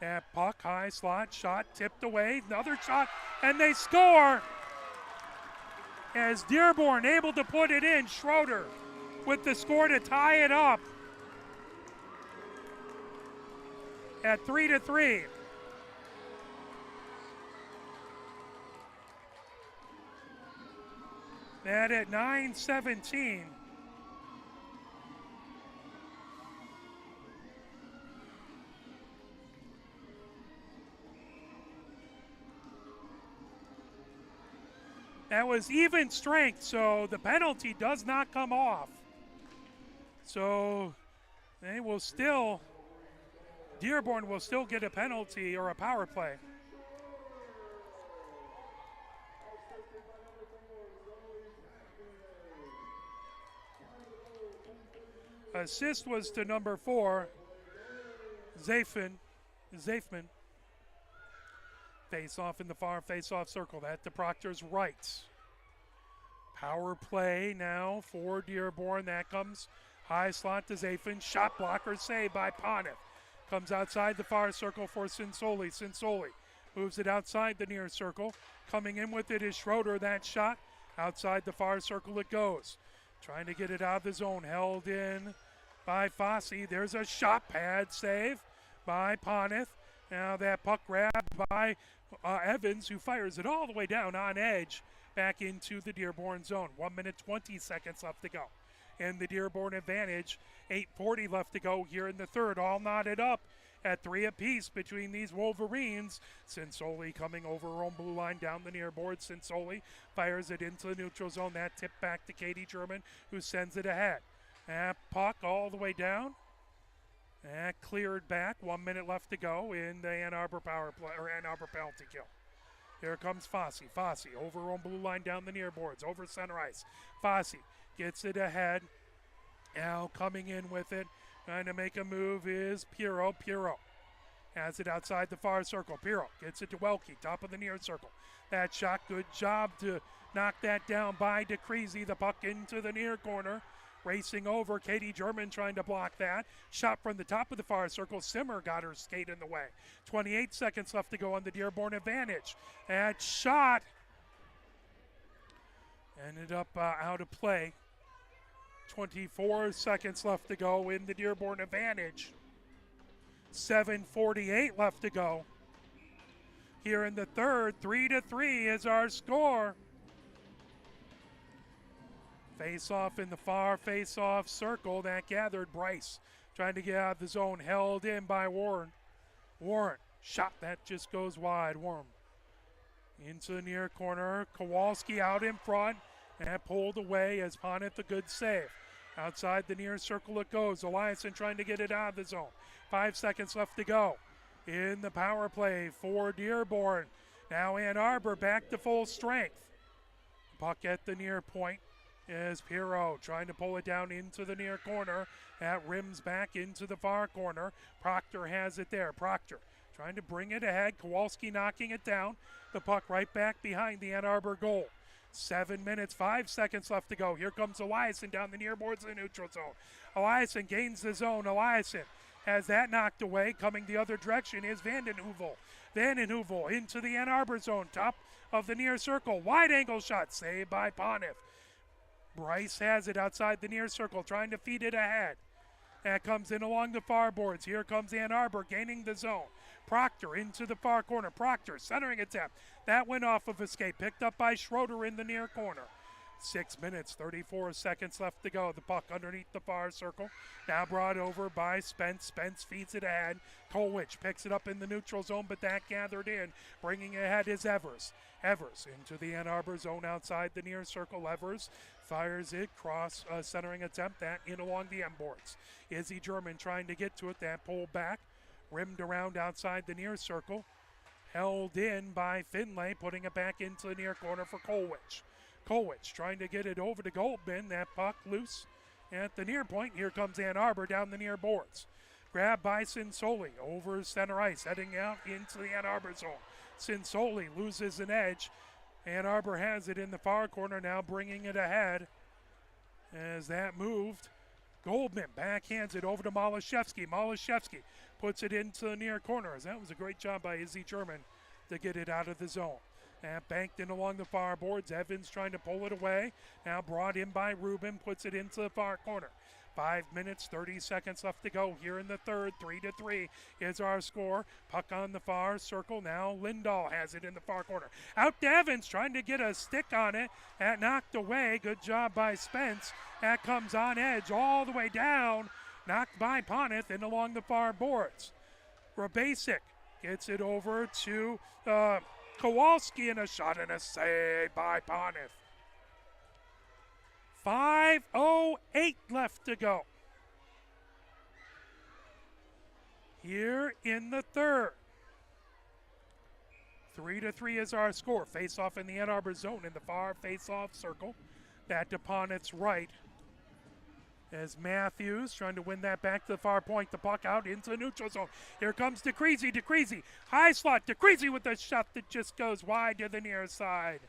That puck, high slot, shot tipped away, another shot, and they score! As Dearborn able to put it in, Schroeder with the score to tie it up at 3-3. That at 9:17. That was even strength, so the penalty does not come off. So they will still, Dearborn will still get a penalty or a power play. Assist was to number 4, Zafman. Face off in the far face-off circle. That to Proctor's right. Power play now for Dearborn. That comes high slot to Zafman. Shot blocker saved by Pontiff. Comes outside the far circle for Sinsoli. Sinsoli moves it outside the near circle. Coming in with it is Schroeder. That shot outside the far circle it goes. Trying to get it out of the zone. Held in by Fossey. There's a shot pad save by Pontiff. Now that puck grabbed by Evans, who fires it all the way down on edge back into the Dearborn zone. 1 minute, 20 seconds left to go. And the Dearborn advantage, 8:40 left to go here in the third. All knotted up at 3 apiece between these Wolverines. Sinsoli coming over her own blue line down the near board. Sinsoli fires it into the neutral zone. That tip back to Katie German, who sends it ahead. That puck all the way down. That cleared back. 1 minute left to go in the Ann Arbor power play or Ann Arbor penalty kill. Here comes Fossey. Fossey over on blue line down the near boards, over center ice. Fossey gets it ahead. Now coming in with it, trying to make a move is Piro. Piro has it outside the far circle. Piro gets it to Welke, top of the near circle. That shot, good job to knock that down by DeCreasy. The puck into the near corner. Racing over, Katie German trying to block that. Shot from the top of the far circle. Simmer got her skate in the way. 28 seconds left to go on the Dearborn advantage. That shot ended up out of play. 24 seconds left to go in the Dearborn advantage. 7:48 left to go. Here in the third, 3-3 is our score. Face-off in the far face-off circle. That gathered Bryce. Trying to get out of the zone. Held in by Warren. Warren. Shot that just goes wide. Warren. Into the near corner. Kowalski out in front. And pulled away as Pontiff a good save. Outside the near circle it goes. Eliasson trying to get it out of the zone. 5 seconds left to go. In the power play for Dearborn. Now Ann Arbor back to full strength. Puck at the near point is Piro trying to pull it down into the near corner. That rims back into the far corner. Proctor has it there. Proctor trying to bring it ahead. Kowalski knocking it down. The puck right back behind the Ann Arbor goal. 7 minutes, 5 seconds left to go. Here comes Eliasson down the near boards of the neutral zone. Eliasson gains the zone. Eliasson has that knocked away. Coming the other direction is Vanden Heuvel. Vanden Heuvel into the Ann Arbor zone. Top of the near circle. Wide angle shot saved by Pontiff. Bryce has it outside the near circle, trying to feed it ahead. That comes in along the far boards. Here comes Ann Arbor gaining the zone. Proctor into the far corner. Proctor centering attempt. That went off of a skate, picked up by Schroeder in the near corner. 6 minutes, 34 seconds left to go. The puck underneath the far circle. Now brought over by Spence. Spence feeds it ahead. Kolwich picks it up in the neutral zone, but that gathered in. Bringing it ahead is Evers. Evers into the Ann Arbor zone outside the near circle. Evers fires it, cross centering attempt, that in along the end boards. Izzy German trying to get to it, that pulled back. Rimmed around outside the near circle. Held in by Finlay, putting it back into the near corner for Kolwich. Kolwich trying to get it over to Goldman. That puck loose at the near point. Here comes Ann Arbor down the near boards. Grabbed by Sinsoli over center ice, heading out into the Ann Arbor zone. Sinsoli loses an edge. Ann Arbor has it in the far corner, now bringing it ahead. As that moved, Goldman backhands it over to Malashevsky. Malashevsky puts it into the near corner. That was a great job by Izzy German to get it out of the zone. And banked in along the far boards. Evans trying to pull it away. Now brought in by Rubin, puts it into the far corner. 5 minutes, 30 seconds left to go here in the third. 3-3 is our score. Puck on the far circle. Now Lindahl has it in the far corner. Out to Evans, trying to get a stick on it. That knocked away. Good job by Spence. That comes on edge all the way down. Knocked by Poneth and along the far boards. Grabasic gets it over to Kowalski, and a shot and a save by Poneth. 5:08 left to go here in the third. 3-3 is our score. Face-off in the Ann Arbor zone in the far face-off circle. That to Poneth's right. As Matthews trying to win that back to the far point. The puck out into the neutral zone. Here comes DeCreasy. DeCreasy, high slot. DeCreasy with a shot that just goes wide to the near side.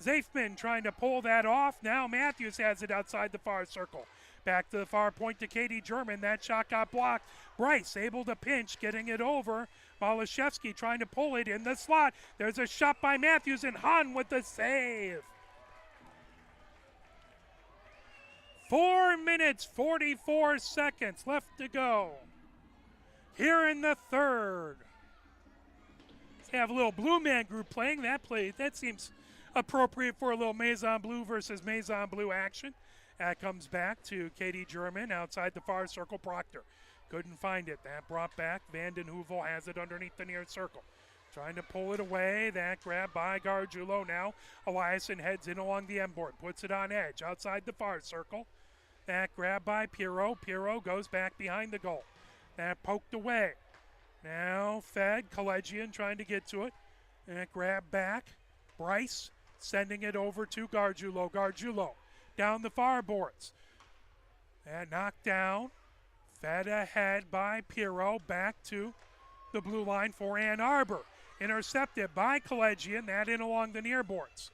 Zafman trying to pull that off. Now Matthews has it outside the far circle. Back to the far point to Katie German. That shot got blocked. Bryce able to pinch, getting it over. Malashevsky trying to pull it in the slot. There's a shot by Matthews, and Hahn with the save. 4 minutes, 44 seconds left to go here in the third. They have a little Blue Man group playing. That seems appropriate for a little Maison Blue versus Maison Blue action. That comes back to Katie German outside the far circle. Proctor couldn't find it. That brought back. Vanden Heuvel has it underneath the near circle. Trying to pull it away. That grab by Gargiulo. Now Eliasson heads in along the end board. Puts it on edge outside the far circle. That grab by Pirro. Pirro goes back behind the goal. That poked away. Now fed. Collegian trying to get to it. That grab back. Bryce sending it over to Gargiulo. Gargiulo down the far boards. That knocked down. Fed ahead by Pirro. Back to the blue line for Ann Arbor. Intercepted by Collegian. That in along the near boards.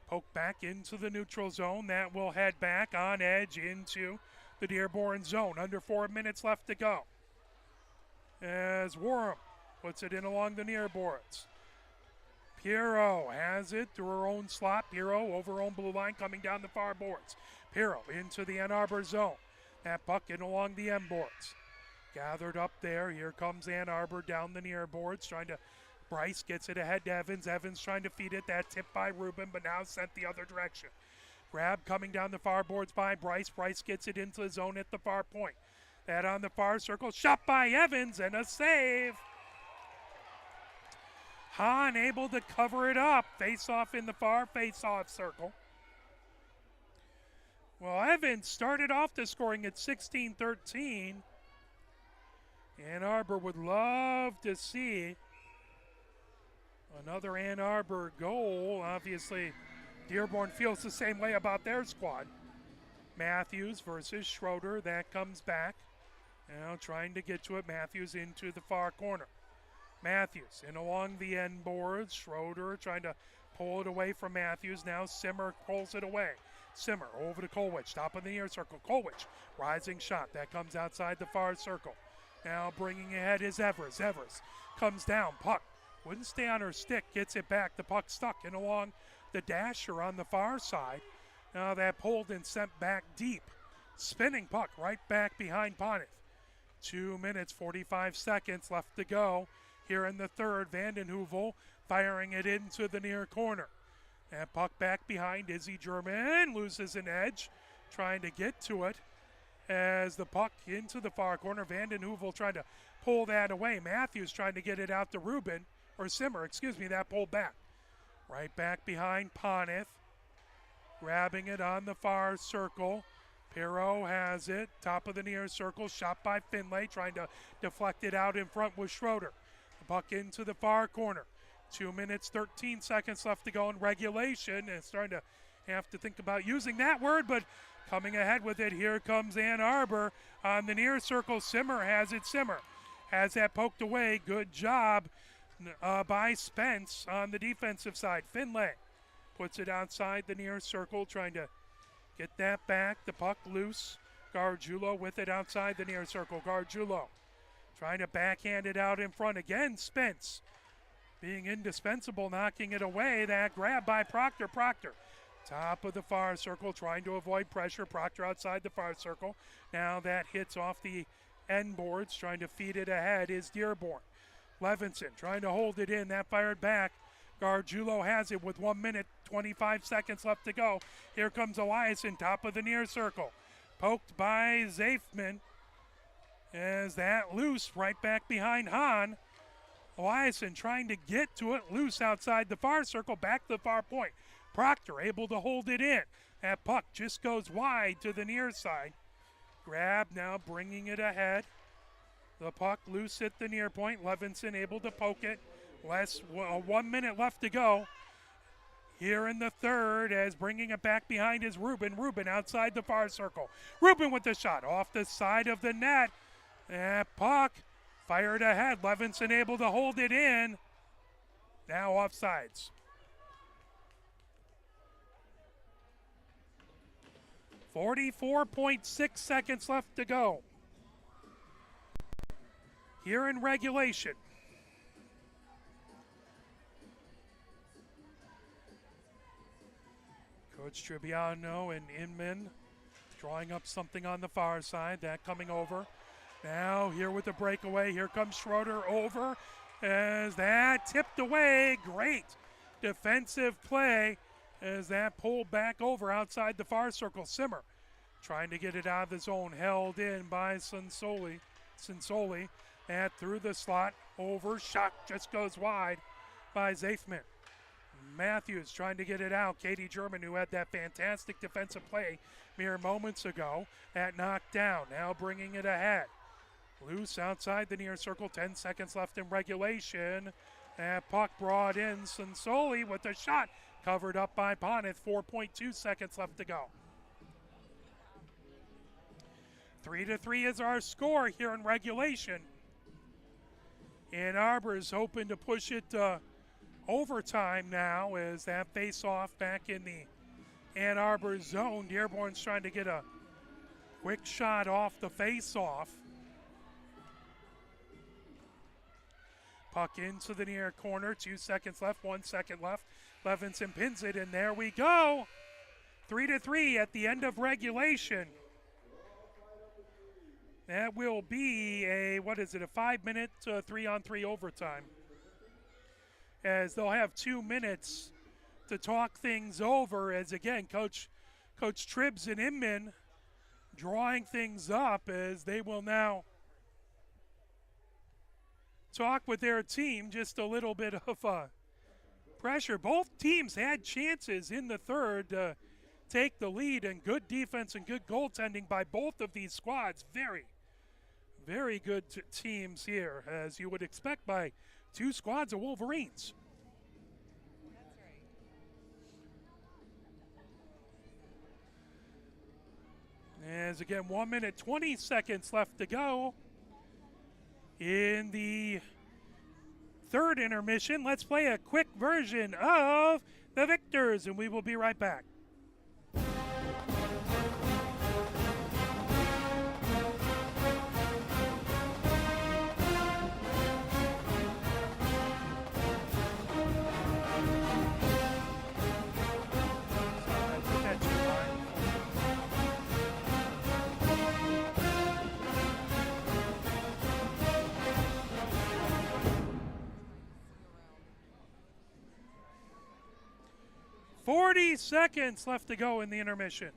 Poke back into the neutral zone. That will head back on edge into the Dearborn zone. Under 4 minutes left to go. As Warham puts it in along the near boards. Pirro has it through her own slot. Pirro over her own blue line coming down the far boards. Pirro into the Ann Arbor zone. That puck in along the end boards. Gathered up there. Here comes Ann Arbor down the near boards trying to. Bryce gets it ahead to Evans. Evans trying to feed it. That tip by Rubin, but now sent the other direction. Grab coming down the far boards by Bryce. Bryce gets it into the zone at the far point. That on the far circle. Shot by Evans and a save. Hahn able to cover it up. Face off in the far face-off circle. Well, Evans started off the scoring at 16-13. Ann Arbor would love to see another Ann Arbor goal. Obviously, Dearborn feels the same way about their squad. Matthews versus Schroeder. That comes back. Now trying to get to it. Matthews into the far corner. Matthews in along the end boards. Schroeder trying to pull it away from Matthews. Now Simmer pulls it away. Simmer over to Kolwich. Top of the near circle. Kolwich. Rising shot. That comes outside the far circle. Now bringing ahead is Evers. Evers comes down. Puck. Wouldn't stay on her stick. Gets it back. The puck stuck in along the dasher on the far side. Now that pulled and sent back deep. Spinning puck right back behind Poneth. 2 minutes, 45 seconds left to go here in the third. Vanden Heuvel firing it into the near corner. And puck back behind Izzy German, loses an edge, trying to get to it. As the puck into the far corner, Vanden Heuvel trying to pull that away. Matthews trying to get it out to Simmer, that pulled back. Right back behind Poneth, grabbing it on the far circle. Perreault has it, top of the near circle, shot by Finlay, trying to deflect it out in front with Schroeder. The puck into the far corner. 2 minutes, 13 seconds left to go in regulation, and starting to have to think about using that word, but coming ahead with it, here comes Ann Arbor on the near circle. Simmer has it. Simmer has that poked away. Good job by Spence on the defensive side. Finlay puts it outside the near circle, trying to get that back. The puck loose. Gargiulo with it outside the near circle. Gargiulo trying to backhand it out in front again. Spence being indispensable, knocking it away. That grab by Proctor. Proctor, top of the far circle, trying to avoid pressure. Proctor outside the far circle. Now that hits off the end boards, trying to feed it ahead is Dearborn. Levinson trying to hold it in. That fired back. Gargiulo has it with 1 minute, 25 seconds left to go. Here comes Eliasson, top of the near circle. Poked by Zafman. As that loose, right back behind Hahn. Eliasson trying to get to it, loose outside the far circle, back to the far point. Proctor able to hold it in. That puck just goes wide to the near side. Grab now, bringing it ahead. The puck loose at the near point. Levinson able to poke it. 1 minute left to go. Here in the third, as bringing it back behind is Rubin. Rubin outside the far circle. Rubin with the shot off the side of the net. That puck fired ahead. Levinson able to hold it in. Now offsides. 44.6 seconds left to go. Here in regulation. Coach Tribbiano and Inman drawing up something on the far side. That coming over. Now here with the breakaway. Here comes Schroeder over as that tipped away. Great defensive play as that pulled back over outside the far circle. Simmer trying to get it out of the zone. Held in by Sensoli. And through the slot. Over. Shot just goes wide by Zafman. Matthews trying to get it out. Katie German, who had that fantastic defensive play mere moments ago. That knocked down. Now bringing it ahead. Loose outside the near circle. 10 seconds left in regulation. That puck brought in. Sensoli with the shot. Covered up by Poneth. 4.2 seconds left to go. 3-3 is our score here in regulation. Ann Arbor's hoping to push it to overtime now as that face-off back in the Ann Arbor zone. Dearborn's trying to get a quick shot off the face-off. Puck into the near corner. 2 seconds left, 1 second left. Levinson pins it, and there we go. 3-3 at the end of regulation. That will be a 5-minute 3-on-3 overtime. As they'll have 2 minutes to talk things over as, again, Coach Tribbs and Inman drawing things up as they will now talk with their team. Just a little bit of pressure. Both teams had chances in the third to take the lead, and good defense and good goaltending by both of these squads. Very, very good teams here, as you would expect by two squads of Wolverines. As again, 1 minute, 20 seconds left to go in the third intermission. Let's play a quick version of the Victors, and we will be right back. 40 seconds left to go in the intermission.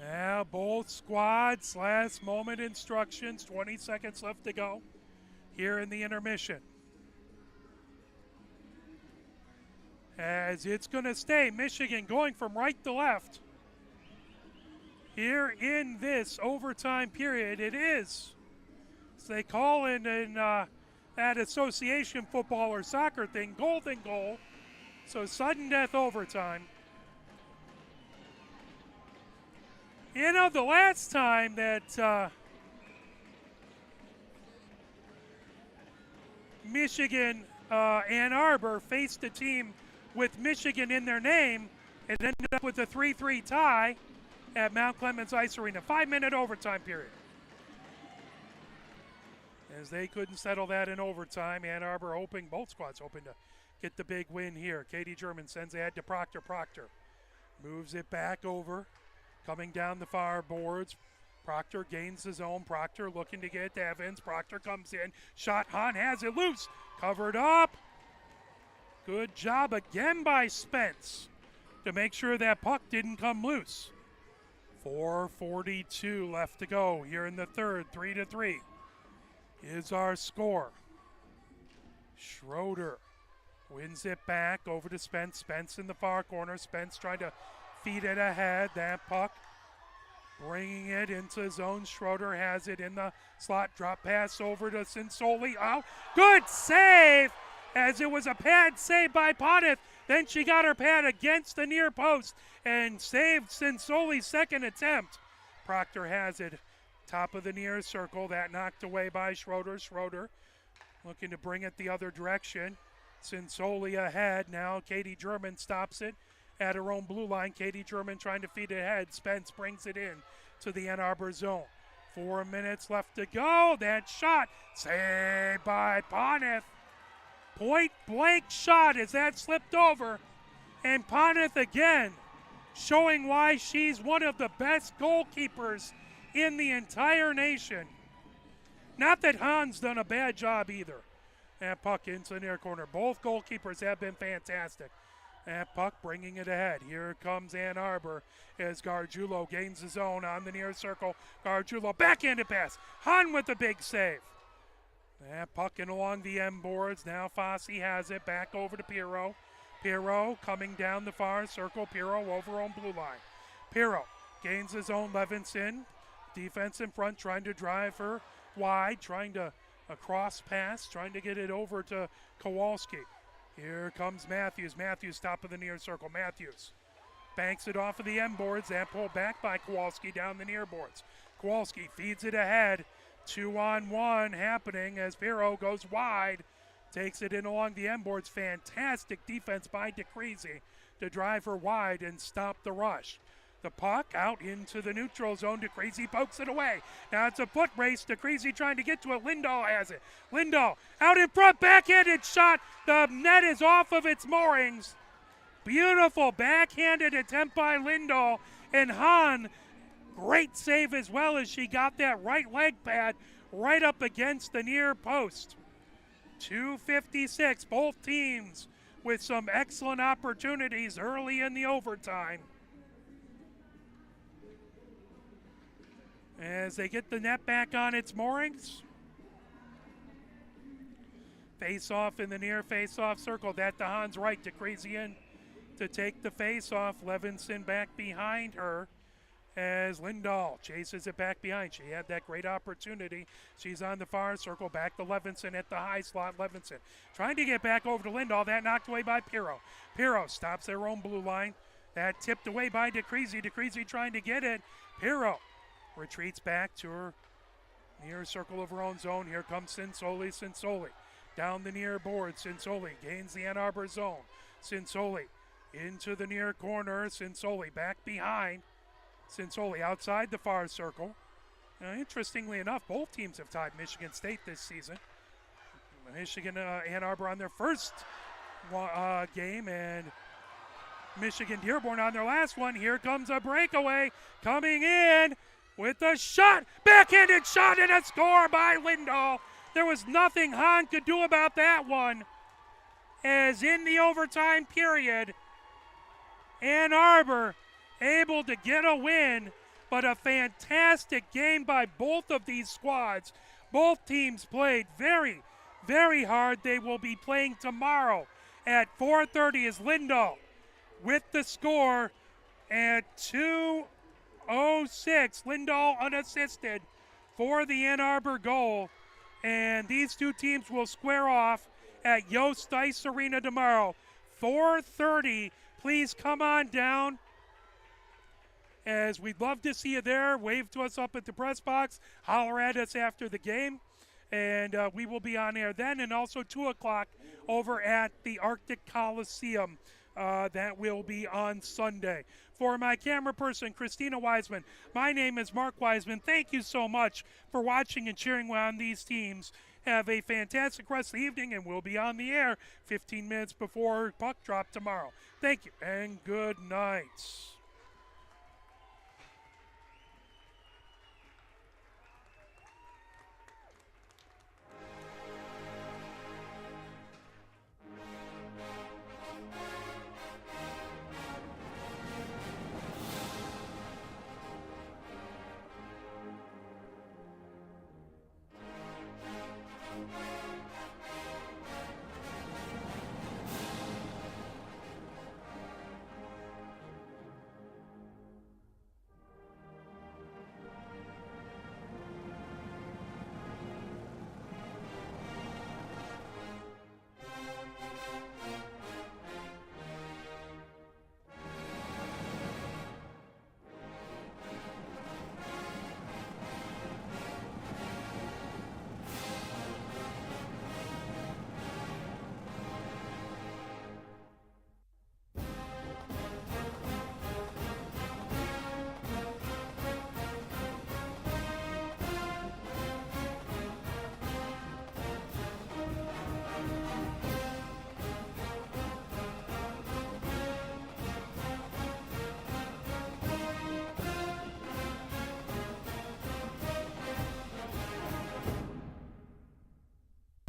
Now both squads, last moment instructions, 20 seconds left to go here in the intermission. As it's going to stay Michigan going from right to left. Here in this overtime period, it is, as they call in that association football or soccer thing, golden goal. So sudden death overtime. You know, the last time that Michigan Ann Arbor faced a team with Michigan in their name, it ended up with a 3-3 tie at Mount Clemens Ice Arena. 5-minute overtime period. As they couldn't settle that in overtime, Ann Arbor hoping, both squads hoping to get the big win here. Katie German sends ahead to Proctor. Proctor moves it back over. Coming down the far boards, Proctor gains his own. Proctor looking to get to Evans. Proctor comes in. Shot, Hahn has it loose. Covered up. Good job again by Spence to make sure that puck didn't come loose. 4:42 left to go here in the third. 3-3 is our score. Schroeder wins it back over to Spence. Spence in the far corner. Spence trying to feed it ahead. That puck bringing it into his own. Schroeder has it in the slot. Drop pass over to Sinsoli. Oh, good save, as it was a pad save by Poneth. Then she got her pad against the near post and saved Sinsoli's second attempt. Proctor has it top of the near circle. That knocked away by Schroeder. Schroeder looking to bring it the other direction. Sinsoli ahead. Now Katie German stops it at her own blue line. Katie German trying to feed it ahead. Spence brings it in to the Ann Arbor zone. 4 minutes left to go. That shot saved by Poneth. Point blank shot as that slipped over. And Poneth again showing why she's one of the best goalkeepers in the entire nation. Not that Hahn's done a bad job either. That puck into the near corner. Both goalkeepers have been fantastic. That puck bringing it ahead. Here comes Ann Arbor as Gargiulo gains his own on the near circle. Gargiulo backhanded pass. Hahn with a big save. That puck in along the end boards. Now Fossey has it back over to Pirro. Pirro coming down the far circle. Pirro over on blue line. Pirro gains his own. Levinson. Defense in front trying to drive her wide. Trying to a cross pass. Trying to get it over to Kowalski. Here comes Matthews. Matthews top of the near circle. Matthews banks it off of the end boards. That pulled back by Kowalski down the near boards. Kowalski feeds it ahead. 2-on-1 happening as Pirro goes wide. Takes it in along the end boards. Fantastic defense by DeCreasy to drive her wide and stop the rush. The puck out into the neutral zone. DeCreasy pokes it away. Now it's a foot race. DeCreasy trying to get to it. Lindahl has it. Lindahl out in front. Backhanded shot. The net is off of its moorings. Beautiful backhanded attempt by Lindahl. And Hahn, great save as well, as she got that right leg pad right up against the near post. 2:56. Both teams with some excellent opportunities early in the overtime. As they get the net back on its moorings. Face-off in the near face-off circle. That to Hahn's right. DeCreasy in to take the face-off. Levinson back behind her as Lindahl chases it back behind. She had that great opportunity. She's on the far circle. Back to Levinson at the high slot. Levinson trying to get back over to Lindahl. That knocked away by Pirro. Pirro stops their own blue line. That tipped away by DeCreasy. DeCreasy trying to get it. Pirro retreats back to her near circle of her own zone. Here comes Sinsoli. Sinsoli down the near board. Sinsoli gains the Ann Arbor zone. Sinsoli into the near corner. Sinsoli back behind. Sinsoli outside the far circle. Interestingly enough, both teams have tied Michigan State this season. Michigan Ann Arbor on their first game, and Michigan-Dearborn on their last one. Here comes a breakaway coming in with a shot. Backhanded shot and a score by Lindahl. There was nothing Hahn could do about that one. As in the overtime period, Ann Arbor able to get a win, but a fantastic game by both of these squads. Both teams played very, very hard. They will be playing tomorrow at 4:30 as Lindahl with the score at 2:06. Lindahl unassisted for the Ann Arbor goal. And these two teams will square off at Yost Ice Arena tomorrow. 4:30. Please come on down, as we'd love to see you there. Wave to us up at the press box. Holler at us after the game. And we will be on air then. And also 2 o'clock over at the Arctic Coliseum. That will be on Sunday. For my camera person, Christina Wiseman, my name is Mark Wiseman. Thank you so much for watching and cheering on these teams. Have a fantastic rest of the evening, and we'll be on the air 15 minutes before puck drop tomorrow. Thank you, and good night.